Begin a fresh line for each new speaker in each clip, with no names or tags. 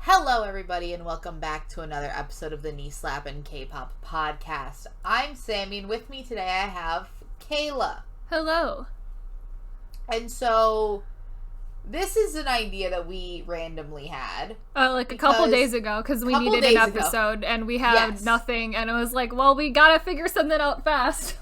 Hello, everybody, and welcome back to another episode of the Slappin Kpop podcast. I'm Sammy, and with me today I have Kayla.
Hello.
And so, this is an idea that we randomly had.
A couple days ago, because we needed an episode, and we had nothing, and it was like, well, we gotta figure something out fast.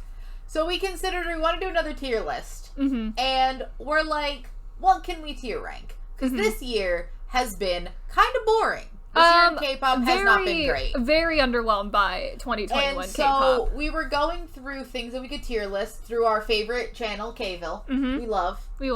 So we considered we want to do another tier list. And we're like, what can we tier rank? Because this year has been kind of boring. This year in K-pop has not been great.
Very underwhelmed by 2021
and
K-pop.
So we were going through things that we could tier list through our favorite channel, Kville. We love. We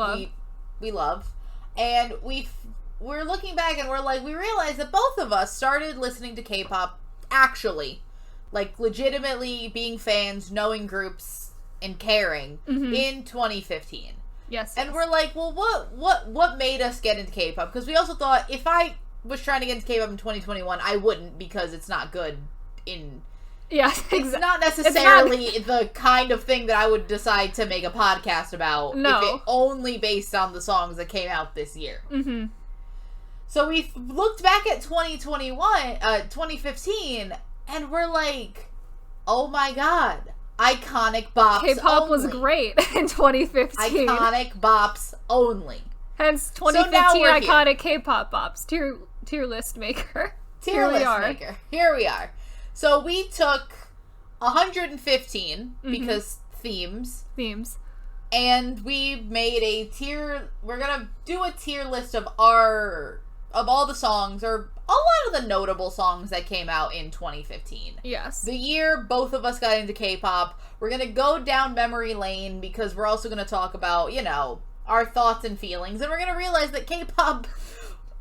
love. And we're looking back and we're like, we realized that both of us started listening to K-pop actually. Like, legitimately being fans, knowing groups, and caring in 2015.
Yes.
And we're like, well, what made us get into K-pop? Because we also thought, if I was trying to get into K-pop in 2021, I wouldn't, because it's not good in...
Yeah,
exactly. It's not necessarily the kind of thing that I would decide to make a podcast about if it only based on the songs that came out this year. So we looked back at 2015, and we're like, oh my god. Iconic bops
K-pop
only.
Was great in 2015.
Iconic bops only.
Hence 2015 iconic K-pop bops. Tier list maker.
Tier list maker. Here we are. So we took 115 because themes. And we made a tier. We're gonna do a tier list of all the songs, or a lot of the notable songs that came out in 2015.
Yes.
The year both of us got into K-pop. We're going to go down memory lane because we're also going to talk about, our thoughts and feelings. And we're going to realize that K-pop,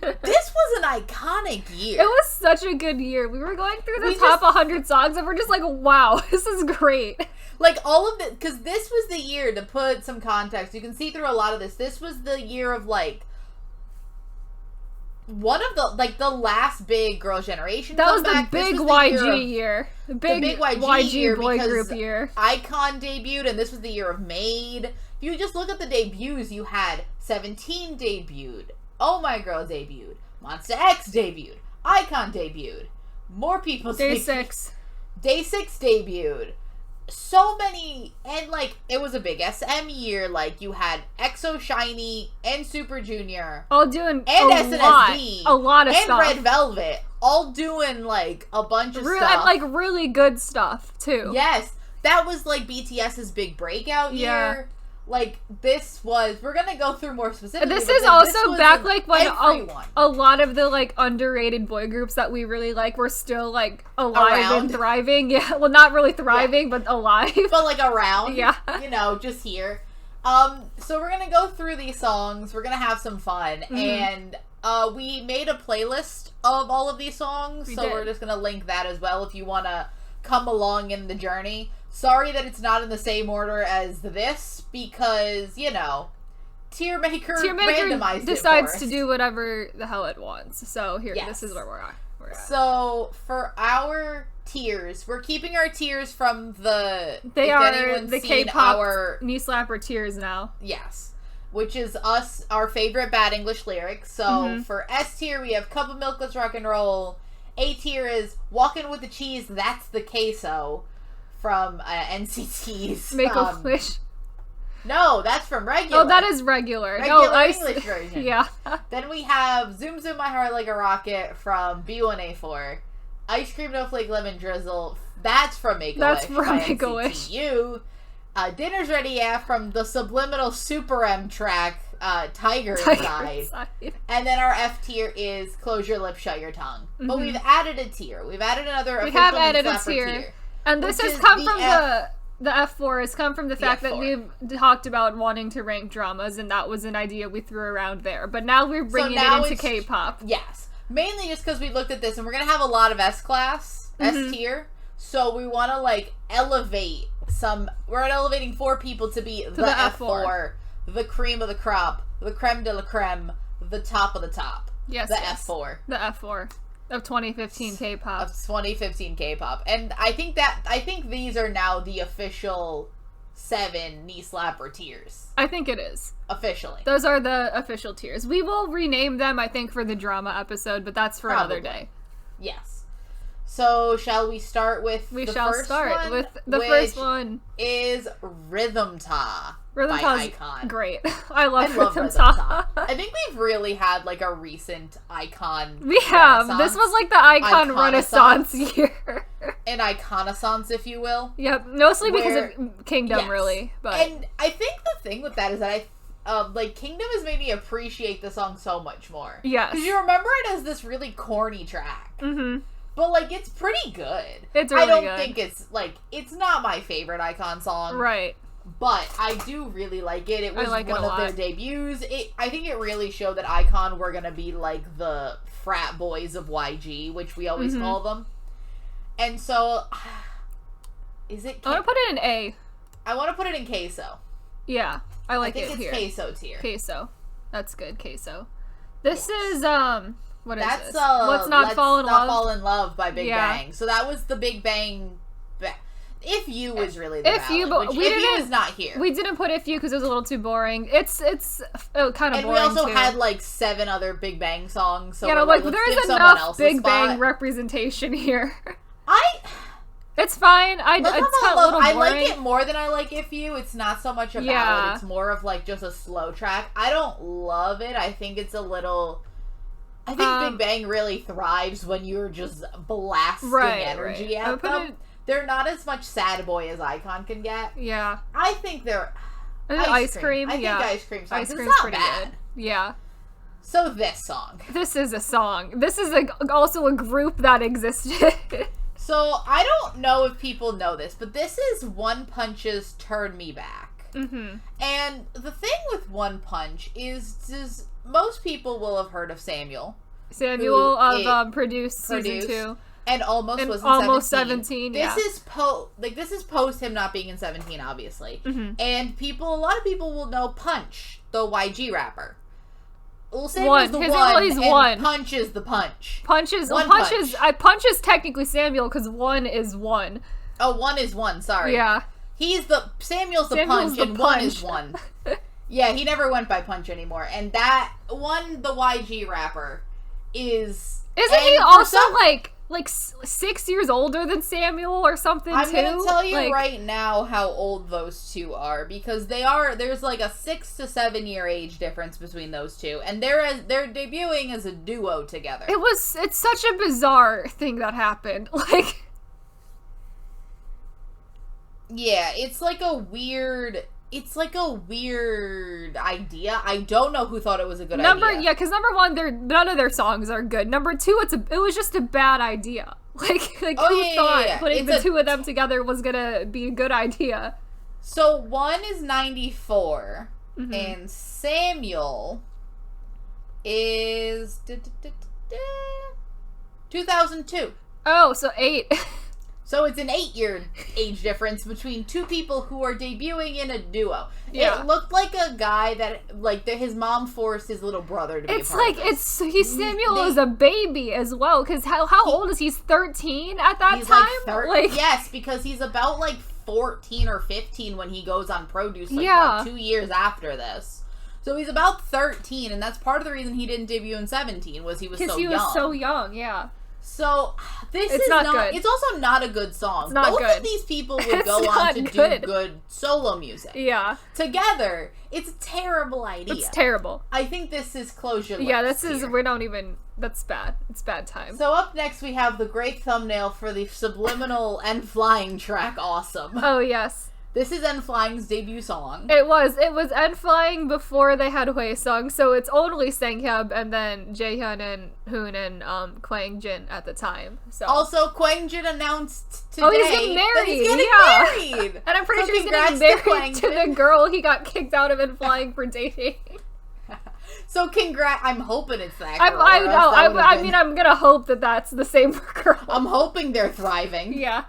this was an iconic year.
It was such a good year. We were going through the top 100 songs and we're just like, wow, this is great.
Like, all of it, because this was the year, to put some context, you can see through a lot of this was the year of, one of the last big Girl Generation
That was the big YG year. The big YG boy group year.
iKON debuted, and this was the year of Made. If you just look at the debuts, you had 17 debuted, Oh My Girl debuted, Monsta X debuted, iKON debuted, more people debuted. Day 6 debuted. So many, and it was a big SM year. You had EXO, Shiny, and Super Junior
all doing
and
SNSD, a lot of
and
stuff,
and Red Velvet all doing a bunch of stuff,
and really good stuff too.
Yes, that was BTS's big breakout year. This was, we're gonna go through more specifically.
This is also back when a lot of the underrated boy groups that we really were still alive and thriving. Yeah, well, not really thriving, but alive.
But around.
Yeah.
Just here. So we're gonna go through these songs. We're gonna have some fun, and we made a playlist of all of these songs. We're just gonna link that as well if you wanna come along in the journey. Sorry that it's not in the same order as this, because, Tier Maker randomized
decides to do whatever the hell it wants. So here, this is where we're at.
So for our tiers, we're keeping our tiers from the...
They are the K-pop knee slapper tiers now.
Yes. Which is our favorite bad English lyrics. So for S tier, we have Cup of Milk, Let's Rock and Roll. A tier is Walkin' with the Cheese, That's the Queso. From NCT's
Make-A-Wish.
No, that's from Regular.
Oh, that is Regular.
English version.
Yeah.
Then we have Zoom Zoom My Heart Like a Rocket from B1A4. Ice Cream No Flake Lemon Drizzle. That's from Make-A-Wish.
That's from Make-A-Wish.
Dinner's Ready Yeah from the subliminal Super M track Tiger Inside. And then our F tier is Close Your Lips, Shut Your Tongue. But we've added a tier. We've added another official tier.
And this has come from the F4 has come from the fact that we've talked about wanting to rank dramas, and that was an idea we threw around there. But now we're bringing it into K-pop.
Yes. Mainly just because we looked at this, and we're going to have a lot of S tier. So we want to, elevate we're elevating 4 people to be the F4, the cream of the crop, the creme de la creme, the top of the top.
Yes.
The F4.
The F4. Of 2015 K-pop.
And I think these are now the official 7 knee slapper tiers.
I think it is.
Officially.
Those are the official tiers. We will rename them, I think, for the drama episode, but that's for another day.
Yes. So, shall we start with the first one?
With the first one.
Is Rhythm Ta by iKON.
Great. I love Rhythm Ta.
I think we've really had, like, a recent iKON
We have. This was, like, the iKON Renaissance year.
An iconaissance, if you will.
Yep. Mostly because of Kingdom, really. But.
And I think the thing with that is that Kingdom has made me appreciate the song so much more.
Yes.
Because you remember it as this really corny track.
Mm-hmm.
But, like, it's pretty good.
It's really good.
I don't think it's, like, it's not my favorite iKON song.
Right.
But I do really like it. It was
one
of their debuts. I think it really showed that iKON were going to be, like, the frat boys of YG, which we always call them. And so, is it...
I want to put it in A.
I want to put it in queso.
Yeah, I like it here.
I think it's queso tier.
Queso. That's good, queso. This is, what is this?
Let's
Not Fall in Love.
Fall in Love by Big Bang. So that was the Big Bang... If You was really the
If You, but
If You is not here.
We didn't put If You because it was a little too boring. It's kind of boring,
and we also had, like, 7 other Big Bang songs. So
like there's enough Big Bang representation here. It's fine. I
like it more than I like If You. It's not so much a ballad. It's more of, like, just a slow track. I don't love it. I think it's a little... I think Big Bang really thrives when you're just blasting energy at them. They're not as much sad boy as iKON can get.
Yeah.
I think they're...
Ice Cream,
I think Ice Cream songs.
Ice Cream's
not
pretty
bad.
good. Yeah.
So this song.
This is a song. This is also a group that existed.
So, I don't know if people know this, but this is One Punch's Turn Me Back.
Mm-hmm.
And the thing with One Punch is most people will have heard of Samuel.
Samuel of produced season 2.
And almost was in
almost
17. This is post him not being in 17, obviously.
Mm-hmm.
And a lot of people will know Punch, the YG rapper. Well, Samuel's the one. Punch is the punch.
Punch is technically Samuel because 1 is 1.
Oh, 1 is 1. Sorry.
Yeah.
Samuel's the punch, and 1 is 1. Yeah, he never went by Punch anymore. And that one, the YG rapper, is.
Isn't he also like 6 years older than Samuel or something,
I'm
too?
going to tell you right now how old those two are, because there's like a 6 to 7 year age difference between those two, and they're debuting as a duo together.
It's such a bizarre thing that happened. Like...
Yeah, it's like a weird idea. I don't know who thought it was a good idea.
Yeah, because number 1, none of their songs are good. Number 2, it was just a bad idea. Who thought putting the two of them together was gonna be a good idea?
So 1 is 94, and Samuel is 2002.
Oh, so 8.
So it's an 8-year age difference between two people who are debuting in a duo.
Yeah.
It looked like a guy that, his mom forced his little brother to be a part of this.
Samuel is a baby as well, because how old is he? He's 13 at that time?
Yes, because he's about, 14 or 15 when he goes on Produce, 2 years after this. So he's about 13, and that's part of the reason he didn't debut in 17, was he was so young.
Because he was so young, yeah.
So, it's not good. It's also not a good song. Both of these people would go on to do good solo music.
Yeah.
Together, it's a terrible idea.
It's terrible.
I think this is closure.
Yeah, that's bad. It's bad time.
So up next we have the great thumbnail for the subliminal and flying track Awesome.
Oh, yes.
This is N-Flying's debut song.
It was N-Flying before they had Hwaesung, so it's only Sanghyub and then Jaehyun and Hoon and Kwang Jin at the time. So
also, Kwang Jin announced today
he's getting married.
He's getting married.
And I'm pretty sure he's getting married to the girl he got kicked out of N-Flying for dating.
So I'm hoping it's that girl.
I know. I'm gonna hope that that's the same girl.
I'm hoping they're thriving.
Yeah.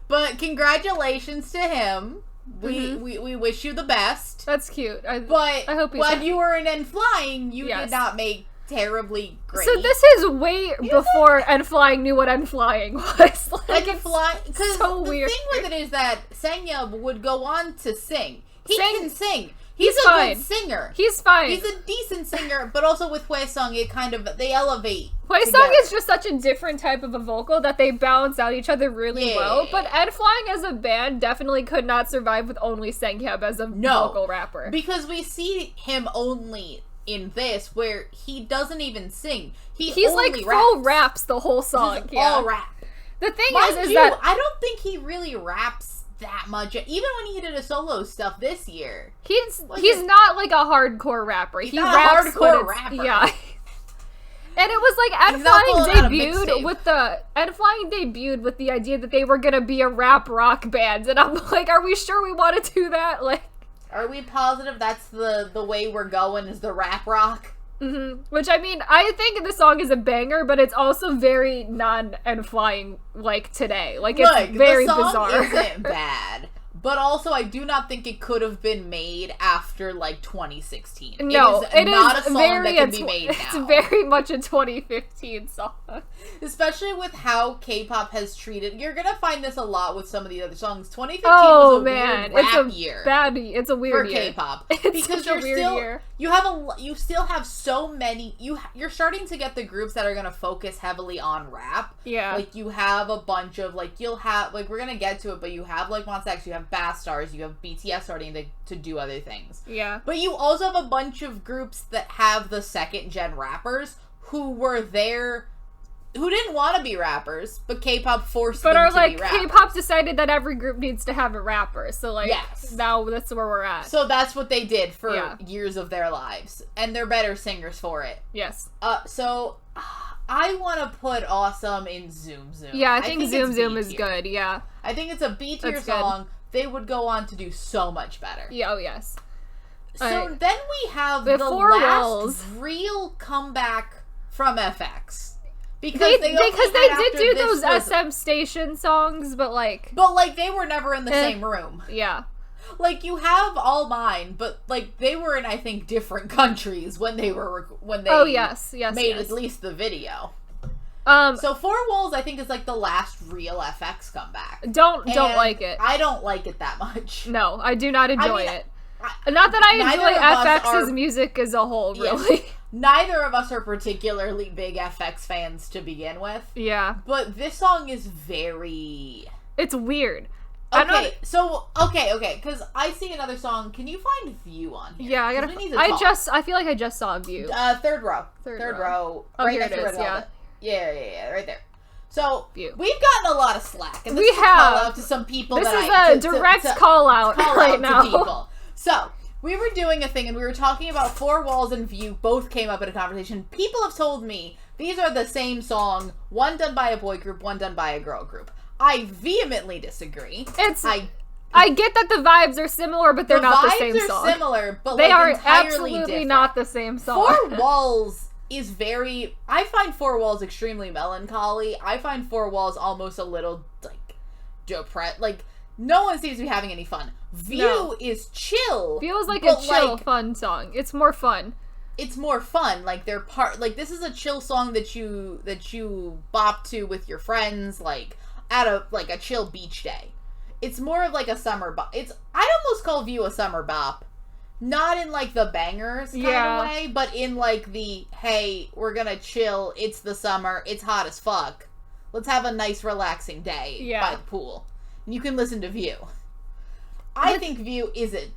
But congratulations to him. We wish you the best.
That's cute. I
but
hope
when you were in N-Flying, you did not make terribly great.
So this is way before N-Flying knew what N-Flying was.
Like because
so
the
weird.
thing with it is that Sangyub would go on to sing. He can sing.
He's
a
fine.
Good singer.
He's fine.
He's a decent singer, but also with Hwaesung, they elevate.
Hwaesung is just such a different type of a vocal that they balance out each other really well. But N-Flying as a band definitely could not survive with only Sangyub as a vocal rapper.
Because we see him only in this where he doesn't even sing. He's
like full raps the whole song.
All rap.
The thing is that
I don't think he really raps that much. Even when he did a solo stuff this year,
he's not like a hardcore rapper. He raps
a hardcore rapper.
Yeah. And it was like N-Flying debuted with the idea that they were gonna be a rap rock band, and I'm like, are we sure we want to do that? Like,
are we positive that's the way we're going? Is the rap rock?
Mm-hmm. Which, I mean, I think the song is a banger, but it's also very non-N-Flying like today. Like, it's very bizarre.
The song isn't bad. But also, I do not think it could have been made after, like, 2016.
No,
it is not a song that can be made now.
It's very much a 2015 song.
Especially with how K-pop has treated... You're gonna find this a lot with some of the other songs. 2015 was a weird rap year.
It's a weird year.
For K-pop.
It's such a weird year.
You still have so many... You're starting to get the groups that are gonna focus heavily on rap.
Yeah.
Like, you have a bunch of, like, you'll have... Like, we're gonna get to it, but you have, like, Monsta X, you have Fast Stars, you have BTS starting to do other things.
Yeah.
But you also have a bunch of groups that have the second-gen rappers who were there, who didn't want to be rappers, but K-pop forced them to be rappers. But
K-pop decided that every group needs to have a rapper, so, like, now that's where we're at.
So that's what they did for years of their lives, and they're better singers for it.
Yes.
So... I want to put Awesome in Zoom Zoom.
Yeah, I think Zoom Zoom is good, yeah.
I think it's a B-tier song. They would go on to do so much better.
Yeah, oh yes.
So then we have the last real comeback from FX. Because they
did do those SM Station songs, but like...
But, like, they were never in the same room.
Yeah.
Like, you have All Mine, but, like, they were in, I think, different countries when they made at least the video. So Four Walls, I think, is, like, the last real FX comeback.
Don't like it.
I don't like it that much.
No, I do not enjoy it. Not that I enjoy FX's music as a whole, really.
Yeah. Neither of us are particularly big FX fans to begin with.
Yeah.
But this song is very...
It's weird.
Okay, because I see another song. Can you find View on here?
Yeah, I feel like I just saw View.
Third row. Third row.
Oh, right here it is,
Yeah, right there. So, View. We've gotten a lot of slack. And this is a call out to some people
this is a direct call out right now.
To people. So, we were doing a thing and we were talking about Four Walls and View both came up in a conversation. People have told me these are the same song, one done by a boy group, one done by a girl group. I vehemently disagree.
I get that the vibes are similar, but they're not the same song. The vibes are
similar, but
they are
entirely
absolutely
different.
not the same song.
Four Walls is very... I find Four Walls extremely melancholy. I find Four Walls almost a little, like, depressed. Like, no one seems to be having any fun. View is chill.
View is like a chill, fun song. It's more fun.
It's more fun. Like, this is a chill song that you bop to with your friends, like... at a chill beach day. It's more of like a summer bop. I'd almost call View a summer bop. Not in like the bangers kind of way, but in like the, hey, we're gonna chill, it's the summer, it's hot as fuck. Let's have a nice relaxing day by the pool. And you can listen to View. I think View is a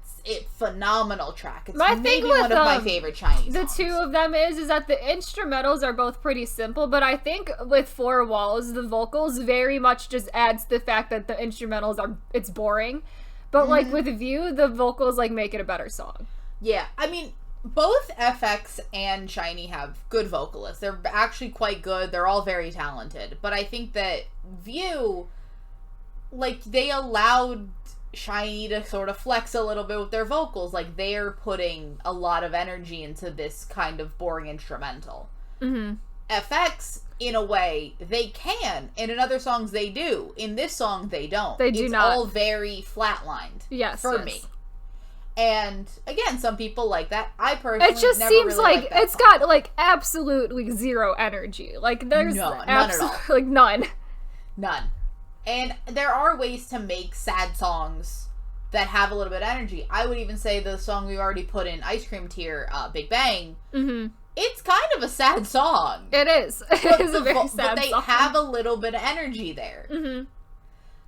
phenomenal track. It's maybe one of my favorite Chinese songs.
The two of them is that the instrumentals are both pretty simple, but I think with Four Walls, the vocals very much just adds the fact that the instrumentals it's boring. But like with View, the vocals like make it a better song.
Yeah, I mean, both FX and SHINee have good vocalists. They're actually quite good. They're all very talented. But I think that View, like, they allowed SHINee to sort of flex a little bit with their vocals. Like, they're putting a lot of energy into this kind of boring instrumental. FX, in a way, they can. And in other songs, they do. In this song, they don't.
They do not.
It's all very flatlined.
Yes.
For me. And again, some people like that. I personally
it just
never
seems
really
like
liked that
it's
song.
got like absolutely zero energy. Like there's
No, none at all.
like none.
None. And there are ways to make sad songs that have a little bit of energy. I would even say the song we already put in Ice Cream tier, Big Bang, it's kind of a sad song.
It is. It is a very sad
But they
song.
have a little bit of energy there.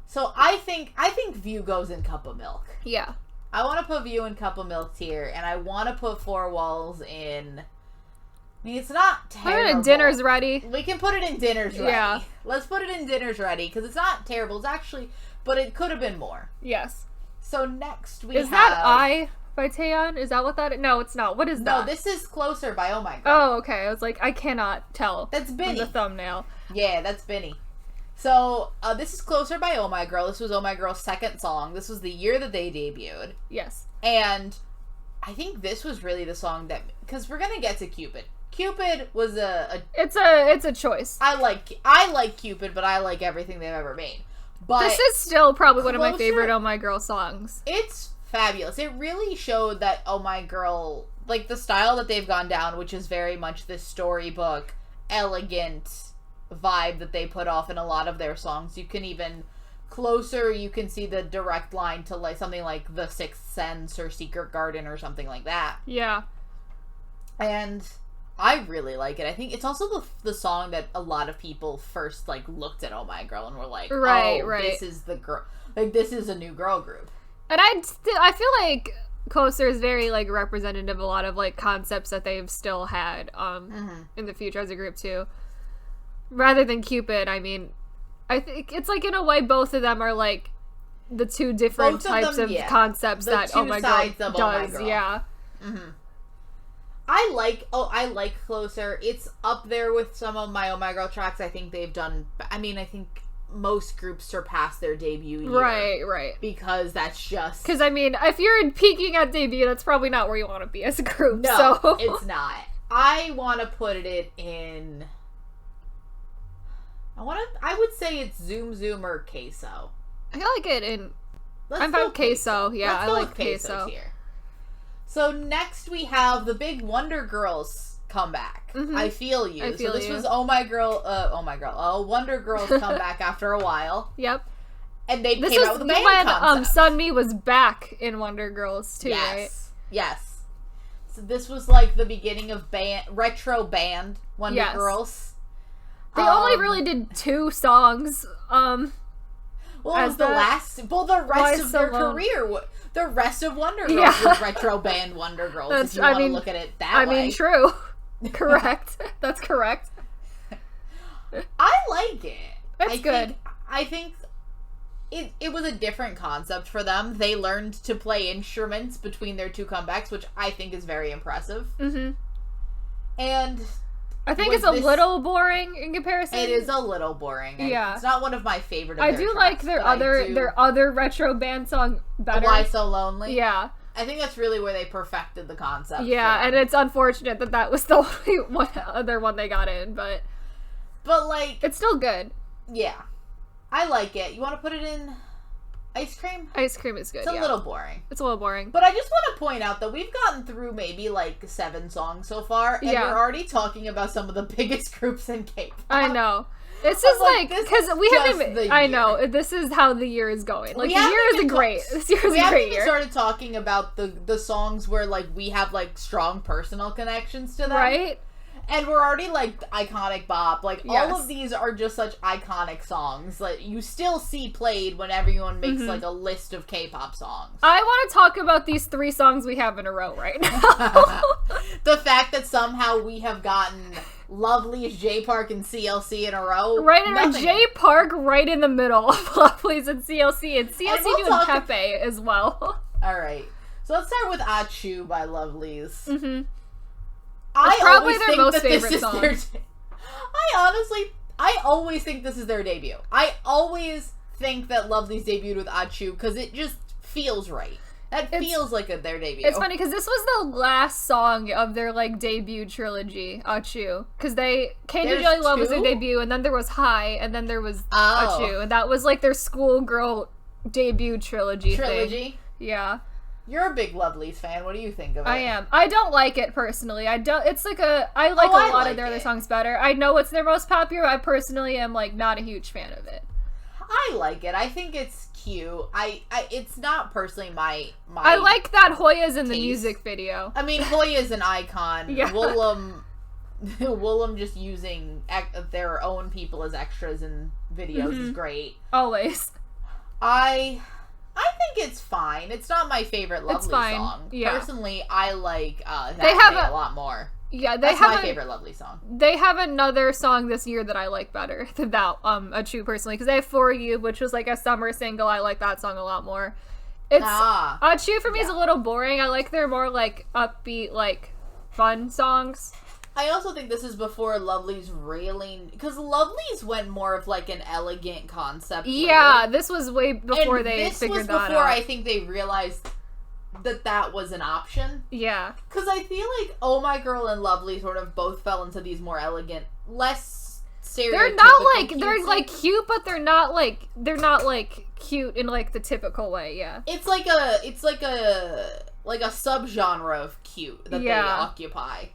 So I think View goes in Cup of Milk.
Yeah.
I want to put View in Cup of Milk tier, and I want to put Four Walls in... I mean, it's not terrible.
Put it in Dinner's Ready.
We can put it in Dinner's Ready.
Yeah.
Let's put it in Dinner's Ready, because it's not terrible. It's actually... But it could have been more.
Yes.
So next we
Is
have...
that I by Taeyeon? Is that what that is? No, it's not. What is that?
No, this is Closer by Oh My Girl.
Oh, okay. I was like, I cannot tell.
That's
from
Binny.
the thumbnail.
Yeah, that's Binny. So, this is Closer by Oh My Girl. This was Oh My Girl's second song. This was the year that they debuted.
Yes.
And I think this was really the song that... Because we're going to get to Cupid. Cupid was
It's a choice.
I like Cupid, but I like everything they've ever made. But
This is still probably one of my
Closer-
favorite Oh My Girl songs.
it's fabulous. It really showed that Oh My Girl, like the style that they've gone down, which is very much this storybook, elegant vibe that they put off in a lot of their songs. You can even Closer, you can see the direct line to like something like The Sixth Sense or Secret Garden or something like that.
Yeah.
And I really like it. I think it's also the song that a lot of people first like looked at Oh My Girl and were like,
Right.
this is the girl, like this is a new girl group.
And I feel like Closer is very like representative of a lot of like concepts that they've still had in the future as a group too. Rather than Cupid, I mean, I think it's like in a way both of them are like the two different types of concepts
The
that
two
Oh My
sides
Girl
of Oh My
does.
Girl.
Yeah.
I like Closer. It's up there with some of my Oh My Girl tracks. I think they've done. I mean, I think most groups surpass their debut year.
Right.
Because that's just...
Because, I mean, if you're peaking at debut, that's probably not where you want to be as a group.
No,
so.
it's not. I want to put it in... I would say it's Zoom Zoom or Queso.
I like it in...
Let's
I'm
go
fine Queso. Yeah,
Let's
I
go
like
with
Queso.
Here. So next we have the big Wonder Girls comeback. I Feel You.
I Feel
so this
You.
was Wonder Girls comeback after a while.
Yep.
And they
This
came
was
out with a band
when
concept.
Sunmi was back in Wonder Girls too, right?
Yes. So this was like the beginning of retro band Wonder Girls.
They only really did 2 songs.
Well, it was the rest of their career. The rest of Wonder Girls was retro band Wonder Girls. If you want to look at it that way.
I mean, true. Correct. That's correct.
I like it.
It's good.
I think it was a different concept for them. They learned to play instruments between their 2 comebacks, which I think is very impressive. And
I think it's a little boring in comparison.
It is a little boring.
Yeah.
It's not one of my favorite of
I
their
do
tracks,
like their other retro band song better.
Why So Lonely?
Yeah.
I think that's really where they perfected the concept.
Yeah, and it's unfortunate that was the only other one they got in, but
like,
it's still good.
Yeah. I like it. You want to put it in Ice Cream?
Ice Cream is good.
It's a little boring.
It's a little boring.
But I just want to point out that we've gotten through maybe like 7 songs so far, and we're already talking about some of the biggest groups in K-pop.
I know. This is like, because we haven't even, I
year.
know, this is how the year is going. Like,
We
the
haven't
year is
even
great. This year is
We
a
haven't
great
even
year.
started talking about the songs where like we have like strong personal connections to them.
Right?
And we're already like Iconic Bop. Like
Yes.
all of these are just such iconic songs. Like you still see played when everyone makes like a list of K-pop songs.
I want to talk about these 3 songs we have in a row right now.
The fact that somehow we have gotten Lovely's, J Park, and CLC in a row.
Right in a J Park, right in the middle of Lovely's and CLC. And CLC doing Pepe as well.
Alright. So let's start with Achu by Lovely's.
It's probably their most favorite song.
I always think this is their debut. I always think that Lovely's debuted with Achu because it just feels right. That feels like their debut.
It's funny because this was the last song of their like debut trilogy, Achu. Because tangentially Love was their debut, and then there was High, and then there was Achu, and that was like their schoolgirl debut trilogy thing. Yeah.
You're a big Lovelyz fan. What do you think of it?
I am. I don't like it personally. I like a lot of their other songs better. I know it's their most popular. I personally am like not a huge fan of it.
I like it. I think it's cute. It's not personally my
I like that Hoya's in the
taste.
music video.
I mean, Hoya's an icon.
Yeah.
Willem just using their own people as extras in videos is great.
Always.
I think it's fine. It's not my favorite Lovelyz song.
Yeah.
Personally, I like
they have
a lot more.
Yeah,
That's my favorite Lovelyz song.
They have another song this year that I like better than that, Achu personally, because they have For You, which was like a summer single. I like that song a lot more. Achu for me is a little boring. I like their more like upbeat, like fun songs.
I also think this is before Lovelyz railing, because Lovelyz went more of like an elegant concept.
Yeah,
later.
This was way before they figured that out.
This was before I think they realized that was an option.
Yeah.
Because I feel like Oh My Girl and Lovely sort of both fell into these more elegant, less stereotypical.
They're not like they're like cute, but they're not like cute in like the typical way. Yeah.
It's like a subgenre of cute that they occupy.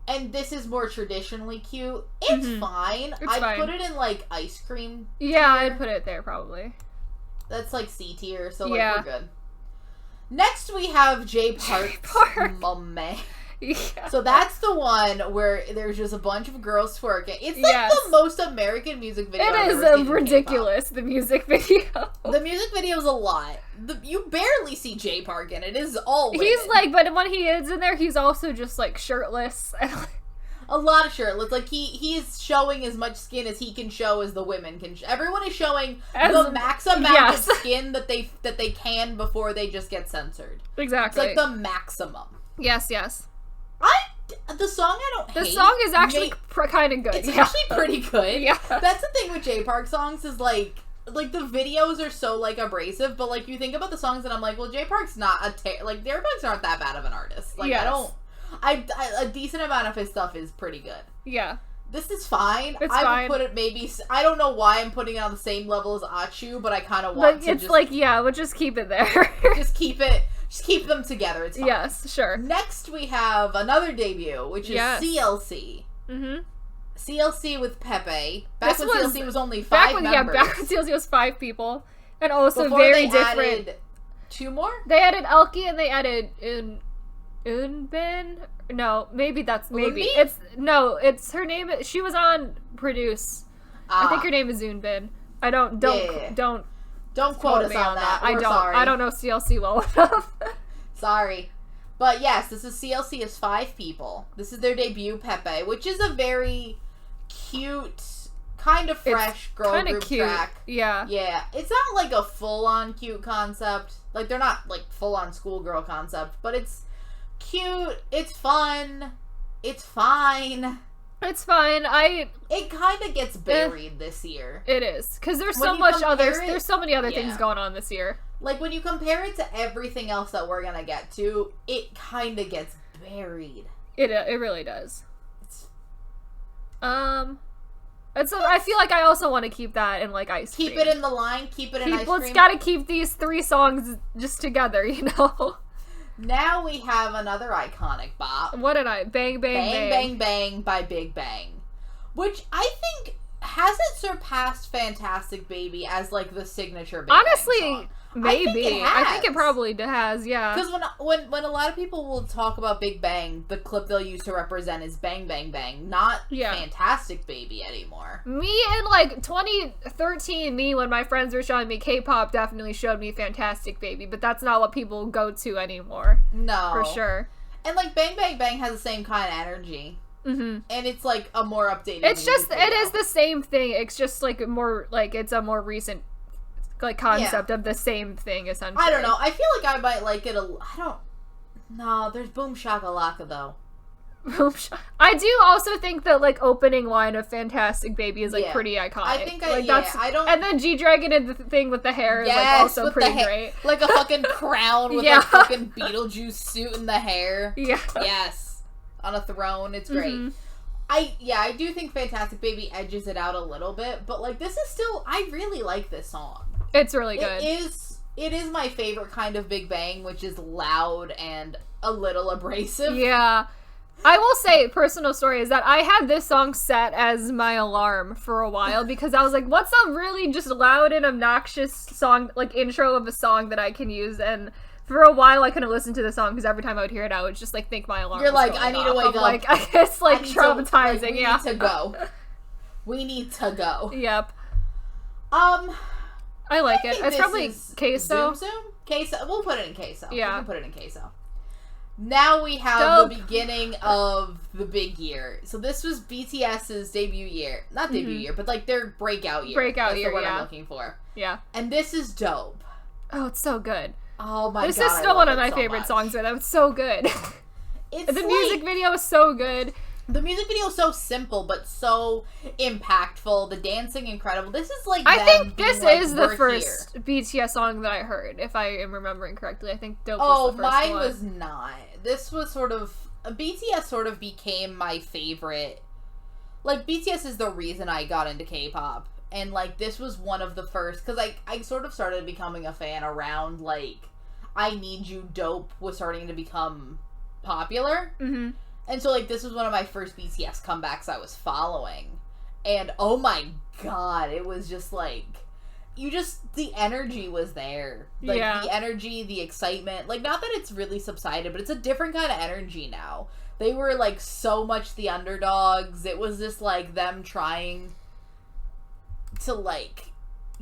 And this is more traditionally cute. It's fine. I'd put it in like ice cream.
Yeah, I'd put it there probably.
That's like C tier, so like we're good. Next we have J Park's Mummy. Yeah. So that's the one where there's just a bunch of girls twerking. It's like the most American music video I've ever seen. It is
ridiculous, the music video.
The music video is a lot. You barely see J Park in it. It is all women.
He's like, but when he is in there, he's also just like shirtless.
A lot of shirtless. Like he's showing as much skin as he can show as the women can. Everyone is showing the max amount of skin that they can before they just get censored.
Exactly.
It's like the maximum.
Yes.
The song I don't hate.
The song is actually kind of good.
It's actually pretty good.
Yeah.
That's the thing with J Park songs is like the videos are so like abrasive, but like you think about the songs and I'm like, well, J Park's not J Park's not that bad of an artist. Like a decent amount of his stuff is pretty good.
Yeah.
This is fine.
It's
I
fine.
would put it maybe. I don't know why I'm putting it on the same level as Achu, but I kind of want to.
It's like we'll just keep it there.
Just keep them together. It's fine.
Yes, sure.
Next we have another debut, which is CLC. Mm-hmm. CLC with Pepe. Back when CLC was only 5 members.
Yeah, back when CLC was 5 people, and also
before
very
they
different.
Added 2 more.
They added Elkie and they added Unbin. No, maybe it's her name. She was on Produce. I think her name is Unbin. I don't
quote us on that.
I don't know CLC well enough.
Sorry. But yes, this is CLC is 5 people. This is their debut, Pepe, which is a very cute, kind of fresh girl group track.
Yeah.
Yeah. It's not like a full-on cute concept. Like, they're not like full-on schoolgirl concept, but it's cute. It's fun. It's fine.
It's fine.
It kind of gets buried this year.
It is, because there's so many other things going on this year. Like,
when you compare it to everything else that we're gonna get to, it kind of gets buried.
It really does. I feel like I also want to keep that in like ice cream.
Keep it in the line. Keep it in ice cream.
Let's gotta keep these 3 songs just together, you know.
Now we have another iconic bop.
What did I? Bang Bang Bang.
Bang Bang Bang by Big Bang. Which I think hasn't surpassed Fantastic Baby as like the signature Big Bang song.
Maybe. I think it probably has, yeah.
Because when a lot of people will talk about Big Bang, the clip they'll use to represent is Bang Bang Bang, not Fantastic Baby anymore.
Me in like 2013, when my friends were showing me K-pop, definitely showed me Fantastic Baby, but that's not what people go to anymore.
No.
For sure.
And like Bang Bang Bang has the same kind of energy. Mm-hmm. And it's like a more updated
it is the same thing. It's just like more, like it's a more recent like concept of the same thing essentially.
I don't know. I feel like I might like it there's Boom Shakalaka though.
I do also think that like opening line of Fantastic Baby is like pretty iconic. I think and then G-Dragon did the thing with the hair is like also pretty great.
Like a fucking crown with a fucking Beetlejuice suit in the hair. Yeah. Yes. On a throne. It's great. Mm-hmm. I do think Fantastic Baby edges it out a little bit, but like this is still, I really like this song.
It's really good.
It is It is my favorite kind of Big Bang, which is loud and a little abrasive.
Yeah. I will say, personal story is that I had this song set as my alarm for a while because I was like, what's a really just loud and obnoxious song, like intro of a song that I can use? And for a while I couldn't listen to the song because every time I would hear it, I would just like think my alarm
You're
was
like, I need
off.
to wake up.
Like, it's like traumatizing,
we
yeah.
need to go. We need to go.
Yep.
I
like it. It's probably queso.
Zoom? Queso. We'll put it in queso.
Yeah.
We can put it in queso. Now we have the beginning of the big year. So this was BTS's debut year. Not debut year, but like their breakout year.
Breakout year,
That's the word
yeah.
I'm looking for.
Yeah.
And this is dope.
Oh, it's so good.
Oh my god.
This is still one of my favorite songs with them. It's so good. The music video is so good.
The music video is so simple, but so impactful. The dancing, incredible. This is like
I think this is the
"We're
first
here."
BTS song that I heard, if I am remembering correctly. I think Dope was the first
mine
one.
was not. This was sort of... BTS sort of became my favorite. Like, BTS is the reason I got into K-pop. And, like, this was one of the first... Because, like, I sort of started becoming a fan around, like... I Need You Dope was starting to become popular.
Mm-hmm.
And so, like, this was one of my first BTS comebacks I was following. And, oh my god, it was just, like... the energy was there. Like, the energy, the excitement. Like, not that it's really subsided, but it's a different kind of energy now. They were, like, so much the underdogs. It was just, like, them trying to, like,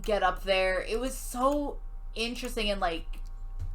get up there. It was so interesting and, like...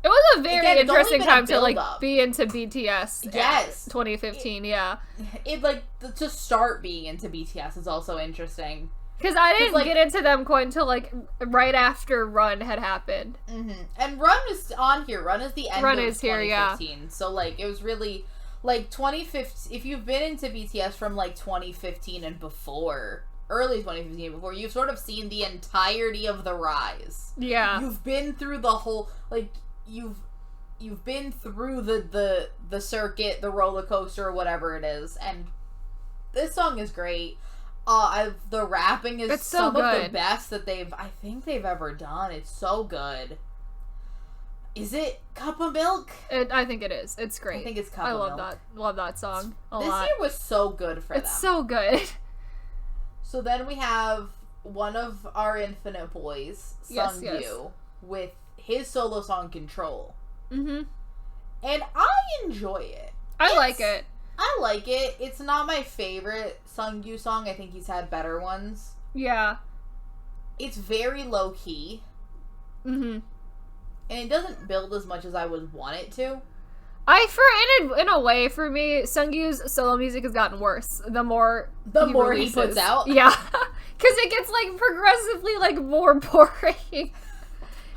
It was a very interesting time to, like,
build-up.
be into BTS.
Yes.
2015, yeah.
It, like, to start being into BTS is also interesting.
Because I didn't get into them quite until, like, right after Run had happened.
Mm-hmm. And Run is on here. Run is the end of 2015.
Yeah.
So, like, it was really, like, 2015... If you've been into BTS from, like, 2015 and before... Early 2015 before, you've sort of seen the entirety of the rise.
Yeah.
You've been through the whole... Like... You've been through the circuit, the roller coaster, or whatever it is, and this song is great. The rapping is some of the best that I think they've ever done. It's so good. Is it Cup of Milk?
I think it is. It's great.
I think it's Cup of Milk.
I love that song a lot.
This year was so good for them.
It's so good.
So then we have one of our Infinite Boys, Sungyu, with his solo song Control.
Mm-hmm.
And I enjoy it.
I like it.
I like it. It's not my favorite Sungyu song. I think he's had better ones.
Yeah.
It's very low-key.
Mm-hmm.
And it doesn't build as much as I would want it to.
In a way, for me, Sungyu's solo music has gotten worse the more he
puts out.
Yeah. Because it gets, like, progressively, like, more boring.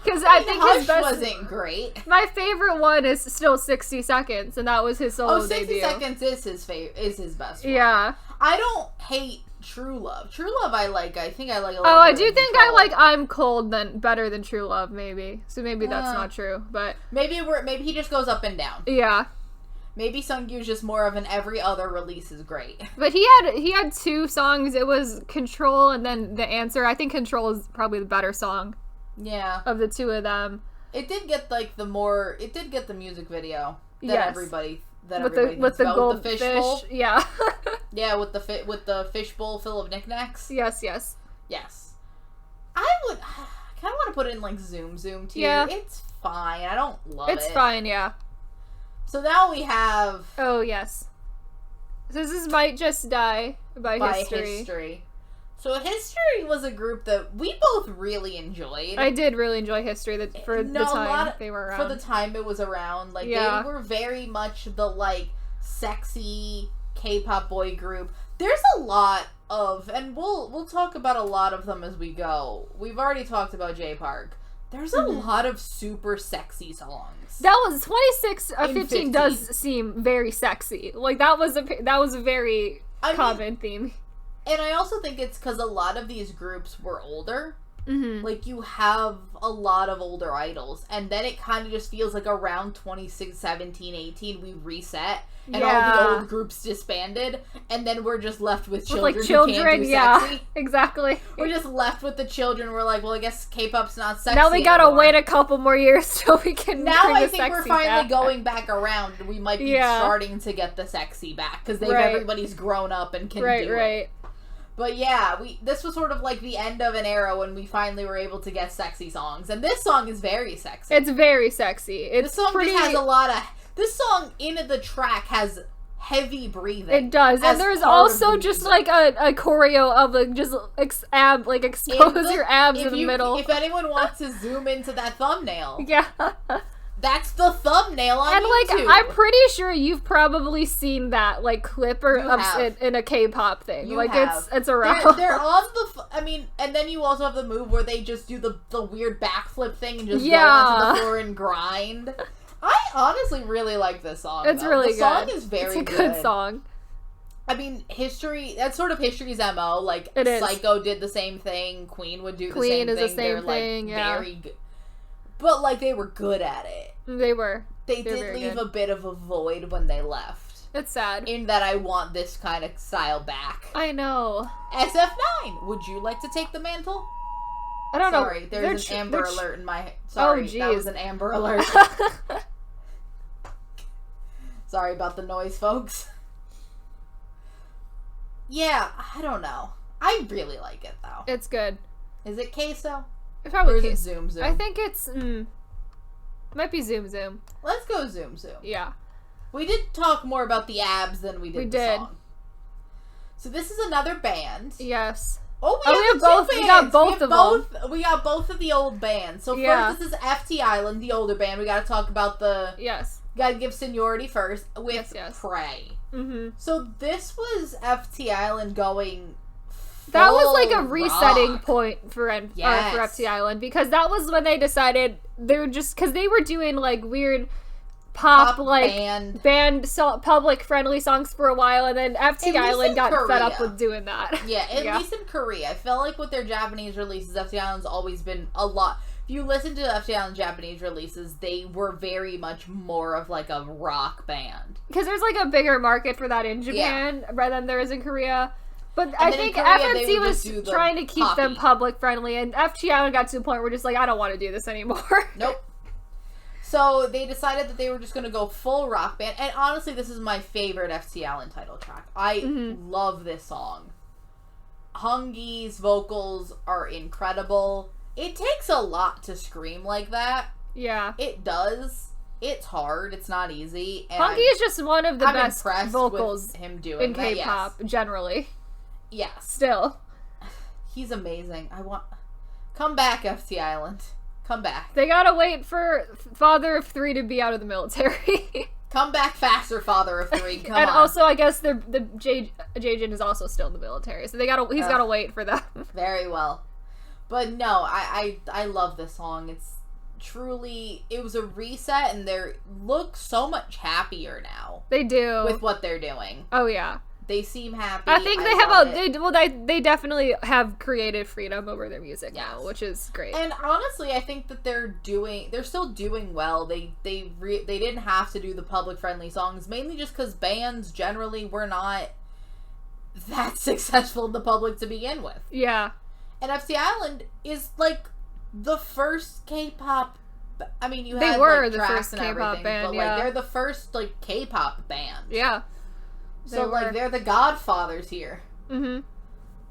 Because I think
Hush
his best
wasn't great.
My favorite one is still 60 Seconds, and that was his solo
60
debut.
Seconds is his best one.
Yeah.
I don't hate True Love. True Love I like. I think I like a little
I
bit
do
of
think
Control.
I like I'm Cold better than True Love, maybe. So maybe that's not true, but...
Maybe he just goes up and down.
Yeah.
Maybe Sungyu's just more of an every other release is great.
But he had two songs. It was Control and then The Answer. I think Control is probably the better song.
Yeah.
Of the two of them.
It did get the music video that
yes.
everybody
with the gold
the
fish.
bowl.
Yeah.
Yeah, with the fish bowl full of knickknacks.
Yes.
I kind of want to put it in like Zoom too.
Yeah.
It's fine. I don't love it.
It's fine, yeah.
So now we have...
Oh, yes. So this is Might Just Die by History.
So History was a group that we both really enjoyed.
I did really enjoy History for the time they were around.
For the time it was around. Like, they were very much the, like, sexy K-pop boy group. There's a lot of... And we'll talk about a lot of them as we go. We've already talked about J-Park. There's a lot of super sexy songs.
That was 15 does seem very sexy. Like that was a very common theme.
And I also think it's because a lot of these groups were older.
Mm-hmm.
Like, you have a lot of older idols, and then it kind of just feels like around 2017, 18, we reset, and all the old groups disbanded, and then we're just left with children, who can't do sexy.
Exactly.
We're just left with the children. We're like, well, I guess K-pop's not sexy
now we gotta
anymore.
wait a couple more years so we can
Now
bring
I
the
think we're
sexy
finally
back.
going back around. We might be starting to get the sexy back, because everybody's grown up and can do it. But yeah, this was sort of like the end of an era when we finally were able to get sexy songs. And this song is very sexy.
It's very sexy.
This song just has a lot of... This song in the track has heavy breathing.
It does. And there's also just like a choreo of expose your abs in the middle.
If anyone wants to zoom into that thumbnail.
Yeah.
That's the thumbnail on YouTube.
I'm pretty sure you've probably seen that clip in a K-pop thing. It's around.
They're on the. And then you also have the move where they just do the weird backflip thing and just go onto the floor and grind. I honestly really like this song.
It's really good. The
song is very good.
It's a good song.
History, that's sort of History's MO.
It is.
Psycho did the same thing. Queen would do the same thing.
Queen is the same thing,
very good. But, they were good at it.
They were.
They did leave a bit of a void when they left.
It's sad.
In that I want this kind of style back.
I know.
SF9, would you like to take the mantle?
I don't know.
Sorry, there's an Amber Alert in my... Sorry, that was an Amber Alert. Sorry about the noise, folks. Yeah, I don't know. I really like it, though.
It's good.
Is it queso?
Probably
or is it Zoom Zoom?
I think it's... might be Zoom Zoom.
Let's go Zoom Zoom.
Yeah.
We did talk more about the abs than we did the song. So this is another band.
Yes.
Oh, we have both.
We got both of them.
We got both of the old bands. So first, this is FT Island, the older band. We got to talk about the...
Yes.
Got to give seniority first with Pray.
Mm-hmm.
So this was FT Island going...
That was like a resetting point for FT Island, because that was when they decided because they were doing weird pop band public friendly songs for a while, and then FT Island got fed up with doing that.
Yeah, at least in Korea. I felt like with their Japanese releases, FT Island's always been a lot. If you listen to FT Island Japanese releases, they were very much more of a rock band.
Because there's a bigger market for that in Japan rather than there is in Korea. But I think FNC was trying to keep them public friendly, and FT Island got to the point where just I don't want to do this anymore.
Nope. So they decided that they were just going to go full rock band, and honestly, this is my favorite FT Island title track. I love this song. Hungi's vocals are incredible. It takes a lot to scream like that.
Yeah.
It does. It's hard. It's not easy.
Hungi is just one of the best vocals
with him doing
in K-pop, generally.
Yes.
Still.
He's amazing. Come back, FT Island. Come back.
They gotta wait for Father of Three to be out of the military.
Come back faster, Father of Three. Come on.
And also, I guess the Jaejin is also still in the military, so he's gotta wait for that.
Very well. But no, I love this song. It's truly, it was a reset, and they look so much happier now.
They do.
With what they're doing.
Oh, yeah.
They seem happy.
I think they definitely have creative freedom over their music now, which is great.
And honestly, I think that they're still doing well. They didn't have to do the public friendly songs, mainly just because bands generally were not that successful in the public to begin with.
Yeah.
And FT Island is the first K-pop. I mean, you
had the first K-pop band,
but they're the first K-pop band.
Yeah.
So they're the godfathers here.
Mm-hmm.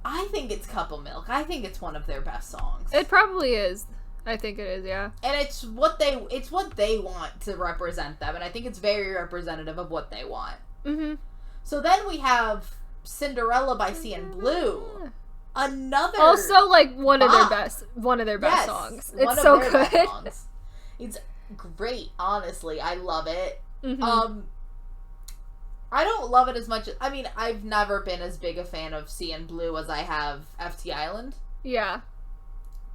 I think it's Cup of Milk. I think it's one of their best songs.
It probably is. I think it is, yeah.
And it's what they want to represent them, and I think it's very representative of what they want.
Mm-hmm.
So then we have Cinderella by CNBLUE. Another
also one of their best songs. It's so good.
It's great, honestly. I love it.
Mm-hmm.
I don't love it as much. I've never been as big a fan of CNBLUE as I have FT Island.
Yeah.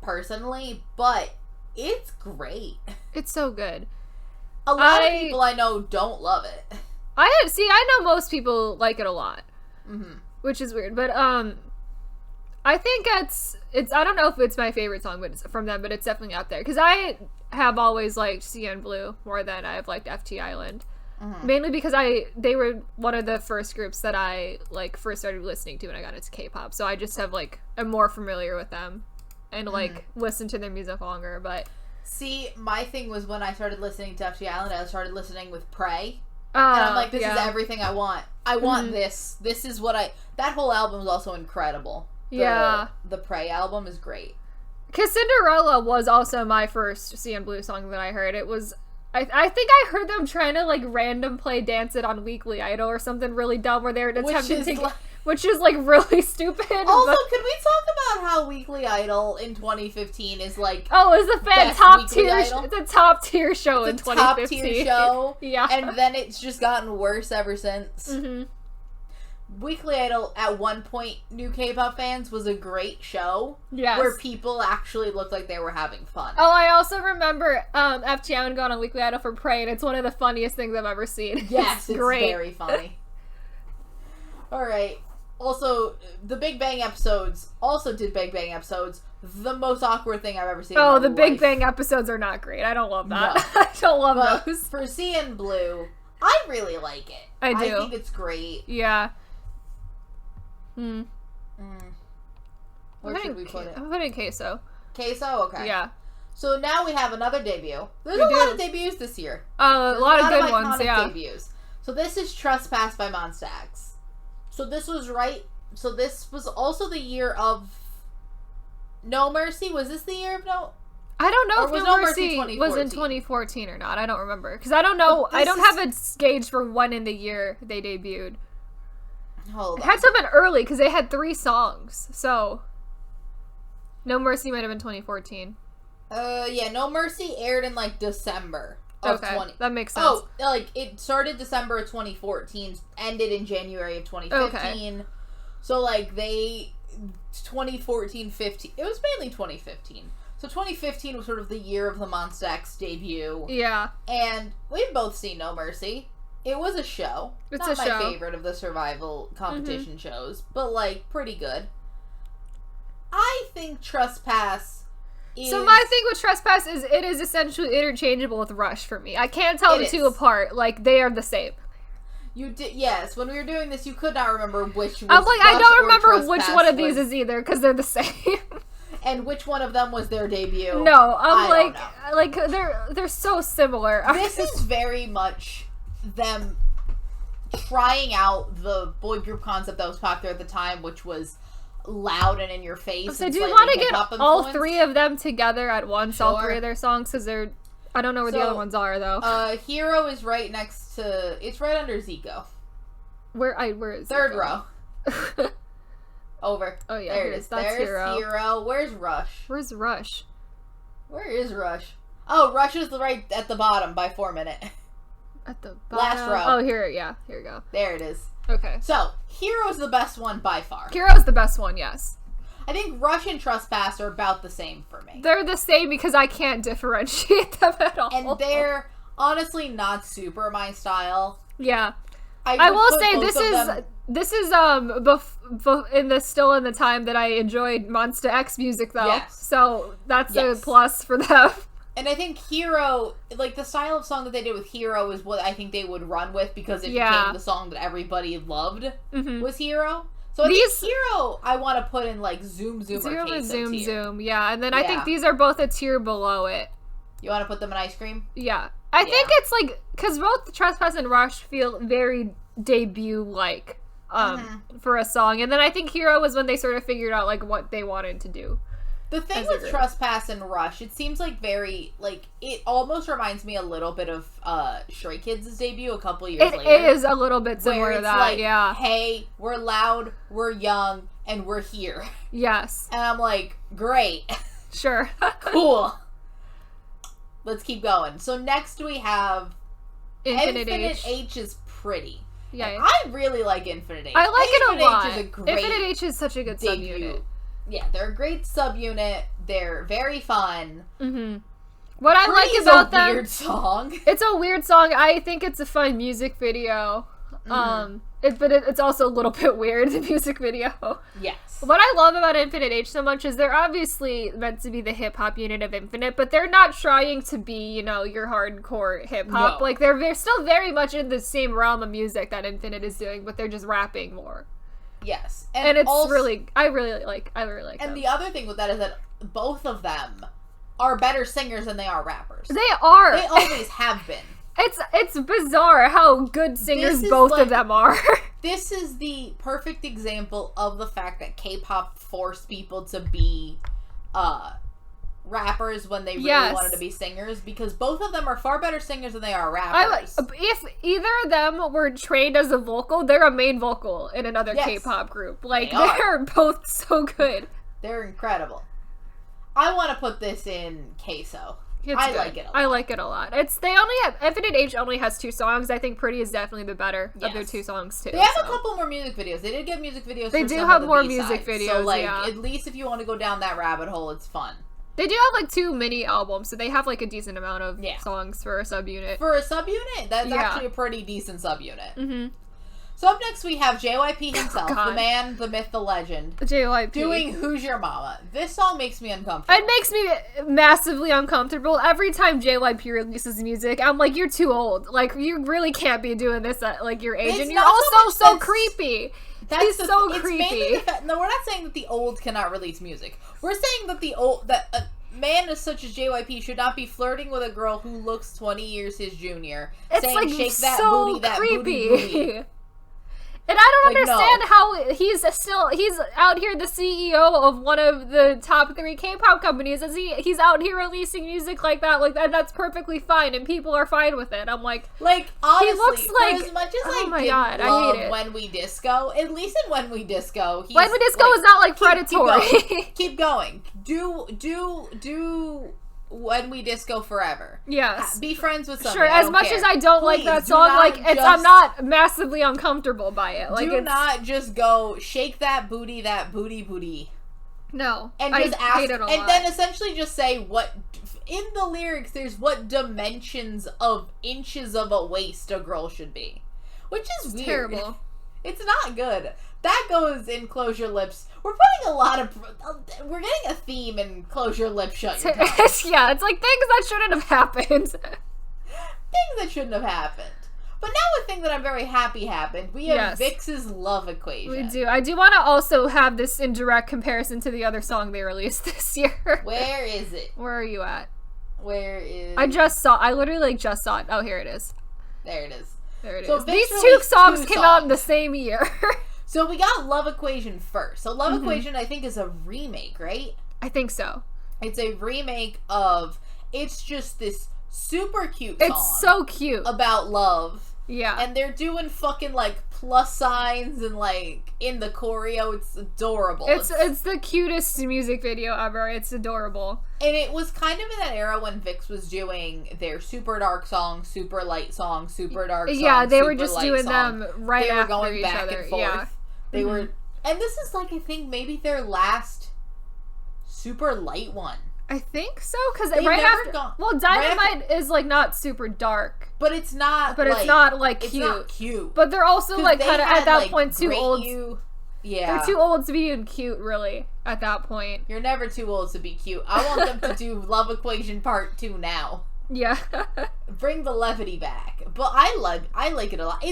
Personally, but it's great.
It's so good.
A lot of people I know don't love it.
I know most people like it a lot.
Mm-hmm.
Which is weird, but I think it's I don't know if it's my favorite song, but it's from them, but it's definitely up there because I have always liked CN Blue more than I've liked FT Island. Mainly because they were one of the first groups that I like first started listening to when I got into K-pop. So I just have like I'm more familiar with them and like listen to their music longer. But
see, my thing was when I started listening to FT Island, I started listening with Prey. And I'm like, this is everything I want. I want this. This is what that whole album is also incredible. The Prey album is great.
Cause Cinderella was also my first CN Blue song that I heard. It was I think I heard them trying to like random play Dance It on Weekly Idol or something really dumb where they were attempting to which is like really stupid.
Also, can we talk about how Weekly Idol in 2015 is like
it's a top tier show in 2015.
Top tier show.
Yeah.
And then it's just gotten worse ever since. Weekly Idol at one point, new K-pop fans, was a great show.
Yes.
Where people actually looked like they were having fun.
Oh, I also remember FT Island going on Weekly Idol for Prey, and it's one of the funniest things I've ever seen.
Yes, it's
great.
Very funny. Alright. Also, the Big Bang episodes also did Big Bang episodes. The most awkward thing I've ever seen.
Oh, the Big Bang episodes are not great. I don't love that. No. I don't love those.
For CN Blue, I really like it.
I do.
I think it's great.
Yeah.
Where should we put it?
I'm putting Queso.
Queso? Okay.
Yeah.
So now we have another debut. There's a lot of debuts this year.
A lot of good ones, yeah.
Debuts. So this is Trespassed by Monsta X. So this was So this was also the year of No Mercy. Was this the year of No?
I don't know if No Mercy was in 2014 or not. I don't remember because I don't know. I don't have a gauge for when in the year they debuted.
Hold on.
It had to have been early because they had 3 songs. So, No Mercy might have been 2014.
Yeah, No Mercy aired in like December of 20.
That makes sense.
Oh, like it started December of 2014, ended in January of 2015. Okay. So like 2014, 15. It was mainly 2015. So 2015 was sort of the year of the Monsta X debut.
Yeah.
And we've both seen No Mercy. It was a show.
It's
not
my
favorite of the survival competition shows, but like pretty good. I think Trespass is...
So my thing with Trespass is it is essentially interchangeable with Rush for me. I can't tell the two apart. Like they are the same.
You did, yes. When we were doing this, you could not remember which was
I'm like,
Rush
I don't remember
Trespass
which one of these is either because they're the same.
And which one of them was their debut?
No, I'm like they're so similar.
This is very much them trying out the boy group concept that was popular at the time, which was loud and in your face.
So do you want to get all 3 of them together at once? Sure. All 3 of their songs, because they're I don't know where the other ones are though.
Hero is right next to. It's right under Zico.
Where is
third
Zico?
row? Over.
Oh yeah,
there it is.
That's
There's Hero. Where's Rush?
Where's Rush?
Where is Rush? Oh, Rush is right at the bottom by 4 minutes.
At the bottom.
Last row.
Oh, here we go.
There it is.
Okay.
So, Hero's the best one by far.
Hero's the best one, yes.
I think Rush and Trespass are about the same for me.
They're the same because I can't differentiate them at all.
And they're honestly not super my style.
Yeah. I will say this is still in the time that I enjoyed Monsta X music though. Yes. So that's a plus for them.
And I think Hero, like the style of song that they did with Hero is what I think they would run with because it became the song that everybody loved was Hero. So I think Hero I want to put in like Zoom or Queso tier.
Zoom, yeah. And then I think these are both a tier below it.
You want to put them in Ice Cream?
Yeah. I think it's like, because both Trespass and Rush feel very debut-like for a song. And then I think Hero was when they sort of figured out like what they wanted to do.
The thing with Trespass and Rush, it seems like very, like, it almost reminds me a little bit of Stray Kids' debut a couple years later.
It is a little bit similar to that,
like,
yeah.
Hey, we're loud, we're young, and we're here.
Yes.
And I'm like, great.
Sure. Cool.
Let's keep going. So next we have
Infinite
H is pretty.
Yeah.
And I really like Infinite H.
I like it a lot.
H is a great
Infinite H is such a good subunit.
Yeah, they're a great subunit. They're very fun.
Mm-hmm. What I like about them...
It's a weird song.
It's a weird song. I think it's a fun music video. But it's also a little bit weird, the music video.
Yes.
What I love about Infinite H so much is they're obviously meant to be the hip-hop unit of Infinite, but they're not trying to be, you know, your hardcore hip-hop.
No.
Like, they're still very much in the same realm of music that Infinite is doing, but they're just rapping more.
Yes.
And it's
also,
I really like
and
them.
the other thing with that is that both of them are better singers than they are rappers.
They are.
They always have been.
It's bizarre how good singers both of them are.
This is the perfect example of the fact that K-pop forced people to be rappers when they really wanted to be singers, because both of them are far better singers than they are rappers.
If either of them were trained as a vocal, they're a main vocal in another K-pop group. Like, they're both so good.
They're incredible. I want to put this in queso. Like it a lot.
I like it a lot. Infinite H only has 2 songs. I think Pretty is definitely the better of their 2 songs too.
They have a couple more music videos. They did get music videos.
They
for
do
some
have
of the
more
B-sides.
music videos.
So like, at least if you want to go down that rabbit hole, it's fun.
They do have like 2 mini albums, so they have like a decent amount of songs for a subunit.
For a subunit, that's actually a pretty decent subunit.
Mm-hmm.
So up next we have JYP himself, the man, the myth, the legend.
JYP.
Doing Who's Your Mama. This song makes me uncomfortable.
It makes me massively uncomfortable. Every time JYP releases music, I'm like, you're too old. Like, you really can't be doing this at like your age. And you're also so creepy. He's so creepy.
No, we're not saying that the old cannot release music. We're saying that a man as such as JYP should not be flirting with a girl who looks 20 years his junior.
It's
saying,
like
shake that
so
booty, that
creepy.
booty.
And I don't understand how he's out here the CEO of one of the top 3 K-pop companies. He's out here releasing music like that, that's perfectly fine, and people are fine with it. I'm like
honestly,
he looks like,
for as much as
I hate it.
When We Disco, at least in When We Disco,
When We Disco is not like predatory.
Keep going. Do When We Disco forever.
Yes.
Be friends with somebody.
Sure, as much as I don't like that song, I'm not massively uncomfortable by it. Like,
do not just go, shake that booty, booty.
No.
And just ask,
hate it a lot.
and then essentially just say what, in the lyrics, there's what dimensions of inches of a waist a girl should be. Which is weird.
Terrible.
It's not good. That goes in Close Your Lips. We're getting a theme in Close Your Lips, Shut Your Mouth.
Yeah, it's like things that shouldn't have happened.
Things that shouldn't have happened. But now a thing that I'm very happy happened. We have Vixx's Love Equation.
We do. I do want to also have this in direct comparison to the other song they released this year.
Where is it?
Where are you at?
Where is...
I literally just saw it. Oh, here it is.
There it is.
There it
so
is. These 2 songs came out in the same year.
So we got Love Equation first. So Love Equation, I think, is a remake, right?
I think so.
It's a remake of... It's just this super cute song.
It's so cute.
About love.
Yeah.
And they're doing fucking, like, plus signs and, like, in the choreo. It's adorable.
It's the cutest music video ever. It's adorable.
And it was kind of in that era when Vixx was doing their super dark song, super light song, super dark song,
yeah, they were just
doing
them right after
going
each
back
other.
And forth.
Yeah.
They were... And this is, like, I think maybe their last super light one.
I think so, because right after... Dynamite is, like, not super dark.
But it's not,
it's not, like, cute.
It's not cute.
But they're also, like, kind of, at that
like,
point, too old.
Yeah.
They're too old to be even cute, really, at that point.
You're never too old to be cute. I want them to do Love Equation Part 2 now.
Yeah.
Bring the levity back. But I like it a lot.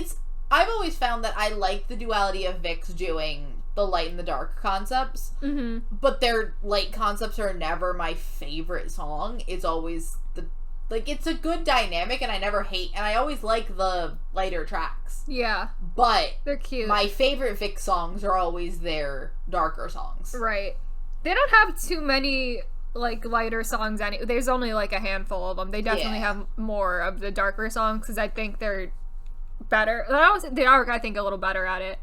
I've always found that I like the duality of Vixx doing the light and the dark concepts.
Mm-hmm.
But their light concepts are never my favorite song. It's always it's a good dynamic, and I always like the lighter tracks.
Yeah.
But
they're cute.
My favorite Vixx songs are always their darker songs.
Right. They don't have too many, like, lighter songs. There's only, like, a handful of them. They definitely have more of the darker songs, because I think they're better. They are, I think, a little better at it.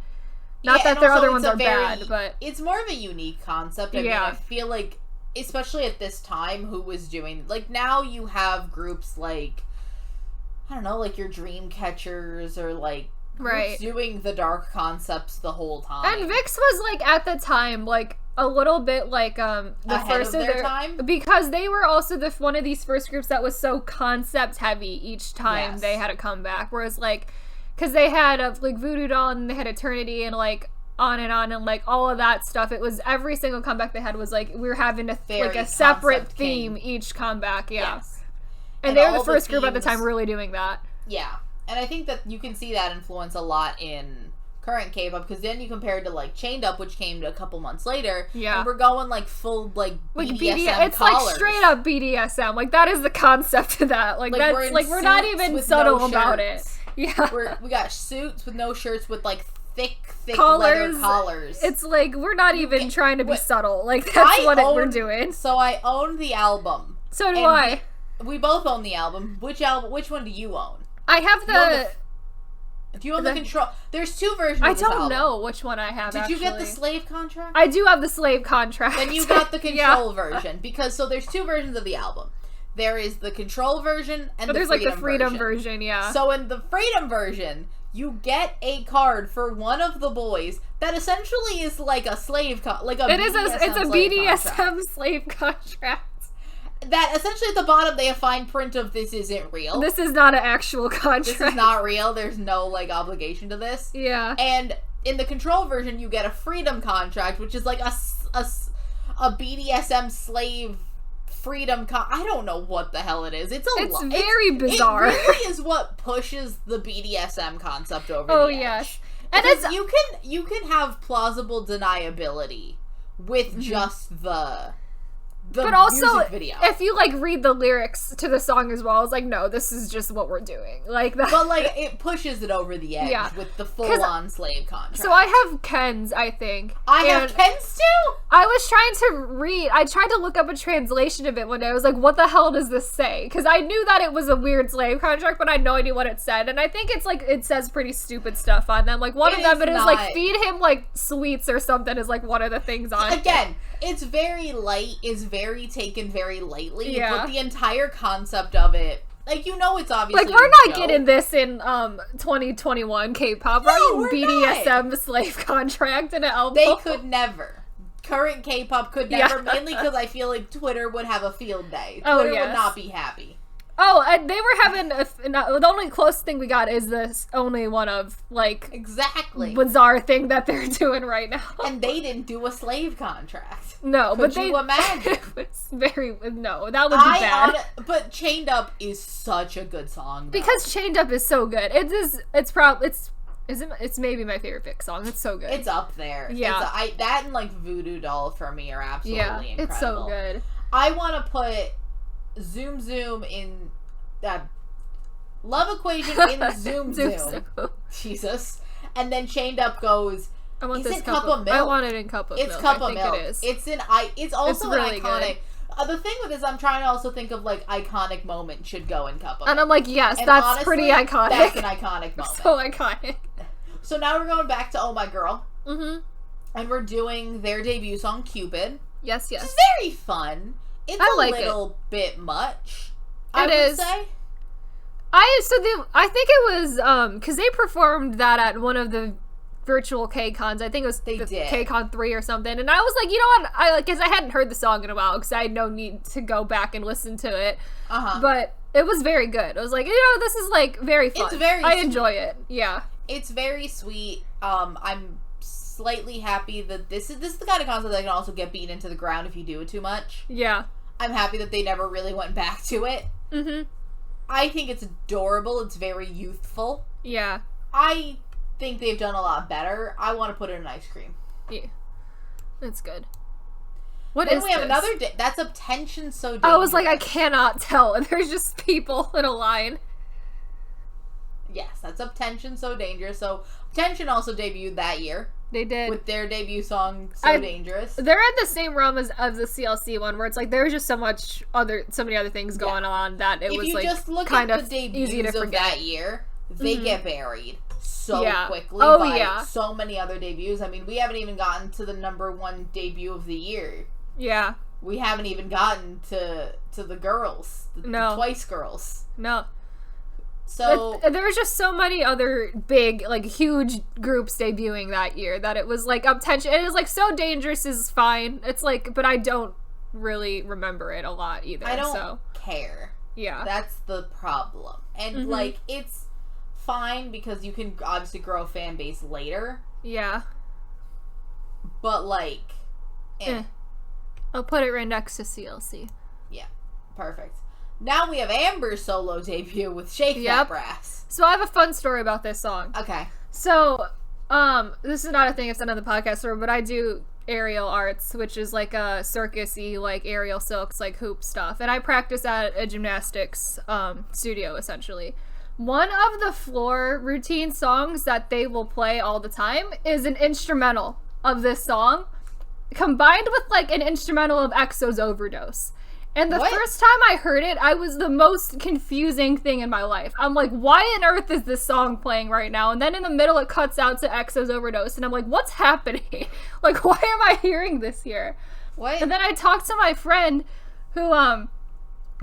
Not that their other ones are bad, but...
It's more of a unique concept. I mean, I feel like, especially at this time, who was doing... Like, now you have groups like, I don't know, like your Dreamcatchers, or, like, groups doing the dark concepts the whole time.
And Vixx was, like, at the time, like, a little bit, like, the
ahead
first
of their time?
Because they were also one of these first groups that was so concept-heavy each time they had a comeback. Whereas, like... Because they had, like, Voodoo Doll, and they had Eternity, and, like, on, and like all of that stuff. It was every single comeback they had was like we were having
Very
like a separate
concept
theme
king.
each comeback. Yeah.
Yes.
And they were
all
the first group at the
themes-
time really doing that.
Yeah. And I think that you can see that influence a lot in current K-pop, because then you compare it to like Chained Up, which came a couple months later.
Yeah.
And we're going like full like BDSM
it's
collars.
like straight up BDSM. Like that is the concept of that. Like that's
we're in
like we're not
suits
even
with
subtle
no
about it.
shirts.
Yeah.
We got suits with no shirts with like thick
Collars.
leather collars.
It's like we're not even trying to be subtle. Like that's we're doing.
So I own the album.
So do I.
We both own the album. Which one do you own?
I have
Do you own the control? There's two versions
I
of this album.
don't know which one I have.
Did you get the
actually.
slave contract?
I do have the slave contract.
Then you got the control version, because there's two versions of the album. There is the control version and
there's like the freedom version, yeah.
So in the freedom version, you get a card for one of the boys that essentially is like a slave it's
a BDSM slave contract.
That essentially at the bottom they have fine print of "this isn't real.
This is not an actual contract.
This is not real. There's no like obligation to this."
Yeah.
And in the control version, you get a freedom contract, which is like a BDSM slave freedom. I don't know what the hell it is. It's
very bizarre.
It really is what pushes the BDSM concept over the edge.
Yes.
And you can have plausible deniability with just the
but also,
music video.
If you like read the lyrics to the song as well, it's like, no, this is just what we're doing. Like that.
But like it pushes it over the edge with the full-on slave contract.
So I have Ken's, I think.
I have Ken's too?
I was trying to read. I tried to look up a translation of it one day. I was like, what the hell does this say? Because I knew that it was a weird slave contract, but I had no idea what it said. And I think it's like, it says pretty stupid stuff on them. Like one of them, it is like, feed him like sweets or something is like one of the things on it.
Again, it's very light, is very taken very lightly, but the entire concept of it, like, it's obviously
like, we're not getting this in 2021 K-pop. We're BDSM slave contract in an album.
They could never. Current K-pop could never, mainly because I feel like Twitter would have a field day. Twitter would not be happy.
Oh, and they were having the only close thing we got is this only one of like bizarre thing that they're doing right now.
And they didn't do a slave contract.
No,
Could you imagine?
It was that would be bad.
But Chained Up is such a good song, though.
Because Chained Up is so good. It's maybe my favorite Vixx song. It's so good.
It's up there.
Yeah,
that and like Voodoo Doll for me are absolutely incredible.
It's so good.
I want to put Zoom Zoom in Love Equation in Zoom Zoom. Jesus. And then Chained Up goes,
I want
this cup of milk?
I want it in cup of milk.
It's cup of
milk.
Milk.
It is.
It's also
really
an iconic.
Good.
The thing with this, I'm trying to also think of like iconic moment should go in cup of milk.
And I'm like, yes,
and
that's
honestly,
pretty iconic.
That's an iconic moment.
So iconic.
So now we're going back to Oh My Girl.
Mm-hmm.
And we're doing their debut song, Cupid.
Yes.
Which is very fun. It's a little bit much. I would say.
I think it was because they performed that at one of the virtual K-Cons. I think it was K-Con 3 or something. And I was like, you know what? Because I hadn't heard the song in a while because I had no need to go back and listen to it. But it was very good. I was like, this is like very fun.
It's very
I enjoy it. Yeah.
It's very sweet. I'm slightly happy that this is the kind of concept that can also get beaten into the ground if you do it too much.
Yeah.
I'm happy that they never really went back to it.
Mm-hmm.
I think it's adorable. It's very youthful.
Yeah.
I think they've done a lot better. I want to put it in ice cream.
Yeah. That's good.
Then we have another that's Up Tension So Dangerous.
I was like, I cannot tell. And there's just people in a line.
Yes, that's Up Tension So Dangerous. So Tension also debuted that year.
They did.
With their debut song, So Dangerous.
They're in the same realm as the CLC one, where it's like there's just so many other things going on that it was like
just look
kind
at
of
the debuts
easy to forget.
Of that year, they get buried so quickly by so many other debuts. I mean, we haven't even gotten to the #1 debut of the year.
Yeah.
We haven't even gotten to the girls. The Twice girls.
No.
So
there was just so many other big, like, huge groups debuting that year that it was like Up Tension. It is like So Dangerous is fine. It's like, but I don't really remember it a lot either.
I don't care.
Yeah,
that's the problem. And like, it's fine because you can obviously grow a fan base later.
Yeah,
but like,
I'll put it right next to CLC.
Yeah, perfect. Now we have Amber's solo debut with Shake That Brass.
So I have a fun story about this song.
Okay.
So, this is not a thing I've said on the podcast, but I do aerial arts, which is like a circus-y, like aerial silks, like hoop stuff. And I practice at a gymnastics studio, essentially. One of the floor routine songs that they will play all the time is an instrumental of this song, combined with like an instrumental of EXO's Overdose. And the first time I heard it, I was the most confusing thing in my life. I'm like, why on earth is this song playing right now? And then in the middle, it cuts out to EXO's Overdose. And I'm like, what's happening? Like, why am I hearing this here?
What?
And then I talked to my friend who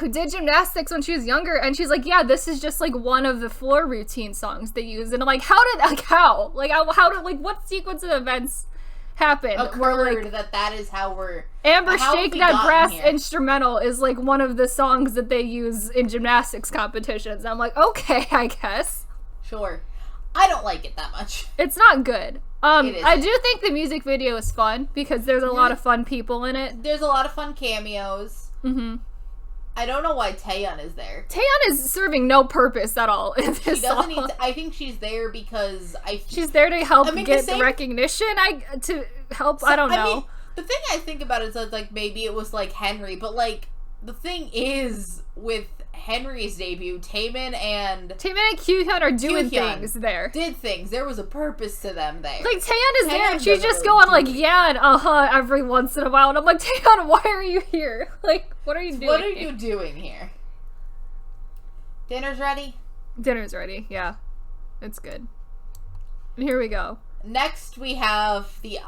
did gymnastics when she was younger. And she's like, yeah, this is just like one of the floor routine songs they use. And I'm like, how? What sequence of events happened?
Occurred that is how we're...
Amber Shake That Brass instrumental is like one of the songs that they use in gymnastics competitions. I'm like, okay, I guess.
Sure. I don't like it that much.
It's not good. I do think the music video is fun because there's a lot of fun people in it.
There's a lot of fun cameos.
Mm-hmm.
I don't know why Taeyeon is there.
Taeyeon is serving no purpose at all in this song.
Need to, I think she's there because
she's there to help get the recognition. I don't know.
I mean, the thing I think about is that, like, maybe it was like Henry, but like the thing is with Henry's debut, Taeyeon and
Kyuhyun are doing things there.
Did things. There was a purpose to them there.
Like, Taeyeon is there and she's just going like, yeah, and every once in a while. And I'm like, Taeyeon, why are you here? Like, what are you doing?
What are you doing here? Dinner's ready?
Dinner's ready, yeah. It's good. And here we go.
Next we have the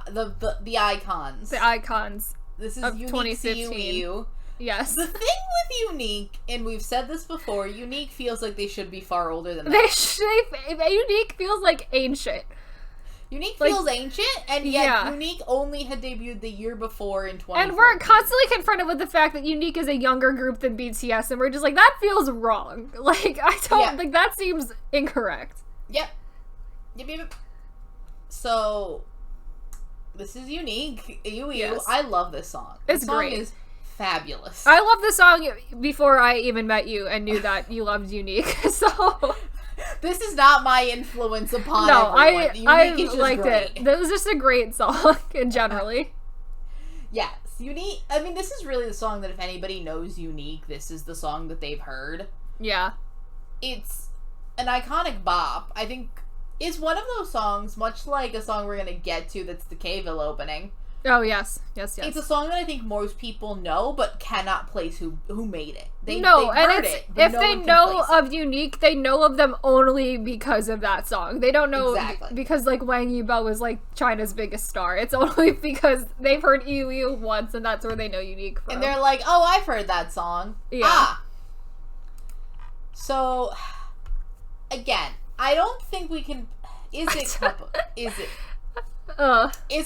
icons.
The icons.
This is
of
Unique
2015. Yes.
The thing with Unique, and we've said this before, Unique feels like they should be far older than that.
Unique feels like ancient.
Unique feels ancient, and yet Unique only had debuted the year before in 2014.
And we're constantly confronted with the fact that Unique is a younger group than BTS, and we're just like, that feels wrong. Like, I don't, like, that seems incorrect.
Yep. So, this is Unique. Yes. I love this song.
It's great.
This song is fabulous.
I love the song before I even met you and knew that you loved Unique. So
this is not my influence upon everyone.
I liked it. That was just a great song generally.
Yes, Unique. I mean, this is really the song that if anybody knows Unique, this is the song that they've heard.
Yeah.
It's an iconic bop. I think it's one of those songs, much like a song we're gonna get to that's the K-Ville opening.
Oh, yes. Yes.
It's a song that I think most people know, but cannot place who made it.
If they know of Unique, they know of them only because of that song. They don't know because, like, Wang Yibao was, like, China's biggest star. It's only because they've heard EU once, and that's where they know Unique from.
And they're like, oh, I've heard that song.
Yeah.
So, again, I don't think we can... Is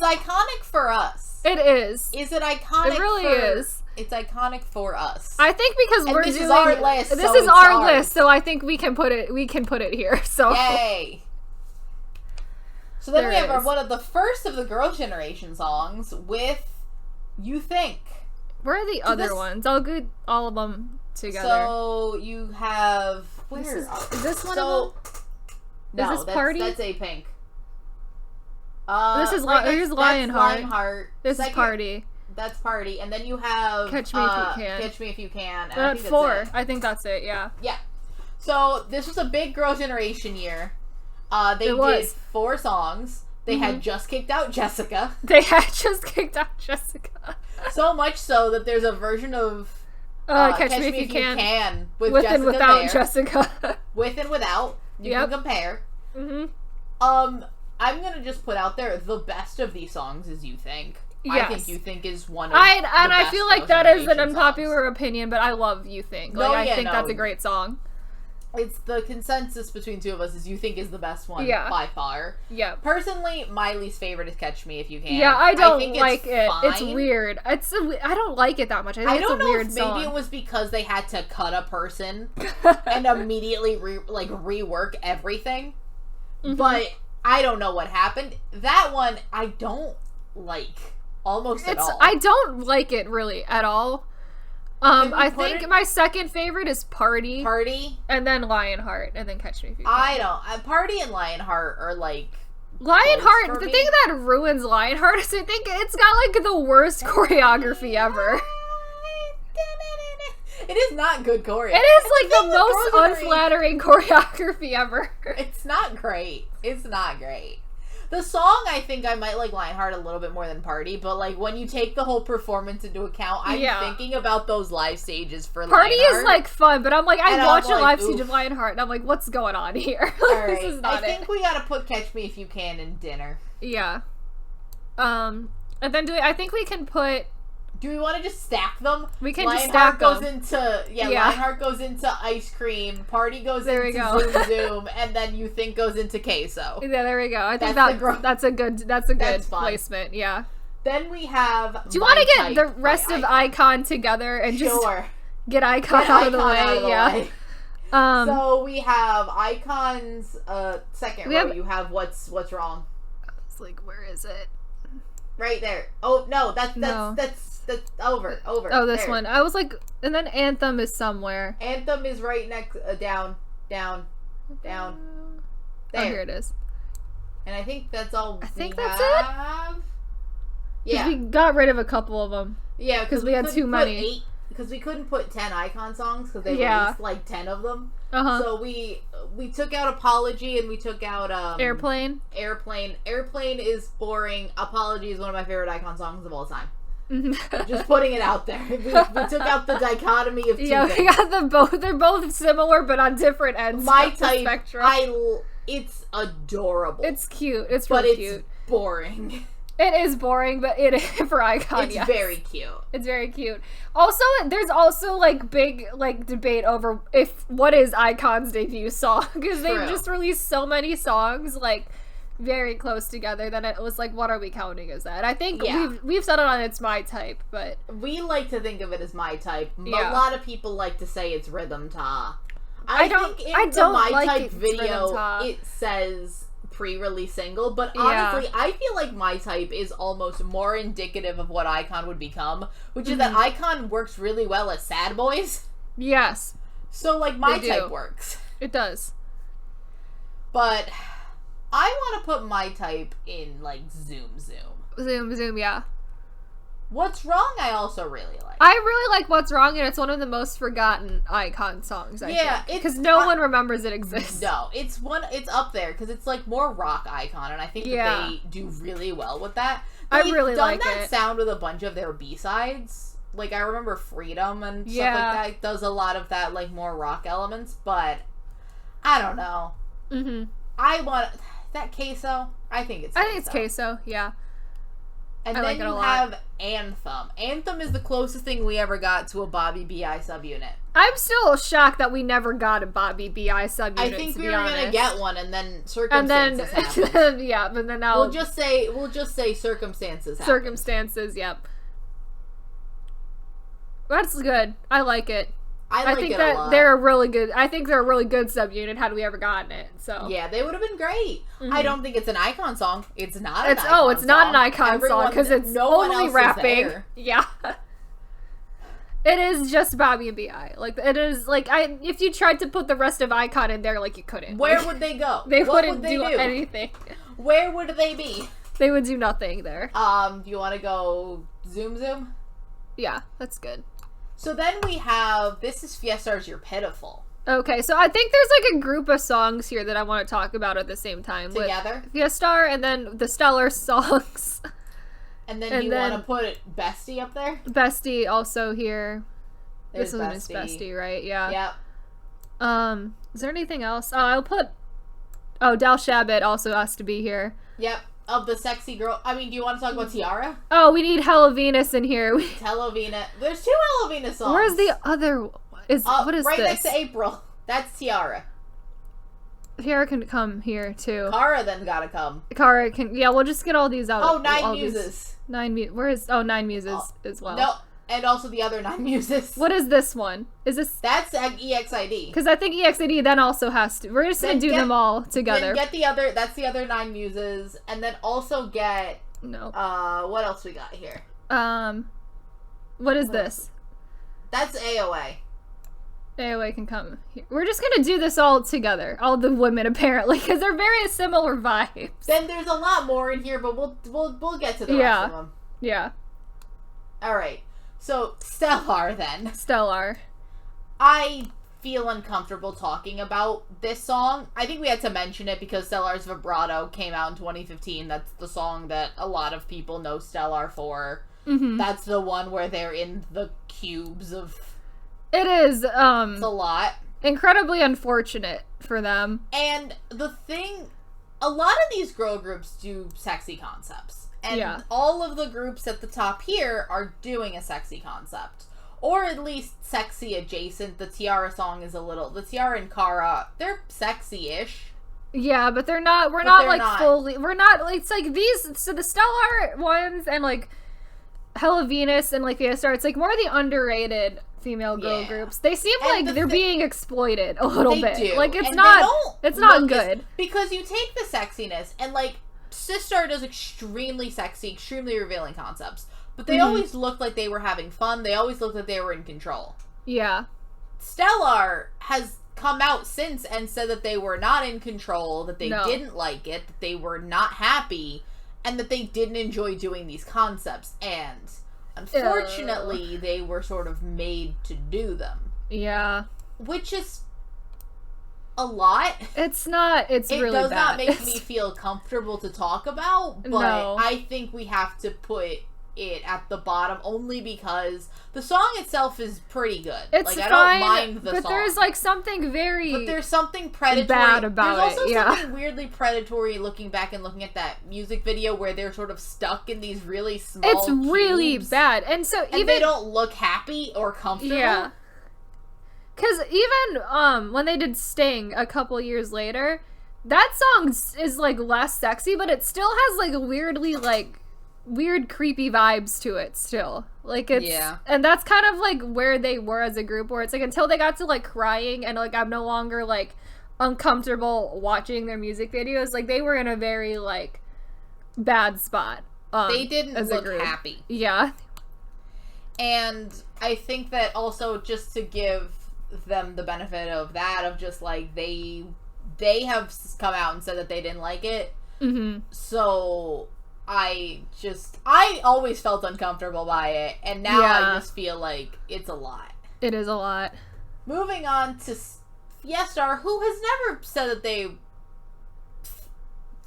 iconic for us.
It is.
Is it iconic?
It really is.
It's iconic for us.
I think because
this is our list.
This is our list, so I think we can put it here. So
yay. So then we have one of the first of the Girls' Generation songs with You Think.
Where are the other ones? I'll get all of them together.
So you have
is this one of them?
No,
is this Party?
That's A-Pink.
This is Lionheart. This is Party.
That's Party. And then you have
Catch Me If You Can.
Catch Me If You Can. And
that's 4. I think that's it, yeah.
Yeah. So this was a big Girls' Generation year. They did 4 songs. They had just kicked out Jessica. So much so that there's a version of
Catch Me If You Can
with
Jessica
and
without
there.
Jessica.
With and without. You can compare. I'm gonna just put out there the best of these songs is You Think.
Yes.
I think You Think is one of
I feel like that is an unpopular opinion, but I love You Think. I think that's a great song.
It's the consensus between two of us is You Think is the best one by far.
Yeah.
Personally, my least favorite is Catch Me If You Can.
Yeah, I don't like it. Fine. It's weird. I don't like it that much. I think it's a weird song.
Maybe it was because they had to cut a person and immediately rework everything. But I don't know what happened. That one, I don't like almost at all.
I don't like it really at all. I think my second favorite is Party. And then Lionheart, and then Catch Me If You Can.
I don't. Party and Lionheart are like...
Lionheart, the thing that ruins Lionheart is I think it's got like the worst choreography ever.
It is not good choreo.
It is like the most unflattering choreography ever.
It's not great. It's not great. The song, I think I might like Lionheart a little bit more than Party, but like when you take the whole performance into account, I'm thinking about those live stages for
Party
Lionheart.
is like fun, but I'm like, I watch a live stage of Lionheart, and I'm like, what's going on here?
Alright,
this is not
I think we gotta put Catch Me If You Can in dinner.
Yeah. And then I think we can put...
Do we want to just stack them?
We can just stack them.
Lionheart goes into Ice Cream, Party goes into Zoom Zoom, and then You Think goes into Queso.
Yeah, there we go. I think that's a good placement. Yeah.
Then we have...
Do you want to get the rest of Icon together and just get Icon out of the way? Yeah.
So we have Icon's second row. You have What's Wrong.
It's like, where is it?
Right there. Oh no, that's over.
Oh, this one. I was like, and then Anthem is somewhere.
Anthem is right next, down. There.
Oh, here it is.
And I think that's all.
I think that's it. Yeah, we got rid of a couple of them.
Yeah,
because we had too many.
Because we couldn't put 10 Icon songs because they released like 10 of them. So we took out Apology and we took out
Airplane.
Airplane is boring. Apology is one of my favorite Icon songs of all time. Just putting it out there. We took out the dichotomy of two things.
We got them both. They're both similar but on different ends of the spectrum.
It's adorable.
It's cute. It's really cute.
It's boring.
It is boring, but it for Icon.
It's very cute.
It's very cute. Also, there's also like big like debate over what is Icon's debut song because they've just released so many songs like very close together that it was like, what are we counting as that? I think we've settled on it's My Type, but
we like to think of it as My Type. A lot of people like to say it's Rhythm Ta. I think in the My Type video it says pre-release single, but honestly I feel like My Type is almost more indicative of what Icon would become, which is that Icon works really well as sad boys.
Yes.
So like My Type works.
It does.
But I want to put My Type in like Zoom Zoom, yeah. What's Wrong I also really like.
I really like What's Wrong, and it's one of the most forgotten Icon songs, I think. Because no one remembers it exists.
No, it's up there, because it's like more rock Icon, and I think that they do really well with that.
I really like it.
They've done that sound with a bunch of their B-sides. Like, I remember Freedom and stuff like that. It does a lot of that, like, more rock elements, but I don't know. I want... That Queso? I think it's Queso.
I think it's Queso, yeah.
And then you have Anthem. Anthem is the closest thing we ever got to a Bobby B.I. subunit.
I'm still shocked that we never got a Bobby B.I. subunit,
I think we were going to get one, and then circumstances happened.
But then now...
We'll just say circumstances happened.
Circumstances, yep. That's good. I like it. I think that a lot. They're a really good. I think they're a really good subunit. Had we ever gotten it, so
yeah, they would have been great. I don't think it's an Icon song. It's not. It's not
an Icon song because it's only rapping. Yeah, it is just Bobby and Bi. Like it is like if you tried to put the rest of Icon in there, like you couldn't.
Where would they go?
They wouldn't do anything.
Where would they be?
They would do nothing there.
Do you want to go Zoom Zoom?
Yeah, that's good.
So then we have, this is Fiestar's You're Pitiful.
Okay, so I think there's like a group of songs here that I want to talk about at the same time.
Together?
With Fiestar and then the Stellar songs.
And then you want to put Bestie up there?
Bestie also here.
There's
this one is Bestie, right? Yeah.
Yep.
Is there anything else? I'll put... Oh, Dal Shabbat also has to be here.
Yep. Of the sexy girl. I mean, do you want to talk about Tiara?
Oh, we need Hella Venus in here.
Hella Venus. There's two Hella Venus songs.
Where's the other? What is
right
this?
Right next to April. That's Tiara.
Tiara can come here too.
Cara then gotta come.
Cara can. Yeah, we'll just get all these out.
Oh, Nine Muses.
Where is? Oh, Nine Muses as well.
No. And also the other Nine Muses.
What is this one? Is this...
That's EXID.
Because I think EXID then also has to... We're just going to do them all together.
Then get the other... That's the other Nine Muses. And then also get...
No.
What else we got here?
What is this?
That's AOA.
AOA can come here. We're just gonna do this all together. All the women, apparently, because they're very similar vibes.
Then there's a lot more in here, but we'll get to the rest of them.
Yeah.
Alright. So, Stellar, then.
Stellar.
I feel uncomfortable talking about this song. I think we had to mention it because Stellar's Vibrato came out in 2015. That's the song that a lot of people know Stellar for.
Mm-hmm.
That's the one where they're in the cubes of...
It is,
It's a lot.
incredibly unfortunate for them.
And the thing... A lot of these girl groups do sexy concepts. And all of the groups at the top here are doing a sexy concept. Or at least sexy adjacent. The Tiara song is a little... The Tiara and Cara, they're sexy-ish.
Yeah, but they're not... We're not, like, fully... We're not... Like, it's like these... So the Stellar ones and, like, Hella Venus and, like, Fiesta, it's, like, more the underrated female girl groups. They seem like they're being exploited a little bit.
Do.
Like, it's
and
not... It's not good.
Because you take the sexiness and, like, Sistar does extremely sexy, extremely revealing concepts. But they always looked like they were having fun. They always looked like they were in control.
Yeah.
Stellar has come out since and said that they were not in control, that they didn't like it, that they were not happy, and that they didn't enjoy doing these concepts. And unfortunately, they were sort of made to do them.
Yeah.
Which is a lot.
It's not. It's really bad.
It does not make me feel comfortable to talk about, but I think we have to put it at the bottom only because the song itself is pretty good.
It's
like,
fine,
I don't mind the song.
But there's like something very...
But there's something predatory.
Bad about
there's also
it, yeah.
something weirdly predatory looking back and looking at that music video where they're sort of stuck in these really small
It's really
cubes,
bad. And so even...
And they don't look happy or comfortable.
Yeah. Because even when they did Sting a couple years later, that song is like less sexy, but it still has like weirdly like weird creepy vibes to it still. Like it's and that's kind of like where they were as a group, where it's like until they got to like crying and like I'm no longer like uncomfortable watching their music videos, like they were in a very like bad spot.
They didn't look happy.
Yeah.
And I think that also just to give them the benefit of that, of just like they have come out and said that they didn't like it.
Mm-hmm.
So I always felt uncomfortable by it, and now I just feel like it's a lot.
It is a lot.
Moving on to Fiesta, who has never said that they...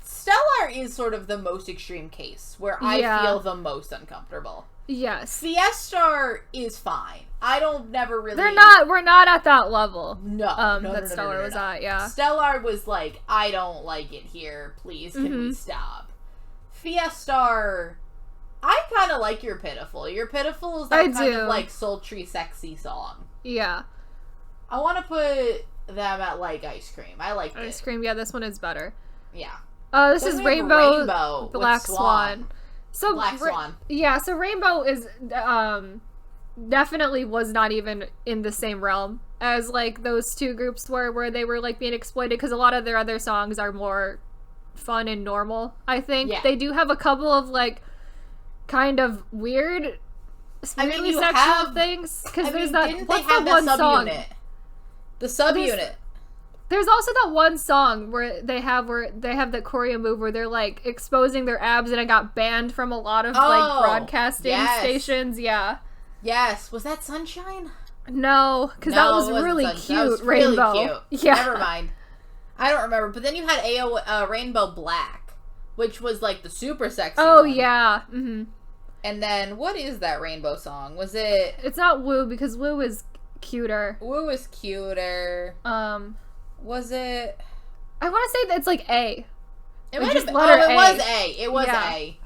Stellar is sort of the most extreme case, where I feel the most uncomfortable.
Yes.
Fiesta is fine. I don't never really...
We're not at that level.
No.
That Stellar was at, yeah.
Stellar was like, I don't like it here. Please, can we stop? Fiesta, I kind of like Your Pitiful. Your Pitiful is that kind of like sultry, sexy song.
Yeah.
I want to put them at like Ice Cream. I like
Ice Cream, yeah, this one is better.
Yeah.
This is Rainbow Black Swan. So
Black Swan.
Yeah, so Rainbow is definitely was not even in the same realm as like those two groups were, where they were like being exploited, because a lot of their other songs are more fun and normal. I think they do have a couple of like kind of weird, really sexual things. Because there's that. What's the one song?
The subunit.
There's also that one song where they have the choreo move where they're like exposing their abs, and it got banned from a lot of like broadcasting stations. Yeah.
Yes. Was that Sunshine?
No, because that was really cute. That was Rainbow.
Really cute. Yeah. Never mind. I don't remember. But then you had Rainbow Black, which was like the super sexy one.
Yeah. Mm-hmm.
And then what is that Rainbow song? Was it...
It's not Woo, because Woo is cuter.
Woo is cuter. Was it...
I want to say that it's like A.
It might have been. Oh, it was A. It was A.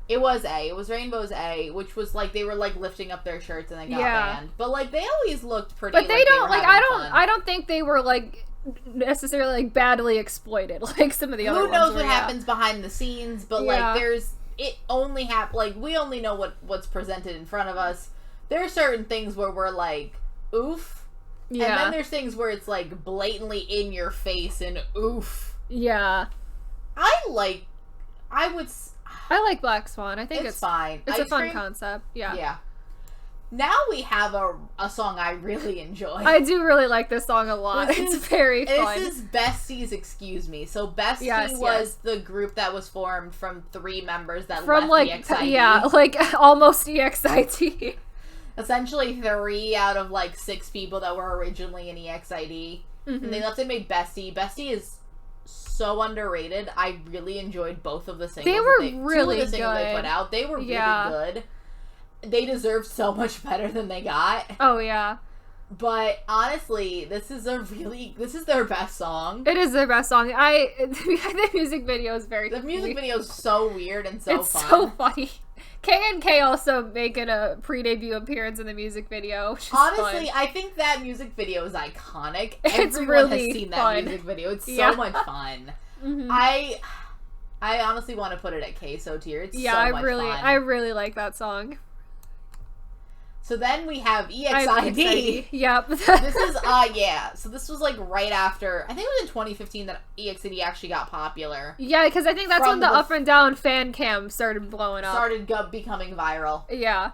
It was A. It was Rainbow's A, which was like they were like lifting up their shirts and they got banned. But like they always looked pretty.
But they don't like. I don't think they were like necessarily like badly exploited like some of the other ones.
Who knows what happens behind the scenes? But like it only like we only know what's presented in front of us. There are certain things where we're like, oof. Yeah. And then there's things where it's like blatantly in your face and oof.
Yeah.
I
I like Black Swan. I think
it's fine.
It's
Ice
a fun
Cream?
concept. Yeah.
Yeah. Now we have a song I really enjoy.
I do really like this song a lot. It's very fun.
This is Bestie's Excuse Me. So Bestie was the group that was formed from 3 members that left EXID.
Yeah, like almost EXID.
Essentially 3 out of like 6 people that were originally in EXID. Mm-hmm. And they left and made Bestie. Bestie is so underrated. I really enjoyed both of the singles.
They were
two
really
of the singles
good.
They put out. They were really good. They deserve so much better than they got.
Oh, yeah.
But honestly, this is their best song.
It is their best song. The music video is
The music video is so weird and so fun.
It's so funny. K also making a pre-debut appearance in the music video. Which is
honestly,
fun.
I think that music video is iconic.
It's
Everyone
really
has seen
fun.
that music video. It's so much fun. Mm-hmm. I honestly want to put it at Queso tier. It's so much fun.
I really like that song.
So then we have EXID.
Yep.
This is, So this was like right after, I think it was in 2015 that EXID actually got popular.
Yeah, because I think that's when the Up and Down fan cam started blowing up.
Started becoming viral.
Yeah.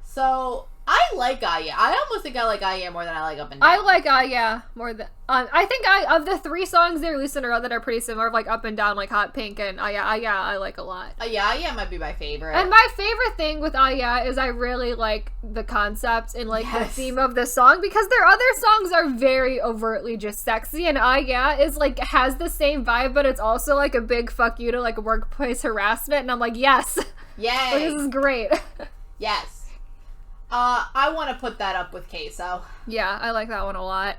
So, I like Aya. I almost think I like Aya more than I like Up and Down.
I like Aya more than... I think of the 3 songs they released in a row that are pretty similar, like Up and Down, like Hot Pink, and Aya, I like a lot.
Aya might be my favorite.
And my favorite thing with Aya is I really like the concept and like the theme of the song, because their other songs are very overtly just sexy, and Aya is like, has the same vibe, but it's also like a big fuck you to like workplace harassment, and I'm like, yes.
Yay.
Like, this is great.
Yes. I want to put that up with Queso.
Yeah, I like that one a lot.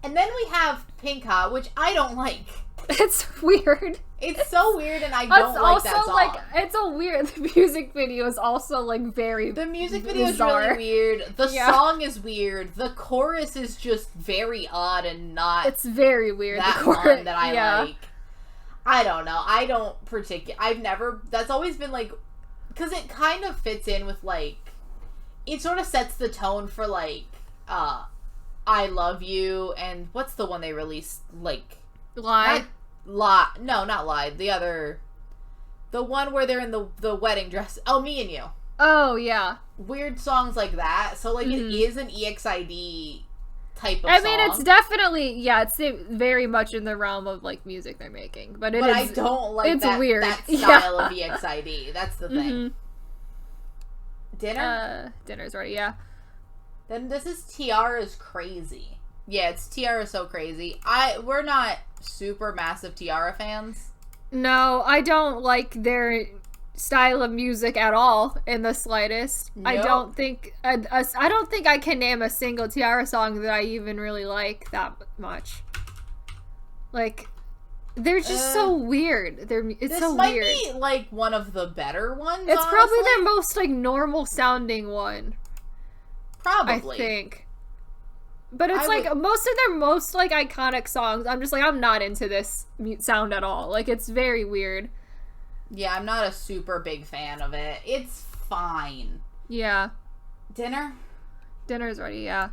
And then we have Pink Hot, which I don't like.
It's weird.
It's so weird, and I don't like that song.
Like, it's a weird... The music video is also, like, very
The music video
bizarre.
is really weird. The song is weird. The chorus is just very odd and not...
It's very weird.
That
the chorus,
one that I like. I don't know. I don't I've never... That's always been, like... Because it kind of fits in with, like... It sort of sets the tone for, like, I Love You, and what's the one they released, like...
Lie?
No, not Lie. The other... The one where they're in the wedding dress. Oh, Me and You.
Oh, yeah.
Weird songs like that. So, like, it is an EXID type of song.
I mean, it's definitely... Yeah, it's very much in the realm of, like, music they're making. But
I don't like
weird.
that style of EXID. That's the thing. Dinner?
Dinner's ready, yeah.
Then this is Tiara's Crazy. Yeah, it's Tiara So Crazy. We're not super massive Tiara fans.
No, I don't like their style of music at all in the slightest. Nope. I don't think I can name a single Tiara song that I even really like that much. Like, they're just so weird. It's so weird.
This might be, like, one of the better ones,
It's
honestly.
probably their most, like, normal sounding one.
Probably.
I think. But it's, most of their most, like, iconic songs, I'm just like, I'm not into this sound at all. Like, it's very weird.
Yeah, I'm not a super big fan of it. It's fine.
Yeah.
Dinner?
Dinner's ready, yeah.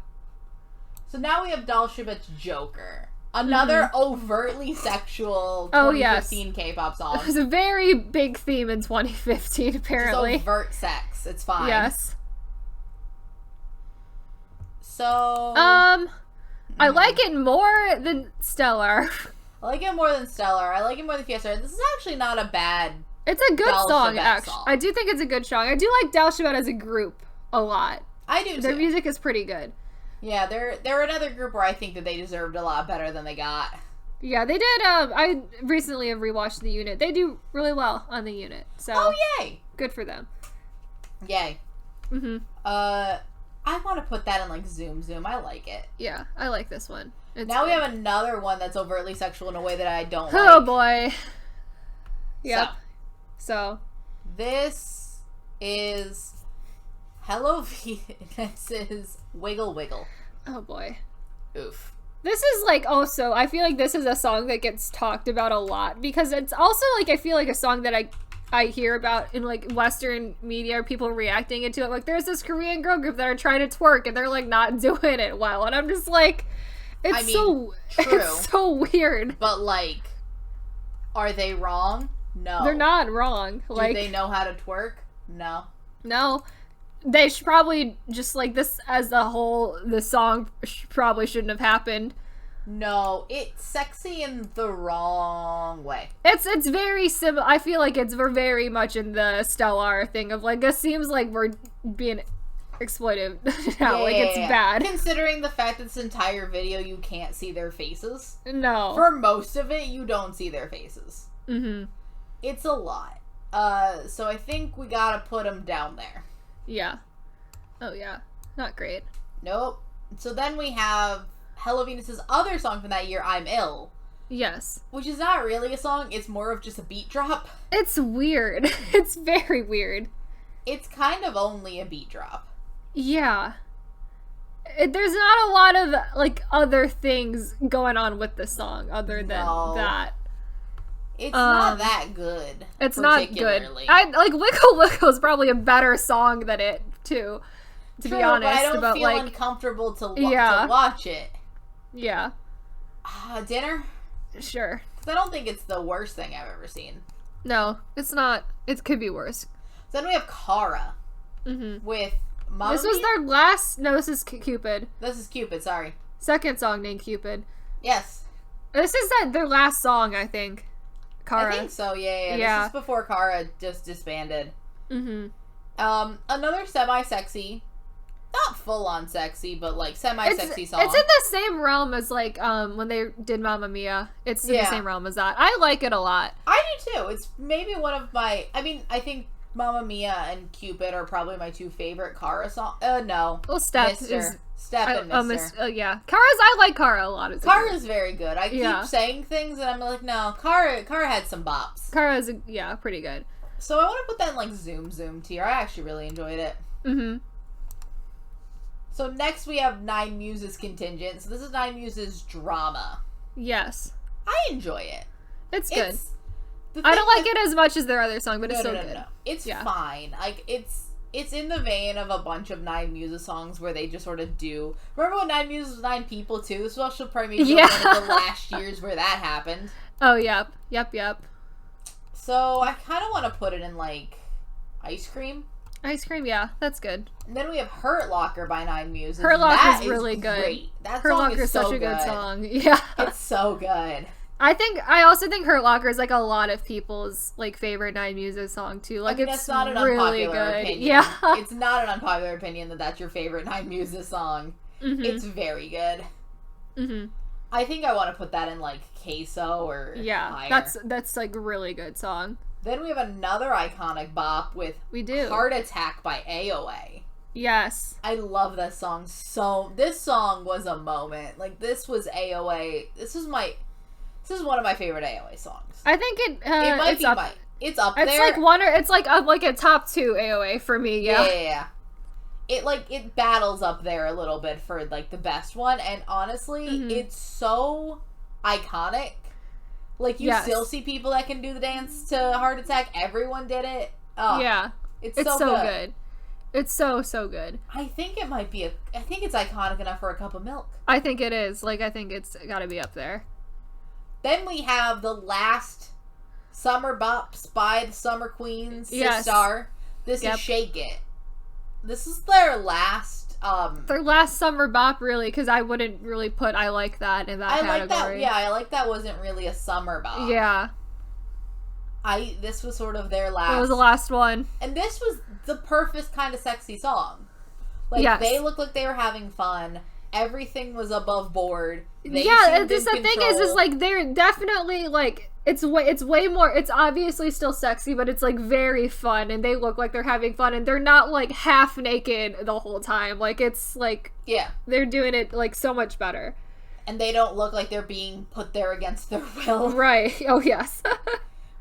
So now we have Dalshabet's Joker. Another overtly sexual 2015 K-pop song.
It was a very big theme in 2015, apparently.
Just overt sex. It's fine.
Yes.
So...
I like it more than Stellar.
I like it more than Stellar. I like it more than Fiesta. This is actually not a bad...
It's a good song, actually. I do think it's a good song. I do like Dalshabet as a group a lot.
I do, too.
Their music is pretty good.
Yeah, they're another group where I think that they deserved a lot better than they got.
Yeah, they did. I recently have rewatched The Unit. They do really well on The Unit. So,
oh, yay!
Good for them.
Yay. I want to put that in, like, Zoom Zoom. I like it.
Yeah, I like this one.
Now we have another one that's overtly sexual in a way that I don't like.
Oh, boy. Yep. So.
This is Hello Venus's Wiggle Wiggle.
Oh, boy.
Oof.
This is, like, also, I feel like this is a song that gets talked about a lot, because it's also, like, I feel like a song that I hear about in, like, Western media, or people reacting into it. Like, there's this Korean girl group that are trying to twerk, and they're, like, not doing it well. And I'm just like, it's so weird.
But, like, are they wrong? No.
They're not wrong.
Do
Like,
they know how to twerk? No.
no. They should probably just, like, this as a whole, the song probably shouldn't have happened.
No, it's sexy in the wrong way.
It's very similar. I feel like we're very much in the Stellar thing of, like, it seems like we're being exploitive now. It's bad.
Considering the fact that this entire video you can't see their faces.
No.
For most of it, you don't see their faces.
Mm-hmm.
It's a lot. So I think we gotta put them down there.
Yeah. Oh, yeah. Not great.
Nope. So then we have Hello Venus's other song from that year, I'm Ill.
Yes.
Which is not really a song, it's more of just a beat drop.
It's weird. It's very weird.
It's kind of only a beat drop.
Yeah. There's not a lot of, like, other things going on with the song other than that.
It's not that good.
It's not good. Wiggle Wiggle is probably a better song than it, too. To be honest.
But I don't feel uncomfortable to watch it.
Yeah.
Dinner?
Sure.
Because I don't think it's the worst thing I've ever seen.
No, it's not. It could be worse.
So then we have Cara. With Mamma
This was
Mia?
their last... No, this is Cupid.
This is Cupid, sorry.
Second song named Cupid.
Yes.
This is their last song, I think. Cara.
I think so, yeah. This is before Cara just disbanded. Another semi-sexy, not full-on sexy, but, like, semi-sexy song.
It's in the same realm as, like, when they did Mamma Mia. It's in the same realm as that. I like it a lot.
I do, too. It's maybe one of my... I mean, I think Mamma Mia and Cupid are probably my two favorite Cara songs. No.
Well, Step
Mister.
is...
Step and Mister.
Yeah. I like Cara a lot.
Cara's very good. I keep saying things and I'm like, no, Cara had some bops.
Cara's, pretty good.
So I want to put that in, like, Zoom tier. I actually really enjoyed it. So next we have Nine Muses Contingent. So this is Nine Muses Drama.
Yes.
I enjoy it.
It's good. I don't like it as much as their other song, but it's still good.
No. It's fine. Like, it's in the vein of a bunch of Nine Muses songs where they just sort of do... Remember when Nine Muses was 9 people, too? This was also probably maybe one of the last years where that happened.
Oh, yep.
So, I kind of want to put it in, like, Ice Cream.
Ice Cream, yeah. That's good.
And then we have Hurt Locker by Nine Muses.
Hurt Locker is really good.
Great. That
Hurt
song
Locker
is so
such a good
good
song. Yeah.
It's so good.
I also think Hurt Locker is, like, a lot of people's, like, favorite Nine Muses song, too. Like, it's
that's not an
really
unpopular
good.
opinion.
Yeah.
It's not an unpopular opinion that that's your favorite Nine Muses song. It's very good. I think I want to put that in, like, Queso or higher.
That's, like, a really good song.
Then we have another iconic bop with Heart Attack by AOA.
Yes.
I love this song so... This song was a moment. Like, this was AOA. This is one of my favorite AOA songs.
I think it might be
it's up there.
It's like it's like a top 2 AOA for me,
Yeah. It battles up there a little bit for, like, the best one, and honestly, it's so iconic. Like, you still see people that can do the dance to Heart Attack. Everyone did it. Oh, yeah. It's so good.
It's so good.
I think it might be I think it's iconic enough for a cup of milk.
I think it is. Like, I think it's gotta be up there.
Then we have the last Summer Bops by the Summer Queens, Sistar. This is Shake It. This is their last
Summer Bop, really, because I wouldn't really put I Like That in that category.
I Like That wasn't really a Summer Bop.
Yeah.
This was sort of their last.
It was the last one.
And this was the perfect kind of sexy song. Like, they looked like they were having fun. Everything was above board. The thing is like, they're definitely, like, it's way more, it's obviously still sexy, but it's, like, very fun, and they look like they're having fun, and they're not, like, half naked the whole time. Like, it's, like, they're doing it, like, so much better. And they don't look like they're being put there against their will.
Right. Oh, yes.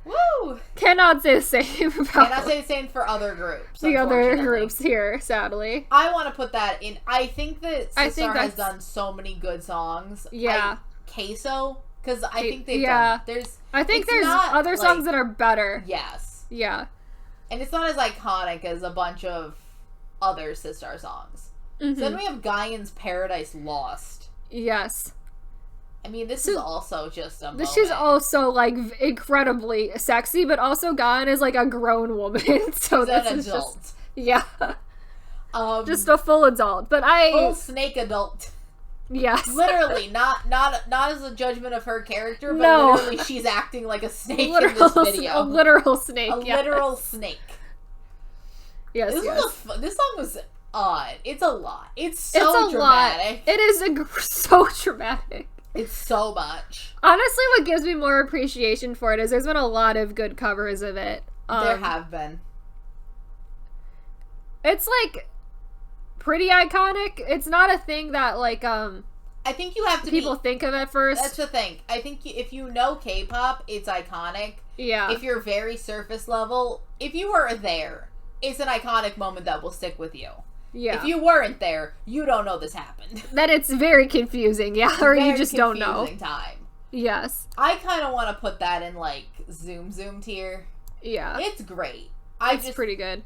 Woo!
Cannot say the same
for other groups.
The other groups here, sadly.
I want to put that in. I think that Sistar has done so many good songs.
Yeah.
Queso, because I think they've done. There's
other songs that are better.
Yes.
Yeah.
And it's not as iconic as a bunch of other Sistar songs. So then we have Gaian's Paradise Lost.
Yes.
I mean, this is also just a moment.
She's also, like, incredibly sexy, but also Gan is, like, a grown woman, so
She's
this
an
is
adult.
just... Yeah. Just a full adult, but
full snake adult.
Yes.
Literally, not as a judgment of her character, but literally she's acting like a snake in this video.
A literal snake,
literal snake.
Yes,
this song was odd. It's a lot. It's so dramatic.
It is so dramatic.
It's so much.
Honestly, what gives me more appreciation for it is there's been a lot of good covers of it.
There have been.
It's, like, pretty iconic. It's not a thing that, like,
I think you have to
people think of at first.
That's the thing. I think if you know K-pop, it's iconic.
Yeah.
If you're very surface level, if you were there, it's an iconic moment that will stick with you.
Yeah.
If you weren't there, you don't know this happened.
Then it's very confusing, yeah, or you just don't know.
Time.
Yes.
I kind of want to put that in, like, Zoom tier.
Yeah.
It's great.
It's pretty good.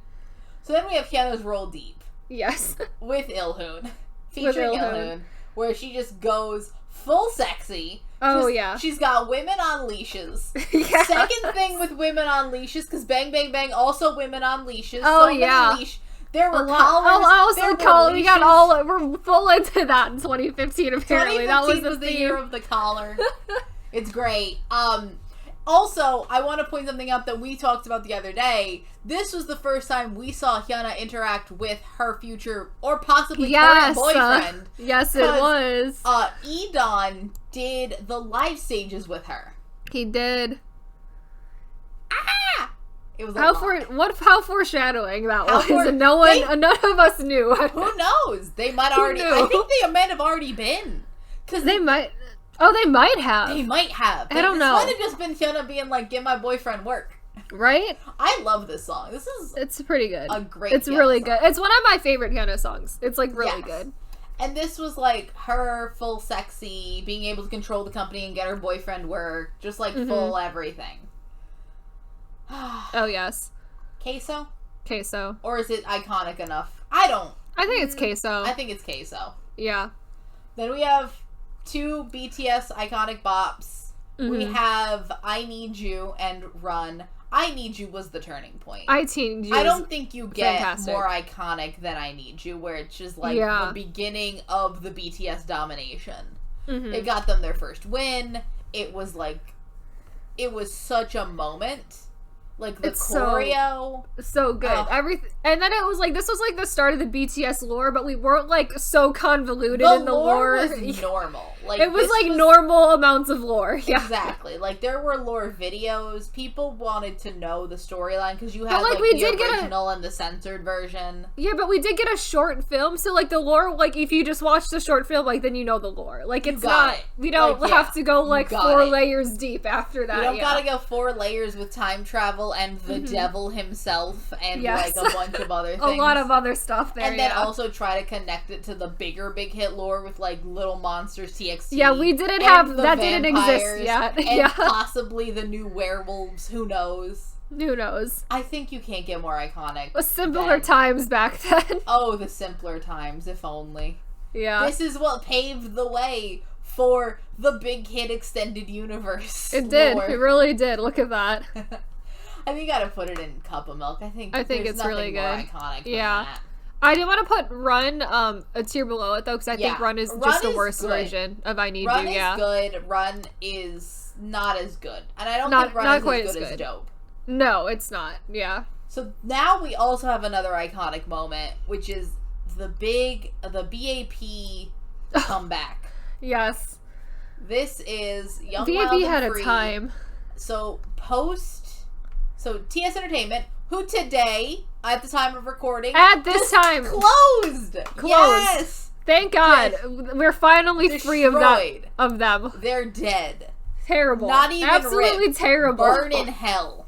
So then we have Hyun's Roll Deep.
Yes.
With Ilhoon. Featuring Ilhoon. Where she just goes full sexy.
Oh, yeah.
She's got women on leashes.
Yeah.
Second thing with women on leashes, because Bang Bang Bang also women on leashes.
Oh, yeah.
There were collars.
We got we're full into that in 2015, apparently.
2015
that was
the year of the collar. It's great. Also, I want to point something out that we talked about the other day. This was the first time we saw Hyuna interact with her future, or possibly current boyfriend.
Yes, it was.
Edon did the live stages with her.
He did.
Ah! It was
how foreshadowing that was, and none of us knew.
Who knows? They might already. I think they might have already been.
Because they might. Oh, they might have.
They might have.
I don't know.
This might have just been Hyuna being like, "Give my boyfriend work."
Right?
I love this song.
It's pretty good.
A great.
It's
Hyuna
really
song.
good. It's one of my favorite Hyuna songs. It's like really good.
And this was like her full sexy, being able to control the company and get her boyfriend work, just like full everything.
Oh yes.
Queso?
Queso.
Or is it iconic enough?
I think it's Queso.
I think it's Queso.
Yeah.
Then we have 2 BTS iconic bops. We have I Need You and Run. I Need You was the turning point.
I Need You.
I don't think you get
fantastic.
more iconic than I Need You, where it's just like the beginning of the BTS domination. It got them their first win. It was such a moment. Like the choreo,
so good. Everything, and then it was like this was like the start of the BTS lore, but we weren't like so convoluted in the lore.
Was normal. Like
it was like normal amounts of lore. Yeah.
Exactly. Like there were lore videos. People wanted to know the storyline because you had
like
we the original and the censored version.
Yeah, but we did get a short film, so like the lore, like if you just watch the short film, like then you know the lore. Like it's not. We don't have to go like 4 layers deep after that.
You don't gotta go 4 layers with time travel and the devil himself and like a bunch of other things.
A lot of other stuff there.
And then also try to connect it to the bigger big hit lore with like Little Monsters TXT.
Yeah, we didn't have that didn't exist yet.
And possibly the new werewolves, who knows?
Who knows?
I think you can't get more iconic.
Simpler times back then.
Oh, the simpler times, if only.
Yeah.
This is what paved the way for the big hit extended universe.
It did.
Lore.
It really did. Look at that.
I think you gotta put it in Cup of Milk. I think
it's really good.
More iconic than that.
I do want to put Run a tier below it though, because I think Run is just the worst version of I Need You.
Run is good. Run is not as good, and I don't think Run is as good as Dope.
No, it's not. Yeah.
So now we also have another iconic moment, which is the BAP comeback.
Yes.
This is Young
BAP
Wild
had
and Free.
A time.
So TS Entertainment, who today, at the time of recording, closed. Yes.
Thank God. We're finally free of them.
They're dead.
Terrible.
Not even
absolutely
rip.
Terrible.
Burn in hell.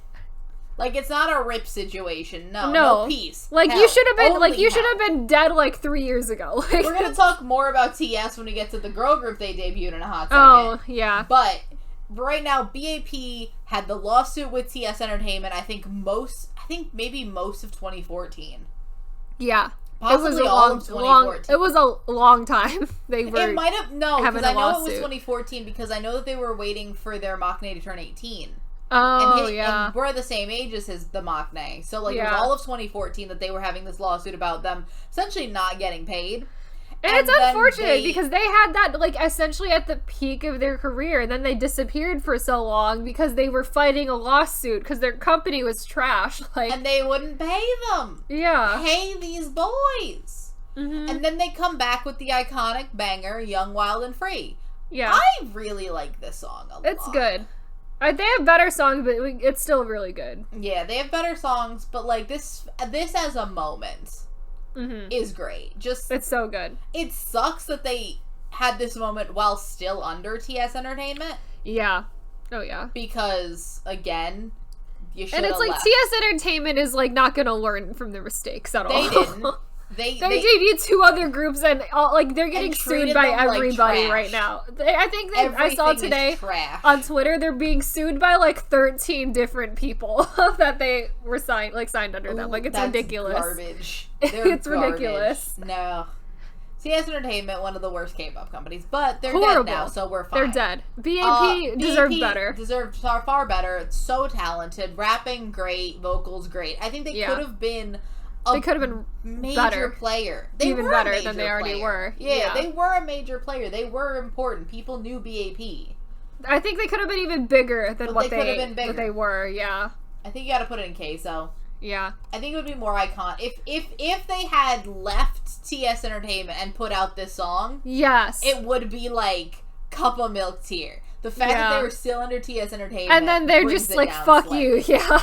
Like it's not a rip situation. No peace.
Like
hell.
You should have been
Only
should have been dead like 3 years ago.
We're gonna talk more about TS when we get to the girl group they debuted in a hot second.
Oh yeah.
But right now, BAP had the lawsuit with TS Entertainment. I think maybe most of 2014.
Yeah.
Possibly all of 2014.
It was a long time. They were.
It might have because I know it was
lawsuit.
2014 because I know that they were waiting for their maknae to turn 18.
Oh,
And we're the same age as the maknae. So, like, it was all of 2014 that they were having this lawsuit about them essentially not getting paid.
And it's unfortunate because they had that, like, essentially at the peak of their career, and then they disappeared for so long because they were fighting a lawsuit because their company was trash. Like,
and they wouldn't pay them.
Yeah.
Pay these boys.
Mm-hmm.
And then they come back with the iconic banger, Young, Wild, and Free.
Yeah.
I really like this song a lot.
It's good. They have better songs, but it's still really good.
Yeah, they have better songs, but, like, this as a moment is great.
It's so good.
It sucks that they had this moment while still under TS Entertainment.
Yeah. Oh, yeah.
Because, again, you should have
And it's like,
left.
TS Entertainment is, like, not gonna learn from their mistakes at all.
They didn't. They
debuted 2 other groups and they're getting sued by everybody
like
right now. I saw today on Twitter they're being sued by like 13 different people that they were signed under them. Like, it's ridiculous.
Garbage.
It's
garbage.
Ridiculous.
No. CS Entertainment, one of the worst K-pop companies, but they're
Horrible.
dead now, so we're fine.
They're dead. BAP deserved better.
Deserved far better. It's so talented, rapping great, vocals great. I think they could have been.
They could have been
major
better.
Player.
Even better than they already were.
Yeah, they were a major player. They were important. People knew BAP.
I think they could have been even bigger than what they were. Yeah.
I think you got to put it in queso.
Yeah.
I think it would be more iconic if they had left TS Entertainment and put out this song.
Yes.
It would be like Cup of Milk tier. The fact that they were still under TS Entertainment,
and then they're just like, fuck you. Yeah.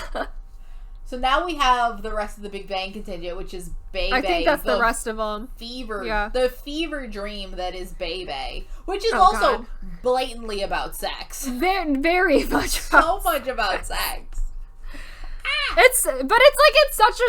So now we have the rest of the Big Bang contingent, which is Bebe.
I think that's the rest of them.
The fever dream that is Bebe, which is also blatantly about sex.
Very much.
So much about sex.
It's such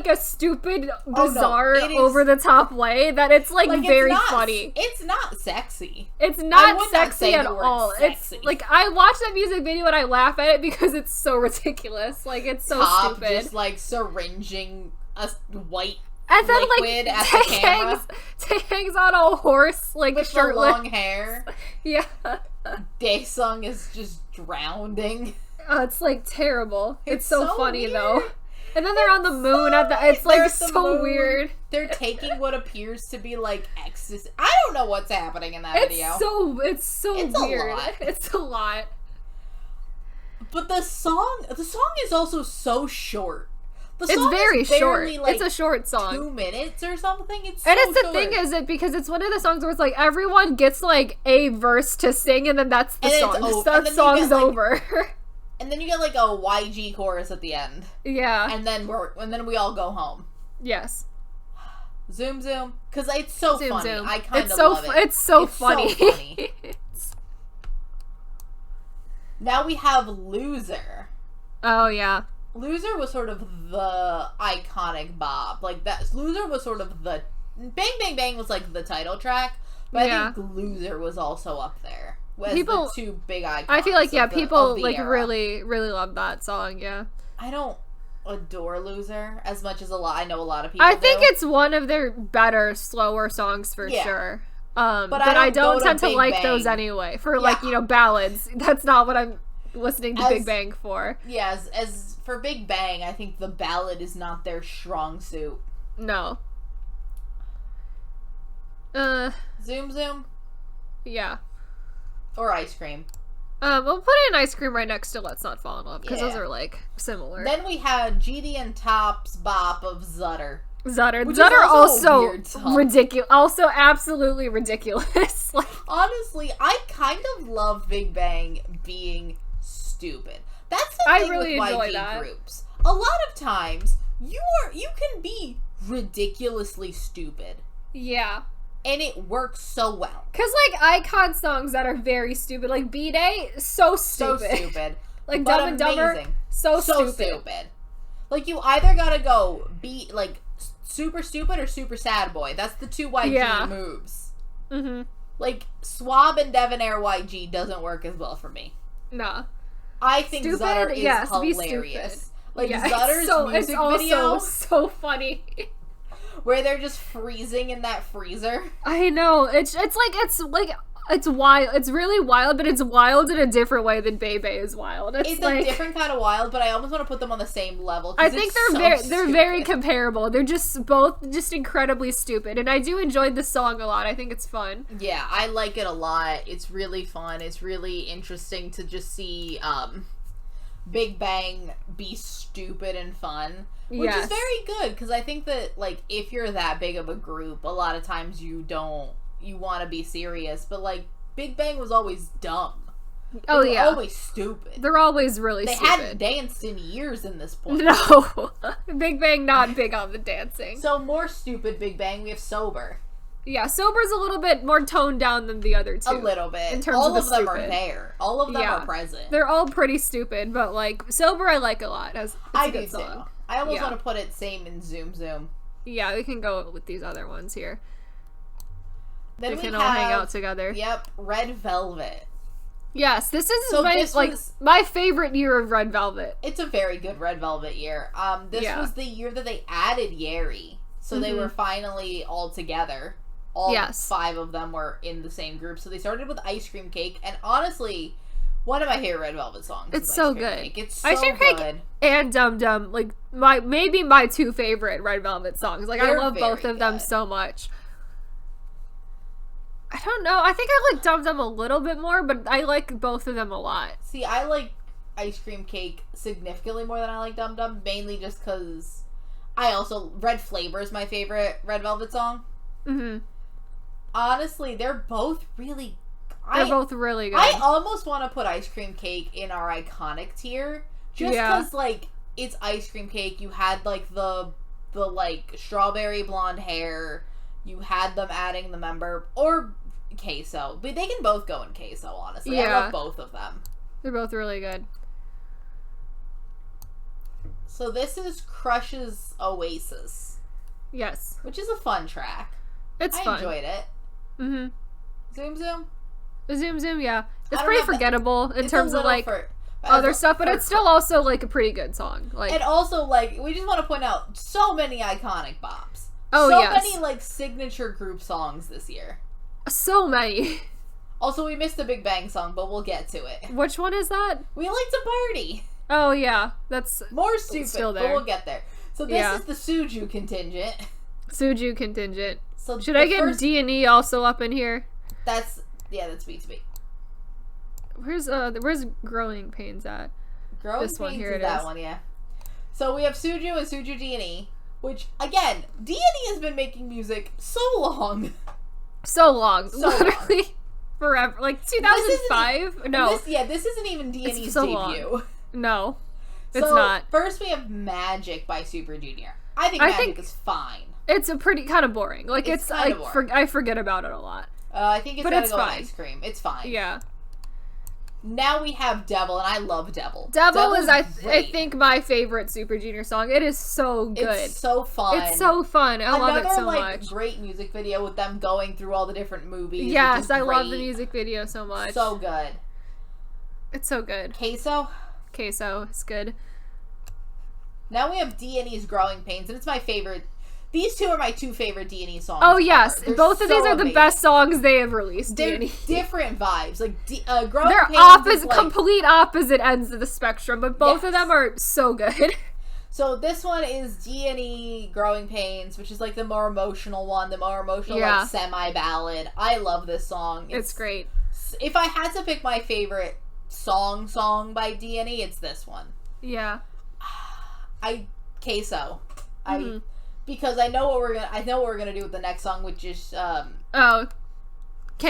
a stupid, bizarre, over the top way that it's like very funny.
It's not sexy.
It's not sexy at all. Sexy. It's like, I watch that music video and I laugh at it because it's so ridiculous. Like, it's so stupid.
Just like syringing a white
and then
liquid at the camera.
Taeyeon's on a horse, like,
with
shirtless.
The long hair.
Yeah.
Daesung is just drowning.
It's like terrible. It's so funny
weird.
Though. And then they're on the moon it's like so weird.
They're taking what appears to be like ecstasy. I don't know what's happening in that video.
It's so weird. It's a lot.
But the song is also so short.
It's very short. It's a short song.
2 minutes or something. It's
the thing is because it's one of the songs where it's like everyone gets like a verse to sing and then that's the song. That song's over.
And then you get like a YG chorus at the end.
Yeah.
And then we all go home.
Yes.
Zoom zoom, because it's so
zoom,
funny.
Zoom.
I kind of love it.
It's so funny.
So funny. Now we have Loser.
Oh yeah.
Loser was sort of the iconic bop. Like that. Loser was sort of the Bang Bang Bang was like the title track, but I think Loser was also up there. People, the 2 big icons.
I feel like people like
era.
really love that song. Yeah.
I don't adore Loser as much as I know a lot of people.
I think it's one of their better, slower songs for sure. But I don't tend to like those anyway. For like ballads, that's not what I'm listening to Big Bang for.
Yeah, as for Big Bang, I think the ballad is not their strong suit.
No.
Zoom zoom.
Yeah.
Or Ice Cream.
We'll put in Ice Cream right next to Let's Not Fall in Love, because those are, like, similar.
Then we had GD and Top's bop of Zutter.
Zutter also ridiculous. Also absolutely ridiculous. Like,
honestly, I kind of love Big Bang being stupid. That's the thing
really
with
enjoy
YG
that.
Groups. A lot of times, you can be ridiculously stupid.
Yeah.
And it works so well.
Because, like, icon songs that are very stupid, like B-Day, so stupid.
So stupid.
Like, Dumb and Dumber, so stupid.
Like, you either gotta go be, like, super stupid or super sad boy. That's the 2 YG moves.
Mm-hmm.
Like, Swab and Debonair YG doesn't work as well for me.
Nah.
I think Zutter is hilarious. Like, Zutter's music video.
So funny.
where they're just freezing in that freezer.
I know. It's wild. It's really wild, but it's wild in a different way than Bebe is wild. It's
like, a different kind of wild, but I almost want to put them on the same level.
I think they're very comparable. They're just both just incredibly stupid, and I do enjoy the song a lot. I think it's fun.
Yeah, I like it a lot. It's really fun. It's really interesting to just see Big Bang be stupid and fun, which is very good, because I think that, like, if you're that big of a group, a lot of times you want to be serious, but, like, Big Bang was always dumb. They were always stupid.
They're always really stupid. They
hadn't danced in years in this point.
No. Big Bang not big on the dancing.
So, more stupid Big Bang, we have Sober.
Yeah, Sober's a little bit more toned down than the other two.
A little bit.
In terms
all
of
them are there. All of them are present.
They're all pretty stupid, but, like, Sober I like a lot. It's a good song.
Too. I almost want to put it same in Zoom Zoom.
Yeah, we can go with these other ones here.
Then
we can all hang out together.
Yep, Red Velvet.
Yes, this is my favorite year of Red Velvet.
It's a very good Red Velvet year. This was the year that they added Yeri, so they were finally all together. All 5 of them were in the same group. So they started with Ice Cream Cake, and honestly, one of my favorite Red Velvet songs.
It's so good.
Cake. It's so
Ice Cream Cake and Dum Dum, like maybe my 2 favorite Red Velvet songs. Like I love both of them so much. I don't know. I think I like Dum Dum a little bit more, but I like both of them a lot.
See, I like Ice Cream Cake significantly more than I like Dum Dum, mainly just because Red Flavor is my favorite Red Velvet song. Mm-hmm. Honestly, they're both really good. I almost want to put Ice Cream Cake in our iconic tier, just because, like, it's Ice Cream Cake. You had, like, the like, strawberry blonde hair. You had them adding the member, or queso. But they can both go in queso, honestly. I love both of them.
They're both really good.
So this is Crush's Oasis.
Yes.
Which is a fun track.
It's fun.
I enjoyed it. Mm-hmm. Zoom Zoom?
Zoom Zoom, yeah. It's pretty forgettable in terms of, like, other stuff, but it's still also, like, a pretty good song. Like,
and also, like, we just want to point out so many iconic bops.
Oh,
so many, like, signature group songs this year.
So many.
Also, we missed the Big Bang song, but we'll get to it.
Which one is that?
We Like to Party.
Oh, yeah. That's
more stupid, still there. But we'll get there. So this is the Suju contingent.
Suju contingent.
So
should I get D&E also up in here?
That's B2B.
Where's Growing Pains at?
Growing Pains one, here is that one, yeah. So we have Suju and Suju D&E, which, again, D&E has been making music so long.
So long. Literally forever. Like 2005? No.
This isn't even D&E's debut.
Long. No. It's not.
First we have Magic by Super Junior. I think Magic is fine.
It's a pretty kind of boring. Like it's like I forget about it a lot.
I think it's gotta go with Ice Cream. It's fine.
Yeah.
Now we have Devil, and I love Devil.
Devil is I think my favorite Super Junior song. It is so good.
It's so fun.
It's so fun. I love it so much.
Great music video with them going through all the different movies.
Yes, I love the music video so much.
So good.
It's so good.
Queso
is good.
Now we have D&E's Growing Pains, and it's my favorite. These 2 are my 2 favorite D&E songs.
Oh, yes. Both of these are the best songs they have released.
They're different vibes. Like, Growing
They're
Pains
complete opposite ends of the spectrum, but both of them are so good.
So this one is D&E Growing Pains, which is, like, the more emotional one, the more emotional, like, semi-ballad. I love this song.
It's great.
If I had to pick my favorite song by D&E, it's this one.
Yeah.
Queso. Because I know what we're gonna do with the next song, which is
Can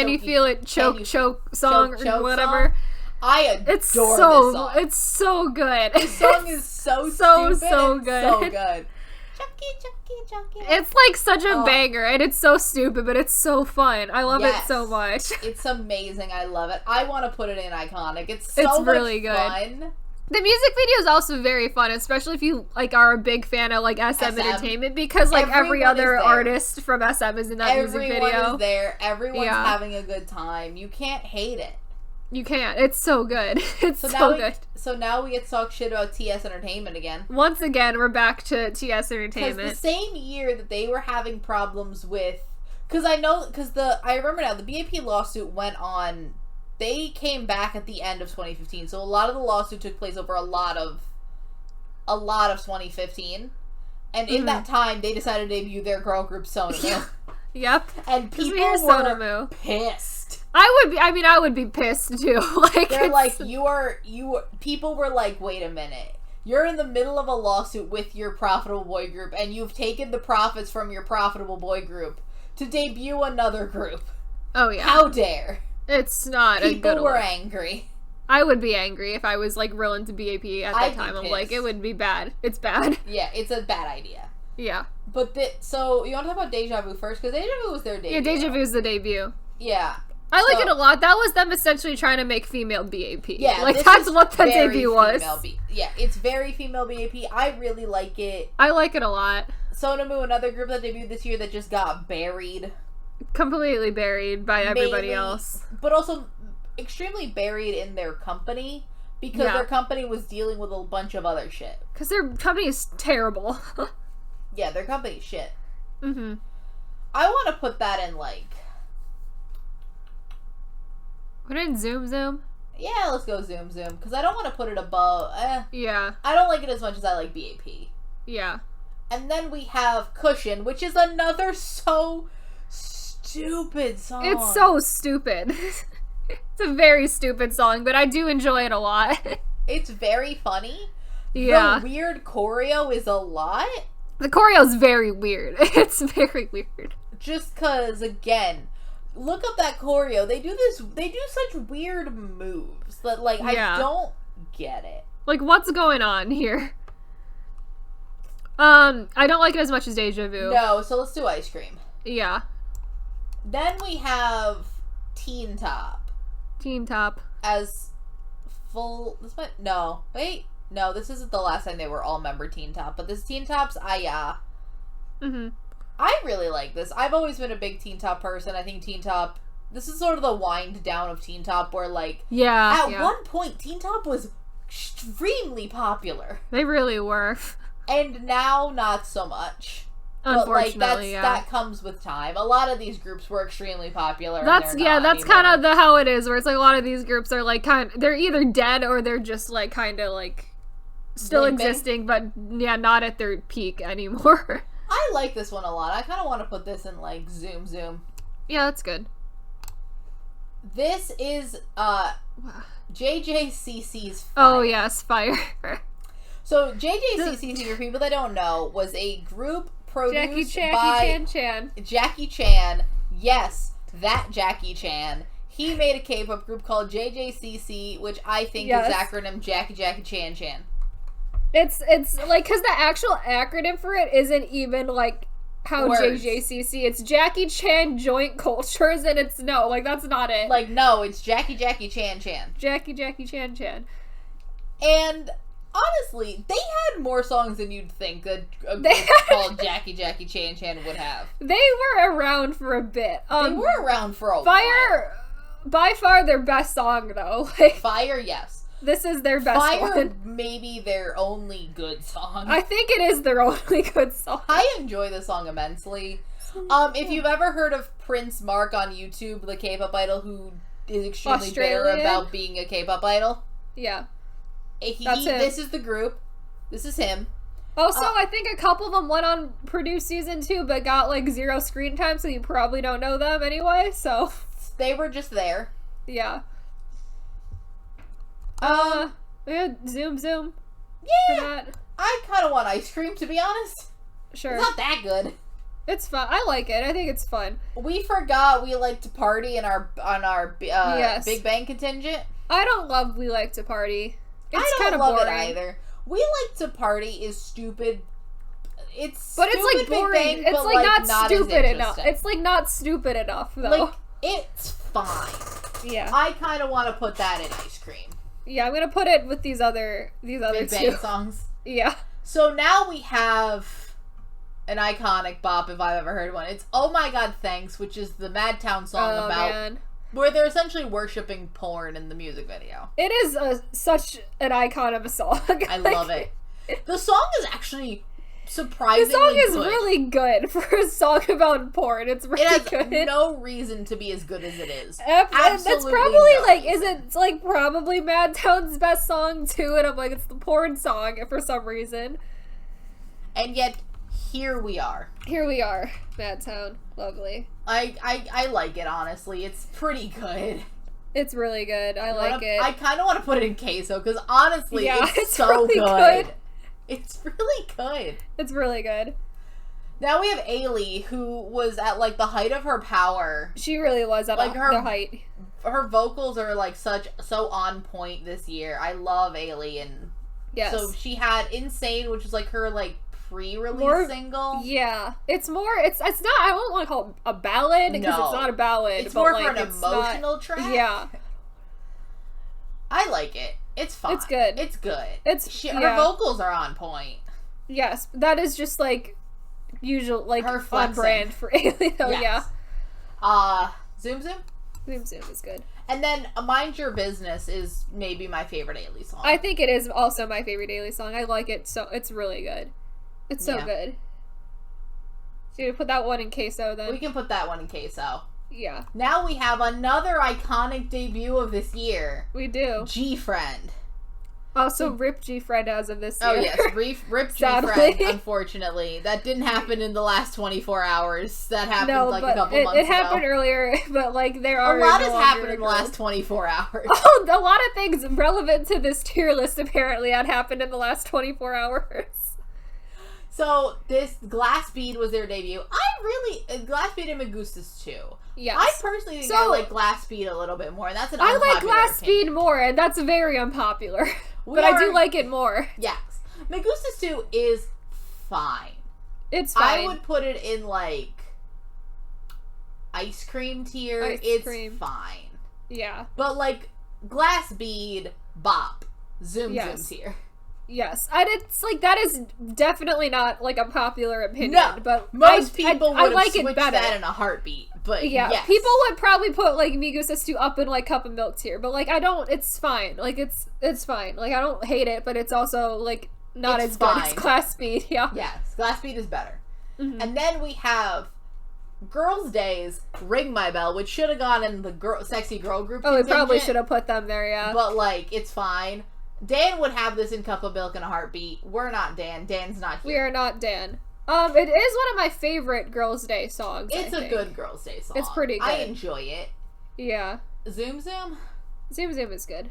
You Feel It? Choke song or whatever.
Song. I adore this song.
It's so good.
This song is so
good.
So good. Chucky.
It's like such a banger, and it's so stupid, but it's so fun. I love it so much.
It's amazing. I love it. I want to put it in iconic. It's really good. Fun.
The music video is also very fun, especially if you like are a big fan of like SM Entertainment, because like every other artist from SM is in that music video.
Everyone is there. Everyone's having a good time. You can't hate it.
You can't. It's so good. It's
So
good.
So now we get to talk shit about TS Entertainment again.
Once again, we're back to TS Entertainment.
Because the same year that they were having problems with... Because I remember now, the BAP lawsuit went on... They came back at the end of 2015, so a lot of the lawsuit took place over a lot of 2015. And in that time, they decided to debut their girl group Sonamoo.
Yep.
And people were
Sonamoo.
pissed.
I would be pissed too. Like,
they're like, people were like, wait a minute. You're in the middle of a lawsuit with your profitable boy group, and you've taken the profits from your profitable boy group to debut another group.
Oh, yeah.
How dare.
It's not a good
People were
one.
angry.
I would be angry if I was, like, real into BAP at that time. I'm like, it would be bad. It's bad.
Yeah, it's a bad idea.
Yeah.
But, so, you want to talk about Deja Vu first? Because Deja Vu was their debut.
Yeah, Deja Vu's the debut.
Yeah.
I like it a lot. That was them essentially trying to make female BAP.
Yeah,
like, that's what the debut was.
Yeah, it's very female BAP. I really like it.
I like it a lot.
Sonamoo, another group that debuted this year that just got buried.
Completely buried by everybody else.
But also extremely buried in their company because their company was dealing with a bunch of other shit.
Because their company is terrible.
Yeah, their company's shit.
Mm-hmm.
I want to put that in, like...
Put it in Zoom Zoom?
Yeah, let's go Zoom Zoom. Because I don't want to put it above...
Yeah.
I don't like it as much as I like BAP.
Yeah.
And then we have Cushion, which is another so stupid song.
It's so stupid. It's a very stupid song, but I do enjoy it a lot.
It's very funny.
Yeah.
The weird choreo is a lot.
The choreo's very weird. It's very weird.
Just because, again, look up that choreo. They do such weird moves that, like, I don't get it.
Like, what's going on here? I don't like it as much as Deja Vu.
No, so let's do Ice Cream.
Yeah.
Then we have Teen Top.
Teen Top.
As full... No, this isn't the last time they were all member Teen Top, but this Teen Top's Aya.
Mm-hmm.
I really like this. I've always been a big Teen Top person. I think Teen Top... This is sort of the wind down of Teen Top where, like...
Yeah.
At one point, Teen Top was extremely popular.
They really were.
And now, not so much.
Unfortunately,
but, like, that comes with time. A lot of these groups were extremely popular.
That's kind of how it is, where it's like a lot of these groups are like they're either dead or they're just like kind of like still existing, but yeah, not at their peak anymore.
I like this one a lot. I kind of want to put this in like Zoom Zoom.
Yeah, that's good.
This is JJCC's Fire.
Oh yes, Fire.
So JJCCC, for people that don't know, was a group produced by Jackie Chan. Yes, that Jackie Chan. He made a K-pop group called JJCC, which I think is acronym Jackie Chan Chan.
It's like, because the actual acronym for it isn't even like how JJCC. It's Jackie Chan Joint Cultures, and it's that's not it.
Like, no, it's Jackie Chan Chan.
Jackie Chan Chan.
And honestly, they had more songs than you'd think a group called Jackie Chan Chan would have.
They were around for a bit.
They were around for a while.
Fire, by far their best song, though.
Fire, yes.
This is their best one.
Fire, maybe their only good song.
I think it is their only good song.
I enjoy the song immensely. If you've ever heard of Prince Mark on YouTube, the K-pop idol who is extremely bitter about being a K-pop idol.
Yeah.
This is the group. This is him.
Also, I think a couple of them went on Produce Season 2, but got, 0 screen time, so you probably don't know them anyway, so...
They were just there.
Yeah. Zoom Zoom.
Yeah! I kind of want Ice Cream, to be honest.
Sure.
It's not that good.
It's fun. I like it. I think it's fun.
We forgot we like to party on our Big Bang contingent.
I don't love We Like to Party. It's
I don't love
boring.
it either. We Like to Party is stupid. It's
boring.
Bang,
it's
but
not stupid enough. It's not stupid enough though.
It's fine.
Yeah.
I kind of want to put that in Ice Cream.
Yeah, I'm gonna put it with these other
Big Bang songs.
Yeah.
So now we have an iconic bop if I've ever heard one. It's Oh My God Thanks, which is the Madtown song where they're essentially worshipping porn in the music video.
It is such an icon of a song.
I love it. The song is actually surprisingly
good. The song is
good.
really good for a song about porn. It's really good.
It has no reason to be as good as it is.
That's
Absolutely
probably,
no
like,
reason.
it's like probably Madtown's best song, too, and I'm like, it's the porn song for some reason.
And yet, here we are.
Here we are, Madtown. Lovely.
I like it, honestly. It's pretty good.
It's really good. I like it.
I kind of want to put it in queso, because honestly,
Yeah,
it's so
really
good. It's really good.
It's really good.
Now we have Ailey, who was at, like, the height of her power.
She really was at
Like,
the height.
Her vocals are, like, so on point this year. I love Ailey, and
Yes.
so she had Insane, which is, like, her, like, pre-release single.
Yeah. It's more, it's not, I don't want to call it a ballad, because it's not a ballad.
It's
but
more
like,
for an emotional track.
Yeah.
I like it. It's fine.
It's good.
It's good. Her
Yeah.
vocals are on point.
Yes. That is just, like, usual, like,
Her
on
flexing.
brand for Ailey, though,
Yes. Zoom Zoom?
Zoom Zoom is good.
And then Mind Your Business is maybe my favorite Ailey song.
I think it is also my favorite Ailey song. I like it, so it's really good. It's so
Yeah.
good. So you put that one in queso, then?
We can put that one in queso.
Yeah.
Now we have another iconic debut of this year.
We do.
G-Friend.
Also, Rip G-Friend as of this year.
Oh, yes. Rip G-Friend, unfortunately. That didn't happen in the last 24 hours. That happened, a couple months ago.
It happened earlier, but, like, there are
a lot has happened in the last 24 hours.
Oh, a lot of things relevant to this tier list, apparently, had happened in the last 24 hours.
So, this Glass Bead was their debut. Glass Bead and Me Gustas too.
Yes.
I personally think I like Glass Bead a little bit more, and that's an unpopular
I like Glass
opinion.
Bead more, and that's very unpopular. I do like it more.
Yes. Me Gustas too is fine.
It's fine.
I would put it in, like, ice cream tier. It's fine.
Yeah.
But, like, Glass Bead, bop. Zoom Zoom tier.
Yes, and it's like that is definitely not like a popular opinion.
No,
but
most people would have
like
switched that in a heartbeat. But
yeah,
yes.
people would probably put like Me Gustas too up in like Cup of Milk tier. But like I don't. It's fine. Like it's fine. Like I don't hate it, but it's also like not as good as Glass Speed. Yeah.
Yes, Glass Speed is better.
Mm-hmm.
And then we have Girls' Days, Ring My Bell, which should have gone in the sexy girl group.
Oh, we probably should have put them there. Yeah.
But like it's fine. Dan would have this in Cup of Milk in a heartbeat. We're not Dan. Dan's not here.
We are not Dan. It is one of my favorite Girls' Day songs.
It's a good Girls' Day song.
It's pretty good.
I enjoy it.
Yeah.
Zoom Zoom?
Zoom Zoom is good.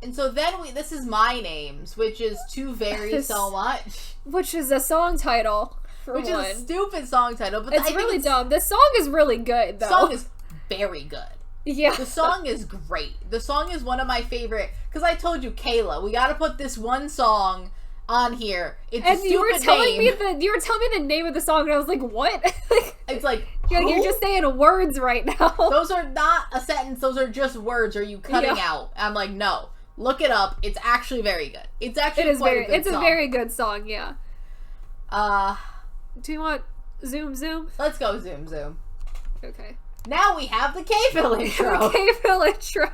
And so then this is My Names, which is To Vary So Much.
Which is a song title,
which is a stupid song title. But
it's really dumb. This song is really good, though.
The song is very good.
Yeah.
The song is great. The song is one of my favorite. Because I told you, Kayla, we gotta put this one song on here. It's a stupid
you were telling
name.
me the name of the song, and I was like, what?
It's like,
you're just saying words right now.
Those are not a sentence. Those are just words. Are you cutting out? I'm like, no. Look it up. It's actually very good. It's actually a good song.
A very good song, yeah. Do you want Zoom Zoom?
Let's go Zoom Zoom.
Okay.
Now we have the K-Fill intro.
The K-Fill intro.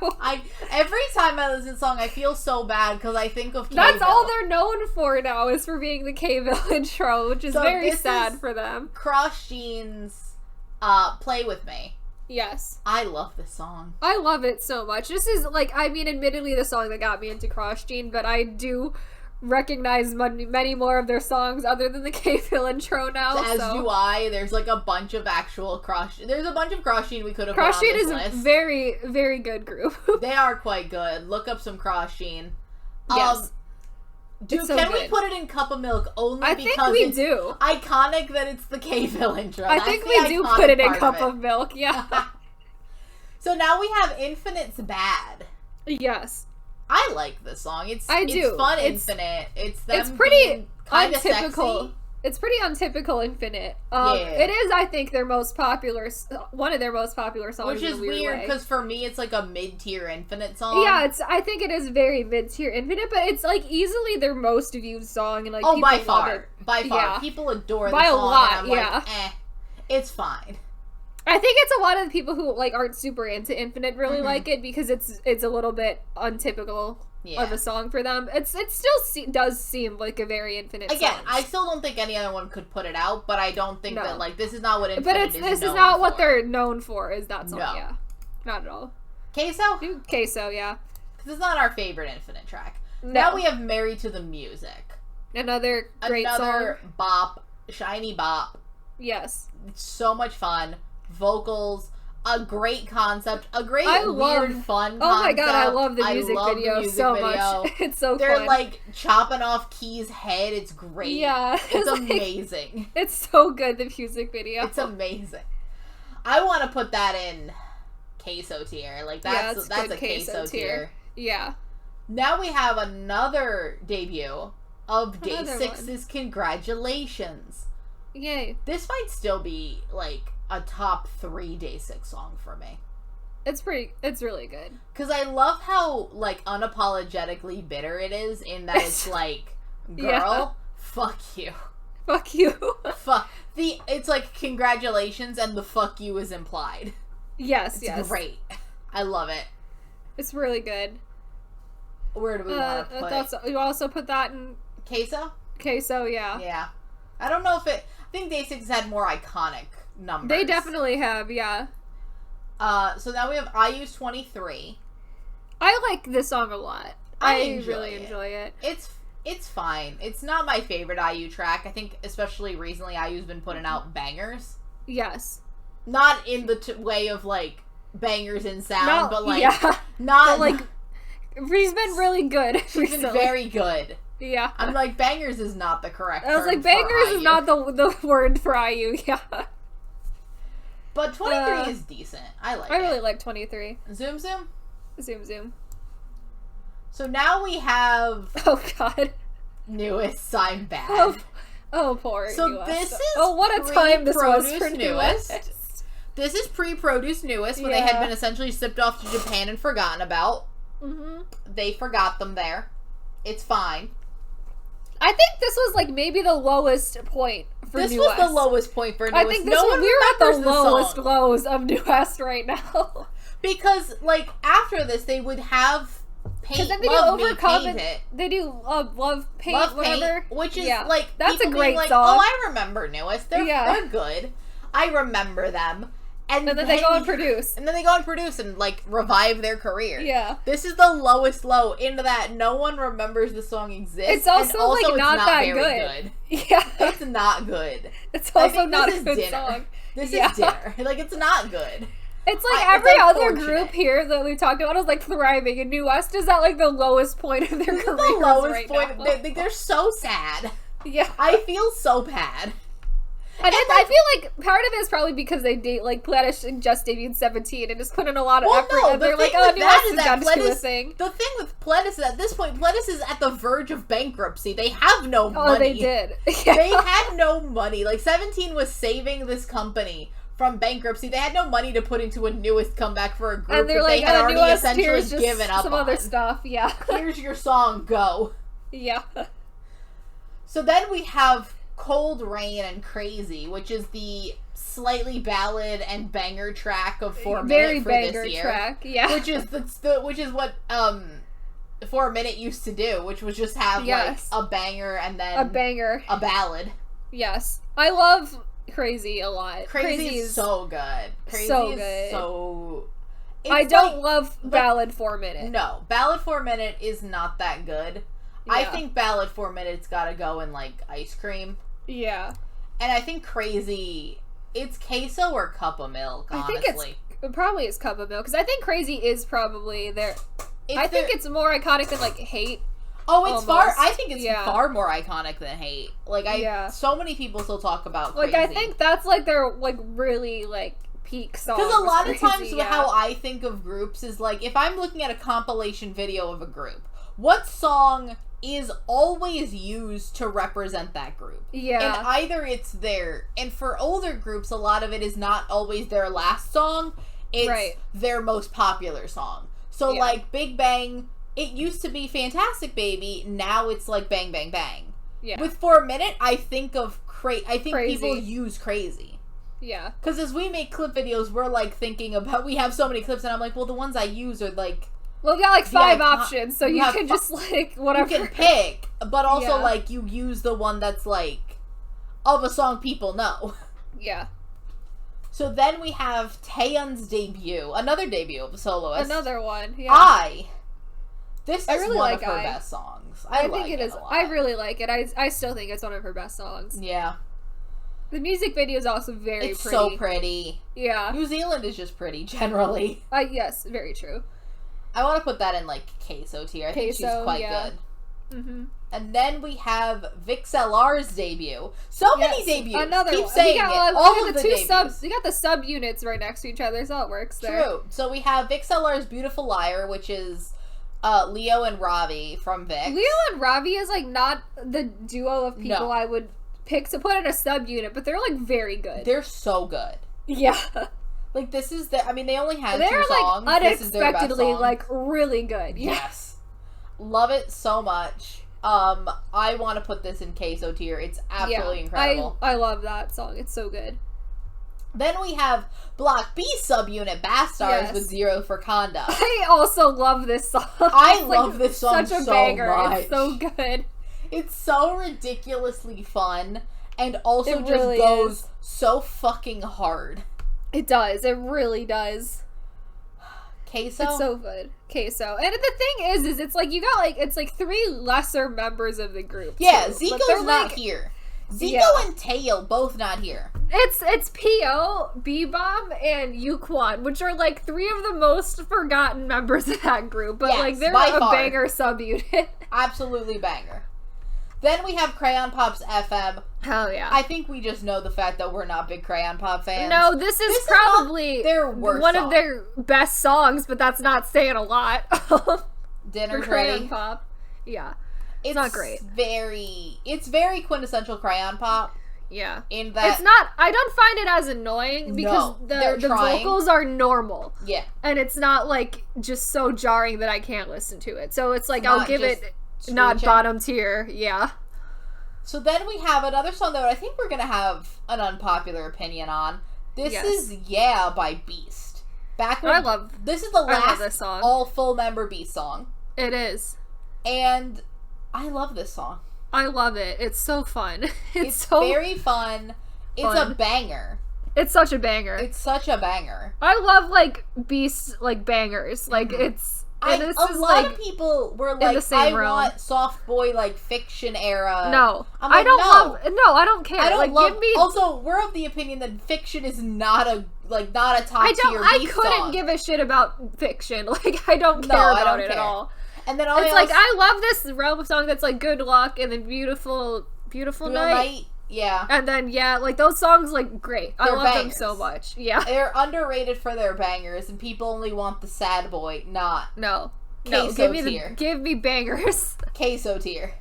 Every time I listen to the song, I feel so bad because I think of K-Fill.
That's all they're known for now, is for being the K-Fill intro, which is very sad for them.
Cross Jeans, Play With Me.
Yes.
I love this song.
I love it so much. This is, like, I mean, admittedly the song that got me into Cross Jean, but I do recognize many more of their songs other than the K-Fill intro now.
As do I. There's like a bunch of actual There's a bunch of Cross Jean we could have put on this list.
Cross Jean is a very, very good group.
They are quite good. Look up some Cross Jean.
Yes.
Dude, can we put it in Cup of Milk only because it's iconic that it's the K-Fill intro?
I think we do put it in Cup of Milk, yeah.
So now we have Infinite's Bad.
Yes.
I like this song. It's fun, Infinite. It's
pretty
untypical.
Sexy. It's pretty untypical, Infinite.
Yeah.
It is, I think, one of their most popular songs.
Which is weird because for me, it's like a mid-tier Infinite song.
Yeah, I think it is very mid-tier Infinite, but it's like easily their most viewed song, and like
by far, people adore the song.
By a lot,
and I'm like, it's fine.
I think it's a lot of the people who like aren't super into Infinite really like it because it's a little bit untypical of a song for them. It still does seem like a very Infinite
Again,
song.
I still don't think any other one could put it out, but I don't think that like this is not what Infinite is known
this is not
for.
what they're known for. Is that song?
No.
Yeah, not at all.
Queso?
Queso, yeah.
Because it's not our favorite Infinite track.
No.
Now we have Married to the Music.
Another great
Another
song.
bop, shiny bop.
Yes.
It's so much fun. Vocals, a great concept, a great weird fun concept.
Oh my god, I love the music video so much. It's so
They're
fun.
like chopping off Key's head. It's great.
Yeah.
It's
like,
amazing.
It's so good, the music video.
It's amazing. I want to put that in queso tier. Like that's a queso tier.
Yeah.
Now we have another debut of Day
Another
6's Congratulations.
Yay.
This might still be like a top 3 Day 6 song for me.
It's really good.
Because I love how like unapologetically bitter it is in that it's like, girl, fuck you.
Fuck you.
It's like congratulations and the fuck you is implied.
Yes,
It's great. I love it.
It's really good.
Where do we want to put it?
You also put that in
Queso?
Queso, yeah.
Yeah. I don't know if I think Day 6 has had more iconic numbers.
They definitely have, yeah.
So now we have IU's 23.
I like this song a lot. I really
it.
enjoy it.
It's fine. It's not my favorite IU track. I think especially recently IU's been putting out bangers.
Yes.
Not in the way of like bangers in sound,
No,
but like
but like she's been really good.
She's been very good.
Yeah.
I'm like bangers is not the correct
I was
term
like bangers
for
is
IU.
not the word for IU. Yeah.
But 23 is decent. I like it.
I really like 23.
Zoom Zoom?
Zoom.
So now we have
Oh god.
Newest I'm Bad.
Oh poor
So
Newest.
this is
what a time this was for
Newest.
Newest.
This is pre-produced Newest when they had been essentially shipped off to Japan and forgotten about.
Mm-hmm.
They forgot them there. It's fine.
I think this was like maybe the lowest point for
This
Newest.
was the lowest point for Newest.
I think
we're
at the lowest lows of Newest right now.
Because like after this they would have Paint,
then they
Love
do
Me,
Overcome
Paint
and
It.
They do Love Paint,
Love
whatever.
Paint, which is
Yeah.
like
That's a
people
great
being like,
song.
oh, I remember Newest. They're good. I remember them. And
then they go and produce.
And then they go and produce and like revive their career.
Yeah.
This is the lowest low into that no one remembers the song exists.
It's also,
and
like,
it's
not that
very
good. Yeah.
It's not good.
It's
I
also
think
not
this
a
is
good
dinner.
song.
This
Yeah.
is dinner. Like it's not good.
It's like
It's
every other
unfortunate.
group here that we talked about is like thriving, and New West is at like the lowest point of their
This is
careers
the lowest
right
point.
now.
They're so sad.
Yeah.
I feel so bad.
And I feel like part of it is probably because they Pledis just debuted 17 and just put in a lot of effort, and they're like, oh, New West has got to do a thing.
The thing with Pledis is at this point, Pledis is at the verge of bankruptcy. They have no money.
Oh, they did. Yeah.
They had no money. Like 17 was saving this company from bankruptcy. They had no money to put into a Newest comeback for a group
And they're
that
like,
they had already
Newest,
essentially
here's just
given up
some
on.
other stuff. Yeah.
Here's your song, go.
Yeah.
So then we have Cold Rain and Crazy, which is the slightly ballad and banger track of 4
Very
Minute for
banger
this year.
track. Yeah.
Which is which is what 4 Minute used to do, which was just have like a banger and then
a banger,
a ballad.
Yes, I love Crazy a lot.
Crazy is so good. Crazy
so
is
good.
so.
I don't love ballad 4 Minute.
No, ballad 4 Minute is not that good.
Yeah.
I think ballad 4 Minute's got to go in like Ice Cream.
Yeah,
and I think Crazy. It's queso or cup of milk. Honestly,
I think it probably is Cup of Milk, because I think Crazy is probably there. I think it's more iconic than like Hate.
Oh, it's
almost.
I think it's far more iconic than Hate. Like so many people still talk about Crazy.
Like I think that's like their like really like peak song.
Because a lot of times how I think of groups is like if I'm looking at a compilation video of a group, what song is always used to represent that group.
Yeah.
And either it's their, and for older groups, a lot of it is not always their last song. It's their most popular song. So like Big Bang, it used to be Fantastic Baby. Now it's like Bang Bang Bang.
Yeah.
With 4 Minute, I think of I think
Crazy.
people use Crazy.
Yeah.
Because as we make clip videos, we're, like, thinking about... We have so many clips, and I'm like, well, the ones I use are, like...
Well, we got, like, 5 options, so you can just, like, whatever.
You can pick, but also,
Yeah.
like, you use the one that's, like, of a song people know.
Yeah.
So then we have Taeyeon's debut. Another debut of a soloist.
Another one, yeah.
This is
really
one
like
of her
I.
best songs.
I
like
think it is.
a lot.
I really like it. I still think it's one of her best songs.
Yeah.
The music video is also very
It's
pretty.
so pretty.
Yeah.
New Zealand is just pretty, generally.
Yes, very true.
I want to put that in, like, queso tier. I think she's quite good.
Mm-hmm.
And then we have Vixx LR's debut. So many debuts.
Another
Keep
one.
saying all of the
two
debuts.
subs. You got the sub units right next to each other, so it works there.
True. So we have Vixx LR's Beautiful Liar, which is Leo and Ravi from Vixx.
Leo and Ravi is, like, not the duo of people I would pick to put in a sub unit, but they're, like, very good.
They're so good.
Yeah.
Like, this is the... I mean, they only had
They're,
2 songs.
Like,
this is their best
unexpectedly,
song.
like, really good.
Yes. Love it so much. I want to put this in queso tier. It's absolutely incredible.
I love that song. It's so good.
Then we have Block B subunit Bastards with Zero for Conda.
I also love this song.
I love this song
such a
so
banger.
much.
It's so good.
It's so ridiculously fun, and also
It
just
really
goes
is.
so fucking hard.
It does. It really does.
Queso?
It's so good. Queso. And the thing is it's like you got like it's like 3 lesser members of the group.
Yeah,
too.
Zico's not here. Zico and Taeyeon both not here.
It's P.O., B-Bomb, and Yukwon, which are like 3 of the most forgotten members of that group. But like they're a banger subunit.
Absolutely banger. Then we have Crayon Pop's FM.
Hell yeah.
I think we just know the fact that we're not big Crayon Pop fans.
No, this is probably
their worst
one
song.
of their best songs, but that's not saying a lot.
Dinner's
Crayon
Ready.
Pop. Yeah. It's not great.
It's very quintessential Crayon Pop.
Yeah.
In that
it's not, I don't find it as annoying because the vocals are normal.
Yeah.
And it's not like just so jarring that I can't listen to it. So it's like I'll give it not bottom tier. Yeah.
So then we have another song that I think we're going to have an unpopular opinion on. This is Yeah by Beast. This is the last all full member Beast song.
It is.
And I love this song.
I love it. It's so fun.
It's so very fun. It's a banger.
It's such a banger.
It's such a banger.
I love like Beast like bangers. Like it's
a lot of people were like, I want soft boy like Fiction era.
No,
I'm like,
I don't care.
I don't
like,
love. Also, we're of the opinion that Fiction is not a top tier.
I couldn't give a shit about Fiction. Like I don't care about it at all.
And then
I love this realm of song that's like Good Luck and then Beautiful Night.
Yeah.
And then like those songs like great. I love them so much. Yeah.
They're underrated for their bangers and people only want the sad boy, not
give me bangers.
Queso tier.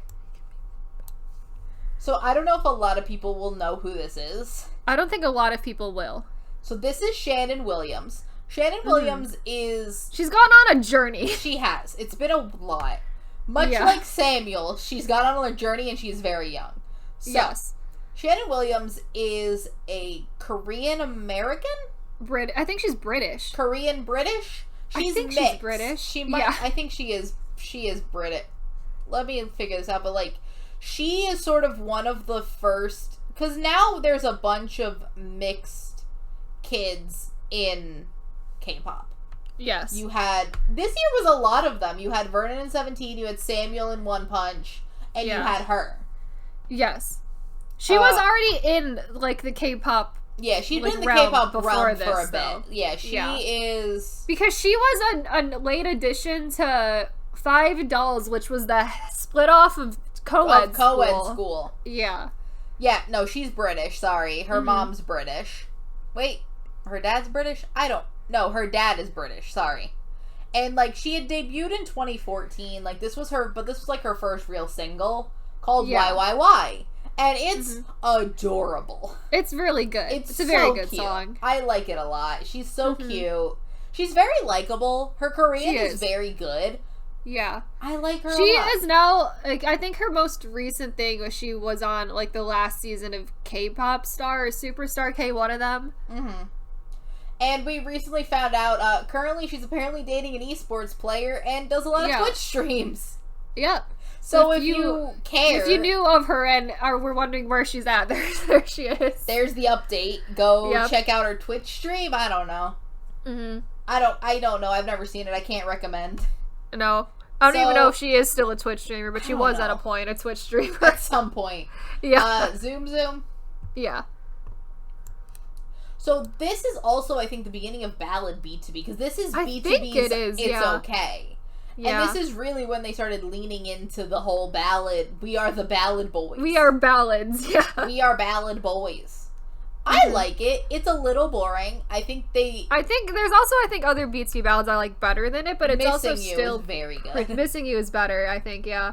So I don't know if a lot of people will know who this is.
I don't think a lot of people will.
So this is Shannon Williams. Shannon Williams is...
She's gone on a journey.
She has. It's been a lot. Much like Samuel, she's gone on a journey and she's very young. So,
yes.
Shannon Williams is a Korean-American?
I think she's British.
Korean-British? She's mixed.
She's British.
I think she is British. Let me figure this out, but like, she is sort of one of the first... Because now there's a bunch of mixed kids in K-pop.
Yes.
This year was a lot of them. You had Vernon in 17, you had Samuel in One Punch, and you had her.
Yes. She was already in, like, the K-pop.
Yeah, she'd been in the K-pop realm for a bit.
Though.
Yeah, she is...
Because she was a late addition to Five Dolls, which was the split off of co-ed
school.
Yeah.
Yeah, no, she's British, sorry. Her mom's British. Wait, her dad's British? No, her dad is British, sorry. And, like, she had debuted in 2014. Like, this was like her first real single called YYY. And it's adorable.
It's really good. It's a very good song.
I like it a lot. She's so cute. She's very likable. Her Korean is very good.
Yeah.
I like her
She
a lot.
is now, like, I think her most recent thing was she was on, like, the last season of K-pop Star or Superstar K, one of them.
Mm-hmm. And we recently found out, currently she's apparently dating an esports player and does a lot of Twitch streams.
Yep.
So if you care...
If you knew of her and were wondering where she's at, there she is.
There's the update. Go check out her Twitch stream. I don't know.
Mm-hmm.
I don't know. I've never seen it. I can't recommend.
No. I don't even know if she is still a Twitch streamer, but she was at a point a Twitch streamer.
At some point.
Yeah.
Zoom.
Yeah.
So this is also, I think, the beginning of Ballad B2B, because this is B2B's
I think it is,
It's Okay.
Yeah.
And this is really when they started leaning into the whole ballad. We are the ballad boys.
We are ballads, yeah.
We are ballad boys. I like it. It's a little boring. I think there's
also other B2B ballads I like better than it, but it's also still
very good.
Like, Missing You is better, I think, yeah.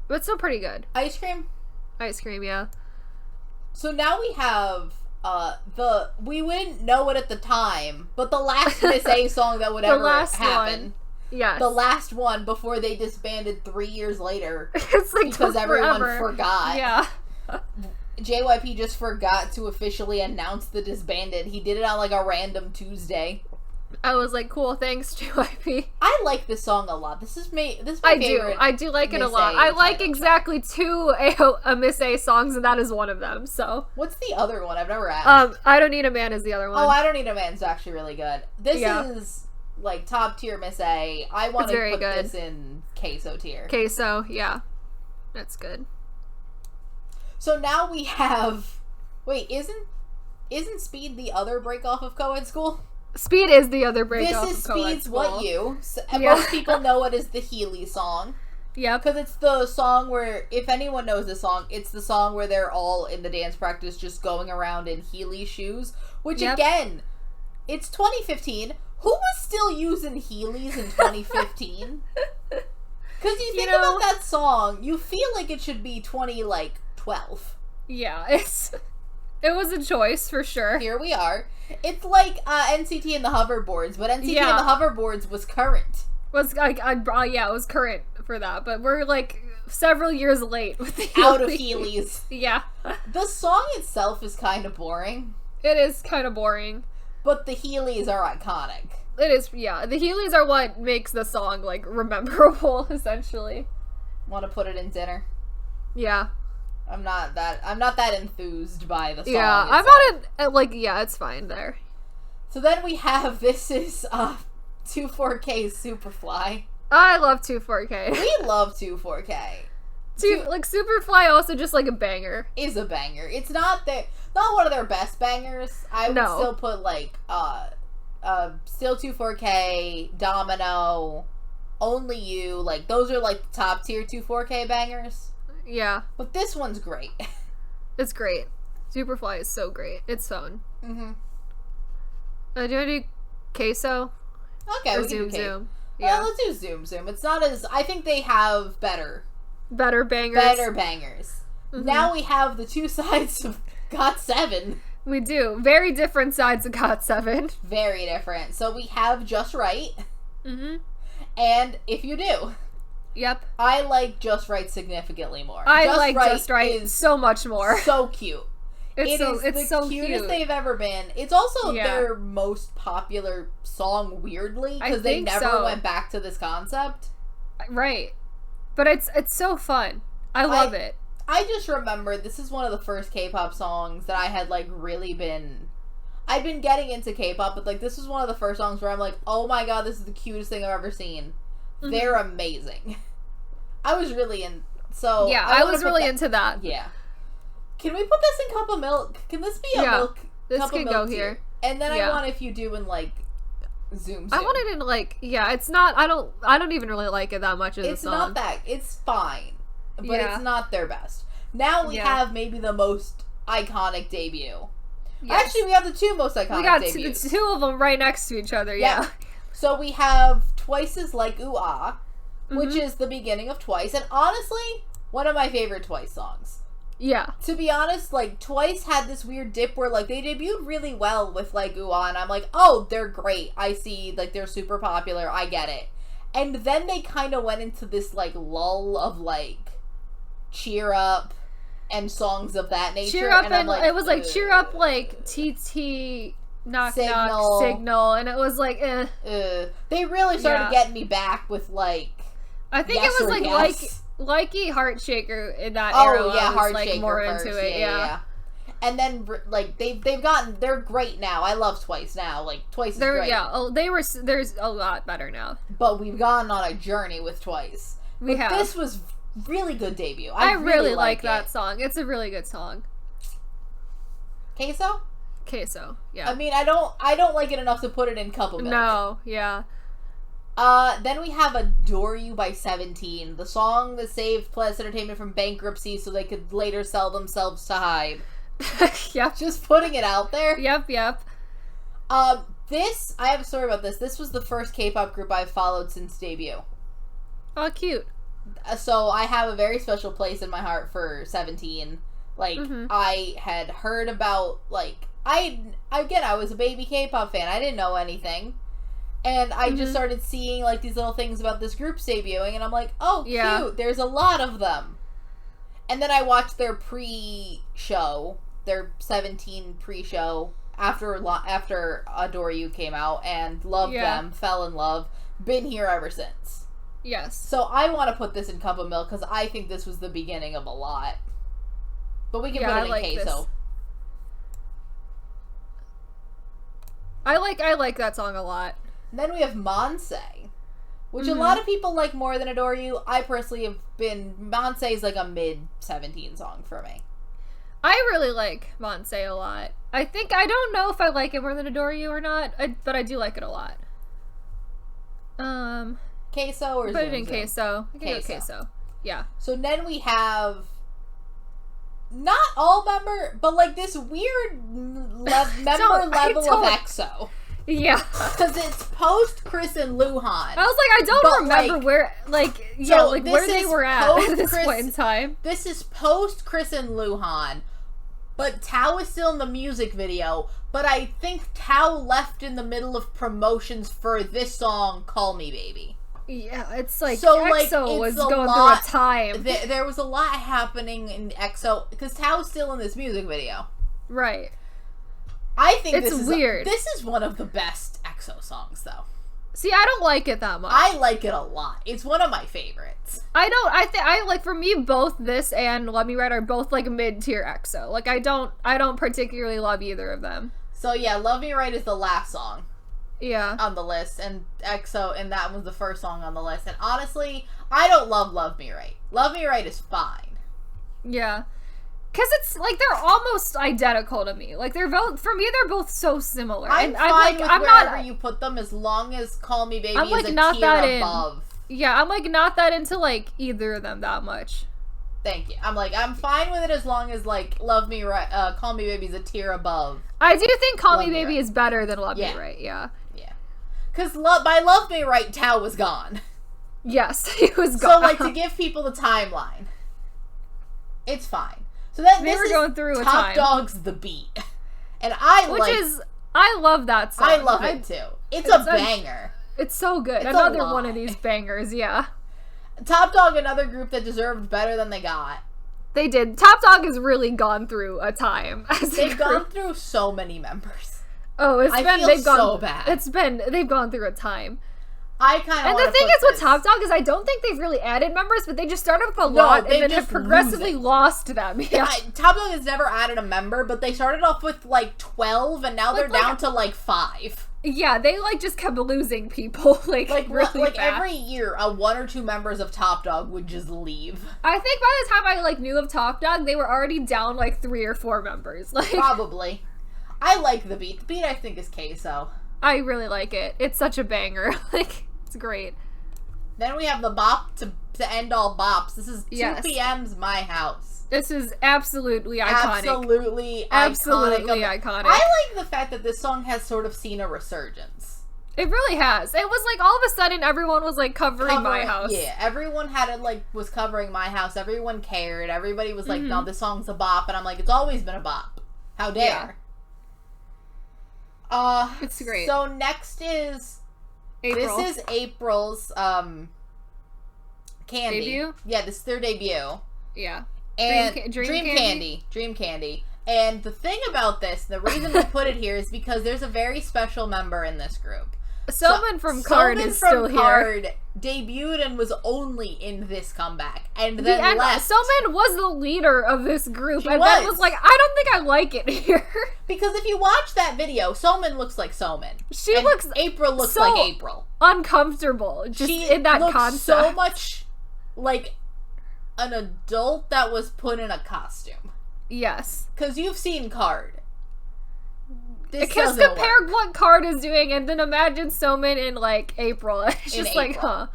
But still pretty good.
Ice Cream,
yeah.
So now we have we wouldn't know it at the time, but the last Miss A song that would ever happen.
Yes.
The last one before they disbanded 3 years later.
It's like
because everyone forgot.
Yeah.
JYP just forgot to officially announce the disbanded. He did it on like a random Tuesday.
I was like, cool, thanks, JYP.
I like this song a lot. This is my favorite.
I do like it a lot. I like exactly two a Miss A songs, and that is one of them, so.
What's the other one? I've never asked.
I Don't Need a Man is the other one.
Oh, I Don't Need a Man's actually really good. This is like top tier Miss A. I want to put this in queso tier.
Queso, yeah. That's good.
So now we have... Wait, isn't Speed the other break-off of co-ed school?
Speed is the other break-off
This is
of co-ed
Speed's
school.
What You. Most people know it as the Healy song.
Yeah.
Because it's the song where, if anyone knows the song, it's the song where they're all in the dance practice just going around in Healy shoes. Which, again, it's 2015. Who was still using Heelys in 2015? Because you think about that song, you feel like it should be 12.
Yeah, it was a choice for sure.
Here we are. It's like NCT and the hoverboards, but NCT and the hoverboards was current.
It was current for that, but we're like several years late with the
out of Heelys.
Yeah.
The song itself is kind of boring.
It is kind of boring.
But the Heelys are iconic.
It is, yeah. The Heelys are what makes the song, like, memorable, essentially.
Want to put it in dinner?
Yeah.
I'm not that enthused by the song.
Yeah,
itself.
I'm not it's fine there.
So then we have, this is 24K Superfly.
I love 24K.
We love 24K.
Like, Superfly also just, like, a banger.
Is a banger. It's not one of their best bangers. I would still put, like, still 24K, Domino, Only You, like, those are, like, the top tier 24K bangers.
Yeah.
But this one's great.
It's great. Superfly is so great. It's fun.
Mm-hmm.
Do you want to do Queso?
Okay,
or
we
Zoom
can do
Zoom.
Yeah. Well, let's do Zoom. It's not as... I think they have better
bangers. Mm-hmm.
Now we have the two sides of GOT7.
We do. Very different sides of GOT7.
Very different. So we have Just Right.
Mm-hmm.
And If You Do.
Yep.
I like Just Right significantly more.
Just Right so much more.
So cute. It's the cutest they've ever been. It's also their most popular song, weirdly, because they never went back to this concept.
Right. But it's so fun. I love it.
I just remember this is one of the first K-pop songs that I had, like, really been... I'd been getting into K-pop, but, like, this was one of the first songs where I'm like, oh my god, this is the cutest thing I've ever seen. Mm-hmm. They're amazing. I was really in... So...
Yeah, I was really into that.
Yeah. Can we put this in Cup of Milk? Can this be a milk?
This
Cup
can
of milk
go here.
And then I want If You Do in, like, Zoom.
I want it in, like... Yeah, it's not... I don't even really like it that much as a song.
It's not that... It's fine. But it's not their best. Now we have maybe the most iconic debut. Yes. Actually, we have the two most iconic debuts.
We got two of them right next to each other, yeah.
So we have Twice's Like Ooh Ah, which is the beginning of Twice. And honestly, one of my favorite Twice songs.
Yeah.
To be honest, like, Twice had this weird dip where, like, they debuted really well with, like, Ooh Ah, and I'm like, oh, they're great. I see, like, they're super popular. I get it. And then they kind of went into this, like, lull of, like, cheer up and songs of that nature.
Cheer up,
and like,
it was, like, cheer up, like, TT, knock, knock, signal, and it was, like,
They really started getting me back with, like,
I think it was, like,
yes.
Likey Heart Shaker in that era.
Oh, yeah,
Heart
Shaker
more
first.
Into it, yeah.
And then, like, they're great now. I love Twice now. Like, Twice is great.
Yeah, there's a lot better now.
But we've gone on a journey with Twice.
We have.
This was really good debut.
I really like that song. It's a really good song.
Queso,
yeah.
I mean, I don't like it enough to put it in Cup of Milk.
No, yeah.
Then we have Adore You by 17, the song that saved Plus Entertainment from bankruptcy so they could later sell themselves to Hybe.
Yep.
Just putting it out there.
Yep.
I have a story about this. This was the first K-pop group I've followed since debut.
Oh, cute.
So I have a very special place in my heart for 17. Like, I had heard about, like, I was a baby K-pop fan. I didn't know anything. And I just started seeing, like, these little things about this group's debuting, and I'm like, oh, cute, there's a lot of them. And then I watched their pre-show, their 17 pre-show, after Adore You came out, and loved them, fell in love, been here ever since.
Yes.
So I want to put this in Cup of Milk, because I think this was the beginning of a lot. But we can put it in Queso.
I like that song a lot.
Then we have Monsta, which a lot of people like more than Adore You. I personally have been... Monsta is like a mid-17 song for me.
I really like Monsta a lot. I don't know if I like it more than Adore You or not, but I do like it a lot.
Queso or
put it in Queso. Queso. Yeah.
So then we have... Not all member, but like this weird member level of EXO.
Yeah.
Because it's post Chris and Luhan.
I was like, I don't remember where, where they were at this point in time.
This is post Chris and Luhan, but Tao is still in the music video, but I think Tao left in the middle of promotions for this song, Call Me Baby.
Yeah, it's like, so, EXO was going through a time.
There was a lot happening in EXO, because Tao's still in this music video.
Right.
I think
it's weird.
This is one of the best EXO songs, though.
See, I don't like it that much.
I like it a lot. It's one of my favorites.
I like, for me, both this and Love Me Right are both, like, mid-tier EXO. Like, I don't particularly love either of them.
So, yeah, Love Me Right is the last song.
Yeah.
On the list, and EXO, and that was the first song on the list. And honestly, I don't love Love Me Right. Love Me Right is fine.
Yeah. Because it's, like, they're almost identical to me. Like, they're both so similar.
I'm fine with wherever you put them, as long as Call Me Baby is a tier above.
Yeah, I'm, like, not that into, like, either of them that much.
Thank you. I'm fine with it as long as, like, Love Me Right, Call Me Baby is a tier above.
I do think Call Me Baby is better than Love Me Right, yeah.
Because by Love Me Right, Tao was gone.
Yes, he was gone.
So, like, to give people the timeline, it's fine. So then
they were going through a
Top
time.
Dog's The Beat. And
I love that song.
I love it, too. It's a banger.
It's so good. Another one of these bangers, yeah.
Top Dog, another group that deserved better than they got.
They did. Top Dog has really gone through a time.
They've gone through so many members.
Oh,
so bad.
They've gone through a time.
I kind of.
And the thing is with Top Dog is I don't think they've really added members, but they just started with a lot and then have progressively lost them. Yeah.
Top Dog has never added a member, but they started off with like 12, and now they're down to like 5.
Yeah, they like just kept losing people really fast.
Every year, 1 or 2 members of Top Dog would just leave.
I think by the time I like knew of Top Dog, they were already down like 3 or 4 members. Like
probably. I like The Beat. The Beat, I think, is Queso.
I really like it. It's such a banger. Like, it's great.
Then we have the bop to end all bops. This is 2 PM's My House.
This is absolutely iconic.
Absolutely iconic. I like the fact that this song has sort of seen a resurgence.
It really has. It was like all of a sudden everyone was like covering My House.
Yeah, everyone was covering My House. Everyone cared. Everybody was like, no, this song's a bop. And I'm like, it's always been a bop. How dare.
It's great.
So next is
April.
This is April's Candy.
Debut?
Yeah, this is their debut.
Yeah.
And
Dream Candy?
Dream Candy. And the thing about this, the reason we put it here is because there's a very special member in this group.
Someone from Card is still here.
Card debuted and was only in this comeback, and then left.
Someone was the leader of this group, then was like, I don't think I like it here.
Because if you watch that video, Soman looks like Soman. April looks like April.
Uncomfortable, just in that concept.
So much like an adult that was put in a costume.
Yes.
Because you've seen Card.
Because compare what Card is doing and then imagine Soman in like April. It's just like, huh.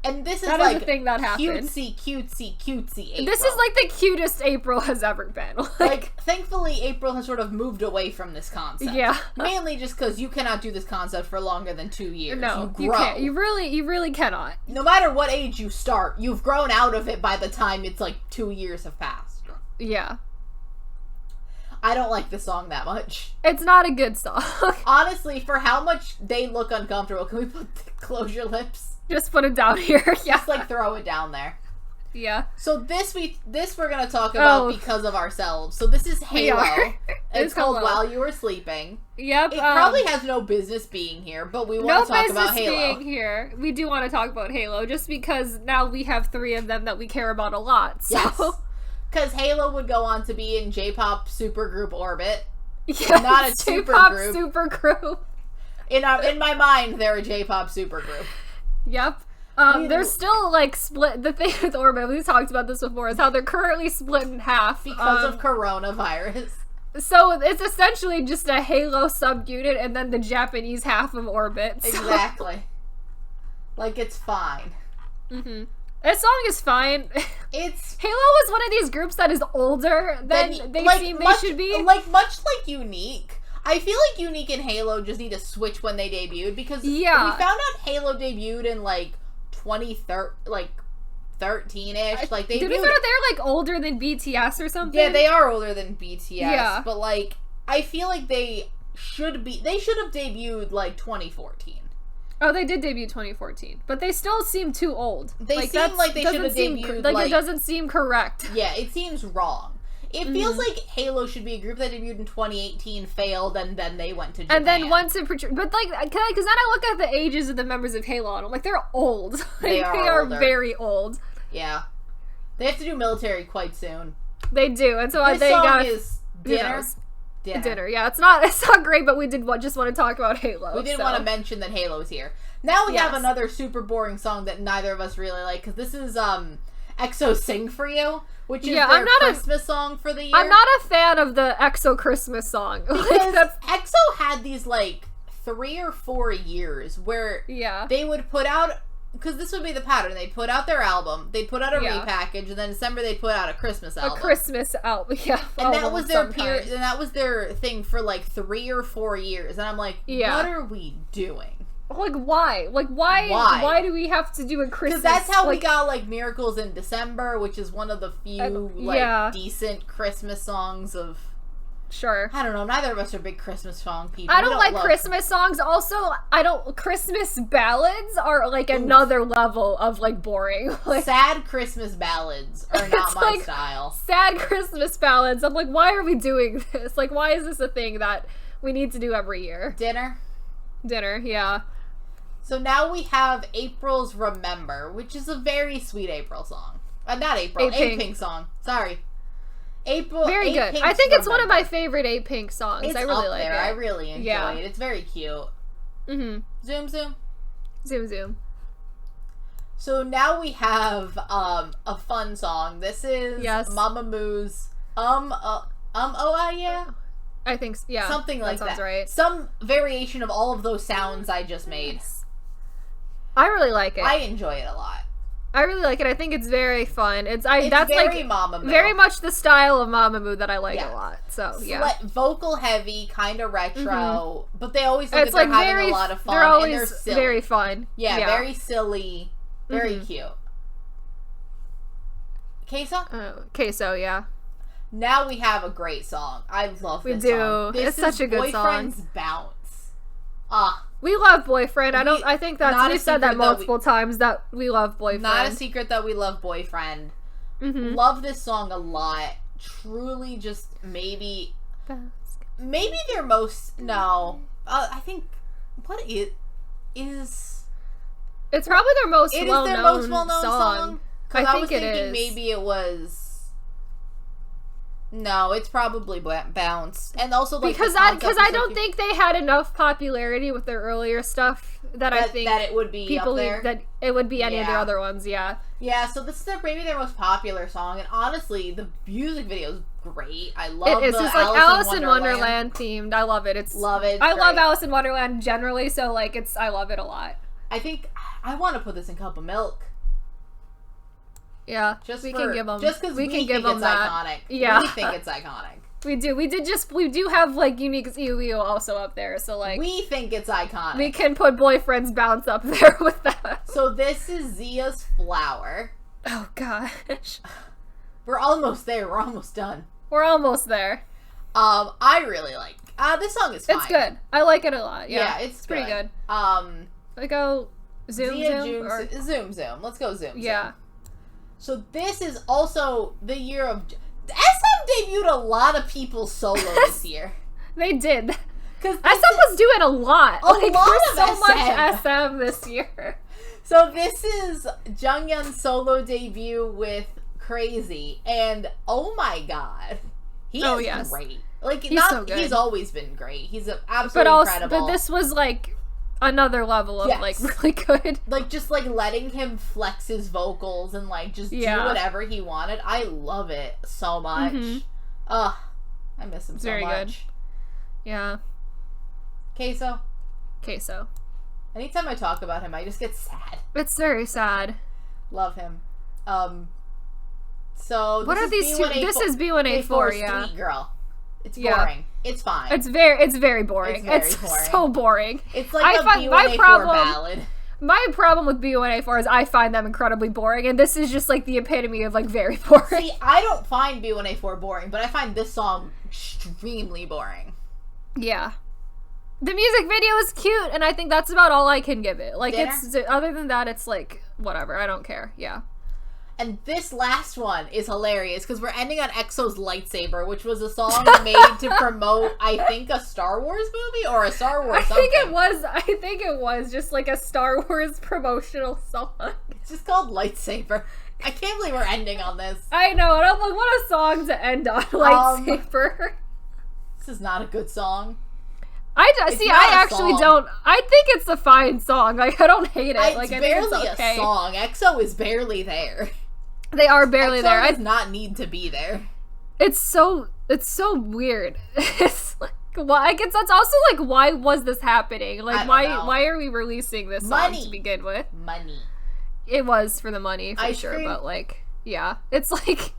And this is
that
like
is the thing that happened.
cutesy April.
This is like the cutest April has ever been.
Like, thankfully, April has sort of moved away from this concept.
Yeah.
Mainly just because you cannot do this concept for longer than 2 years.
No,
you grow.
can't. You really cannot.
No matter what age you start, you've grown out of it by the time it's like 2 years have passed.
Yeah.
I don't like the song that much.
It's not a good song.
Honestly, for how much they look uncomfortable, can we close your lips?
Just put it down here. Yeah.
Just like throw it down there.
Yeah.
So this we're gonna talk about because of ourselves. So this is Halo. It's called While You Were Sleeping.
Yep.
It probably has no business being here, but we want to talk about Halo.
No business being here. We do want to talk about Halo, just because now we have 3 of them that we care about a lot. So.
Yes. Because Halo would go on to be in J-pop supergroup orbit.
Yeah,
not a
J-pop
supergroup. In my mind, they're a J-pop supergroup.
Yep. They're still, like, split. The thing with Orbit, we've talked about this before, is how they're currently split in half.
Because of coronavirus.
So it's essentially just a Halo subunit and then the Japanese half of Orbit. So.
Exactly. Like, it's fine.
Mm-hmm. This song is fine.
It's
Halo is one of these groups that is older than they seem they should be.
Like, much like Unique. I feel like Unique and Halo just need to switch when they debuted, because we found out Halo debuted in, like, 13-ish. Like,
did we find out they're, like, older than BTS or something?
Yeah, they are older than BTS.
Yeah.
But, like, I feel like they should have debuted, like, 2014.
Oh, they did debut 2014, but they still seem too old.
They seem like they should have debuted.
Like, it doesn't seem correct.
Yeah, it seems wrong. It feels like Halo should be a group that debuted in 2018, failed, and then they went to Japan.
And then once it, but like, because then I look at the ages of the members of Halo, and I'm like, they're old.
They
are very old.
Yeah, they have to do military quite soon.
They do, and so
this
they
song
got
is Dinner.
Dinner. Yeah, it's not great, but we just want to talk about Halo.
We didn't want to mention that Halo's here. Now we have another super boring song that neither of us really like, because this is EXO Sing For You, which is their Christmas song for the year.
I'm not a fan of the EXO Christmas song.
Because EXO had these, like, 3 or 4 years where they would put out, because this would be the pattern, they'd put out their album, they'd put out a repackage, and then December they'd put out a Christmas album.
A Christmas album, yeah.
And that was their period, and that was their thing for, like, 3 or 4 years, and I'm like, what are we doing?
Like, why? Like, why do we have to do a Christmas?
Because that's how we got, like, Miracles in December, which is one of the few, decent Christmas songs of...
Sure.
I don't know, neither of us are big Christmas song people.
I don't like Christmas songs. Also, Christmas ballads are, like, another level of, like, boring. Like,
sad Christmas ballads are not my style.
Sad Christmas ballads. I'm like, why are we doing this? Like, why is this a thing that we need to do every year?
Dinner,
yeah.
So now we have April's Remember, which is a very sweet April song. Not April, A-Pink song. Sorry. April.
Very good. I think it's one of my favorite A-Pink songs. I really like it.
I really enjoy it. It's very cute.
Mm-hmm.
Zoom, zoom.
Zoom, zoom.
So now we have a fun song. This is Mamamoo's Oh I Yeah?
I think, yeah.
Something like that.
Sounds right.
Some variation of all of those sounds I just made.
I really like it.
I enjoy it a lot.
I really like it. I think it's very fun. That's
very
like
Mamamoo.
very much the style of Mamamoo that I like a lot. So
vocal heavy, kind of retro, but they always look like they're having a lot of fun.
They're always
and they're silly.
very fun.
Yeah, very silly, very cute. Queso?
Queso, yeah.
Now we have a great song. I love this song.
It's such a good song.
Boyfriend's Bounce.
We love Boyfriend. I think that's, we've said that multiple times, that we love Boyfriend.
Not a secret that we love Boyfriend. Love this song a lot. Truly just maybe their most, no. I think, what it is...
It's probably their most well-known
It is their most well-known song.
I think it
thinking
is.
maybe it was... No, it's probably Bounce. And also, like,
because I don't think they had enough popularity with their earlier stuff that I think
that it would be
people
up there.
that it would be any of their other ones. Yeah.
Yeah. So this is maybe their most popular song, and honestly, the music video is great. I love it. It's just like
Alice in Wonderland themed. I love it.
Love it.
I love Alice in Wonderland generally, so like I love it a lot.
I think I want to put this in Cup of Milk.
Yeah, we can give them
that. Iconic.
Yeah,
we think it's iconic.
We do. We do have like Unique's EOEO also up there, so like
we think it's iconic.
We can put Boyfriend's Bounce up there with that.
So this is Zia's Flower.
Oh gosh,
we're almost there. We're almost done.
We're almost there.
I really like. This song is fine.
It's good. I like it a lot. Yeah,
it's
pretty good.
We
go zoom.
Let's go zoom.
Yeah.
So this is also the year of... SM debuted a lot of people solo this year.
They did. Because SM was doing a lot.
A lot of
so much SM this year.
So this is Junghyun's solo debut with Crazy. And oh my god. He is great. Like,
he's so good.
He's always been great. He's absolutely incredible.
But this was like... another level of like really good,
like just like letting him flex his vocals and like just do whatever he wanted. I love it so much. I miss him so much. Very good.
Yeah.
Queso.
Anytime
I talk about him, I just get sad.
It's very sad.
Love him. So
what are these two? This is B1A4. Yeah.
Sweet Girl. It's boring. It's fine.
It's very boring. It's boring. So boring.
It's like a B1A4 ballad.
My problem with B1A4 is I find them incredibly boring, and this is just like the epitome of like very boring.
See, I don't find B1A4 boring, but I find this song extremely boring.
Yeah. The music video is cute, and I think that's about all I can give it. Like, it's other than that, it's like whatever. I don't care. Yeah.
And this last one is hilarious because we're ending on EXO's Lightsaber, which was a song made to promote, I think, a Star Wars movie or a Star Wars something.
I think it was just like a Star Wars promotional song.
It's just called Lightsaber. I can't believe we're ending on this.
I know, and I'm like, what a song to end on, Lightsaber.
This is not a good song.
I think it's a fine song. Like, I don't hate it.
It's barely a song. EXO is barely there.
They are barely there.
EXO does not need to be there.
It's so weird. It's like, why? I guess that's also like, why was this happening? Like, why are we releasing this song to begin with?
Money.
It was for the money, for sure. But like, yeah, it's like,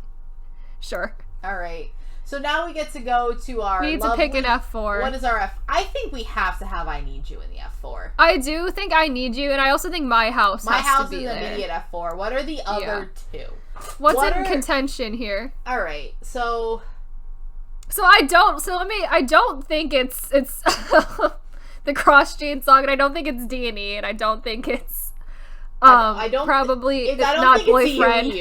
sure.
All right. So now we get to go to our
We need to pick an F4.
What is our F? I think we have to have I Need You in the F4.
I do think I Need You, and I also think My House has to be there.
My House is immediate F4. What are the other two?
What's in contention here?
All right. So
I don't think it's the Cross Jade song, and I don't think it's D&E, and I don't think it's not Boyfriend.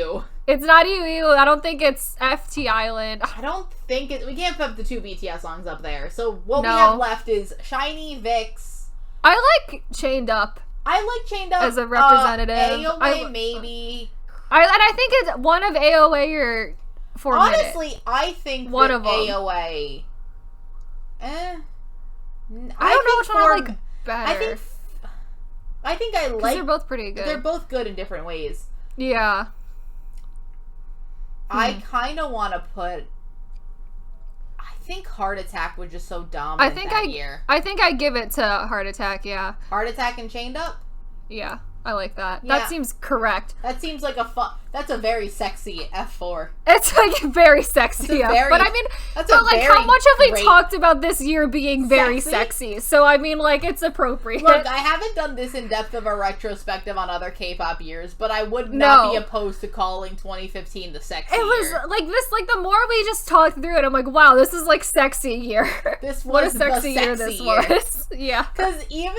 It's not you. I don't think it's FT Island.
I don't think it. We can't put the two BTS songs up there. So what we have left is Shiny, Vixx.
I like Chained Up.
As
a representative.
AOA maybe.
I think it's one of AOA or 4 Minute.
Honestly, I think one of AOA.
I don't know which one I like better.
I think I like.
They're both pretty good.
They're both good in different ways.
Yeah.
I kind of want to put... I think Heart Attack was just so dominant that year.
I think I give it to Heart Attack, yeah.
Heart Attack and Chained Up?
Yeah. I like that.
Yeah.
That seems correct.
That seems like that's a very sexy F4.
It's like very sexy, but I mean, how much have we talked about this year being very sexy? So I mean, like, it's appropriate.
Look, I haven't done this in depth of a retrospective on other K-pop years, but I would not be opposed to calling 2015 the sexy year.
It was like this, like the more we just talked through it, I'm like, wow, this is like sexy year.
This was
what a sexy year this was. Yeah,
because even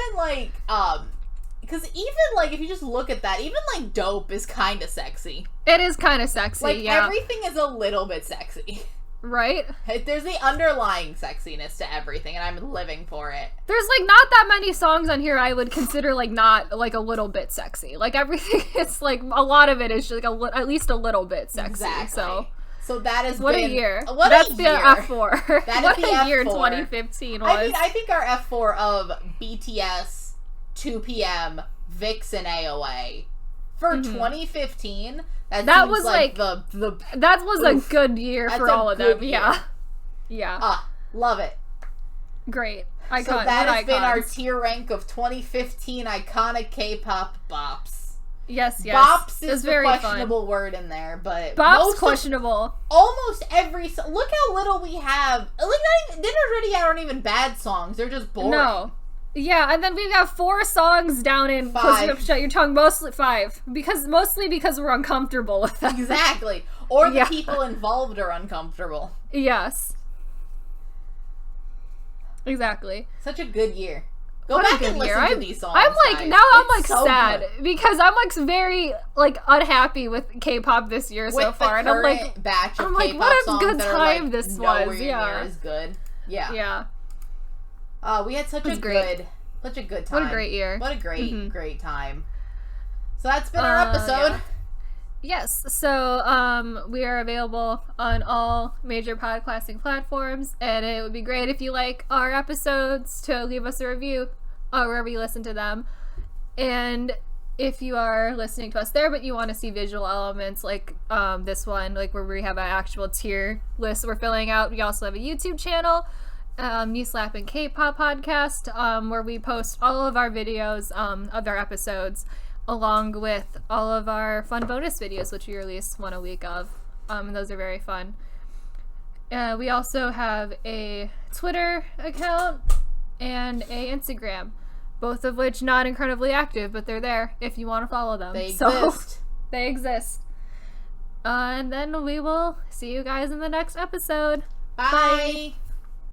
if you just look at that, even like Dope is kind of sexy.
It is kind of sexy,
like, everything is a little bit sexy.
Right?
There's the underlying sexiness to everything, and I'm living for it.
There's, like, not that many songs on here I would consider, like, not, like, a little bit sexy. Like, everything, it's, like, a lot of it is just, like, at least a little bit sexy.
Exactly. So that is
what a year.
That's
the F4.
That
what
is the
a
F4.
year 2015 was.
I mean, I think our F4 of BTS, 2PM, Vixx, and AOA for 2015. That was like the
that was a good year for all of them.
Year.
Yeah.
Love it.
Great.
So that has been our tier rank of 2015 iconic K-pop bops.
Yes.
Bops is the questionable word in there, but
bops questionable.
Almost every look how little we have. Like, Dinner's Ready aren't even bad songs. They're just boring.
No. Yeah, and then we've got 4 songs down in Close Up, Shut Your Tongue, mostly 5. Mostly because we're uncomfortable with them.
Exactly. Or the people involved are uncomfortable.
Yes. Exactly.
Such a good year. Go back and listen to these songs.
I'm like,
guys.
now I'm like
so
sad
good.
because I'm like very like unhappy with K-pop this year so far, and I'm like,
batch of
I'm like,
K-pop
what a
songs
good
that
time
are, like,
this
nowhere
was.
near
Yeah.
as good. Yeah.
Yeah.
We had such a
great.
good time.
What a great year.
What a great time. So that's been our episode.
Yeah. Yes, so we are available on all major podcasting platforms, and it would be great if you like our episodes to leave us a review wherever you listen to them. And if you are listening to us there but you want to see visual elements like this one, like where we have an actual tier list we're filling out, we also have a YouTube channel, New Slappin Kpop podcast, where we post all of our videos of our episodes, along with all of our fun bonus videos, which we release one a week of. And those are very fun. We also have a Twitter account and a Instagram, both of which not incredibly active, but they're there if you want to follow them.
They exist.
They exist. And then we will see you guys in the next episode.
Bye.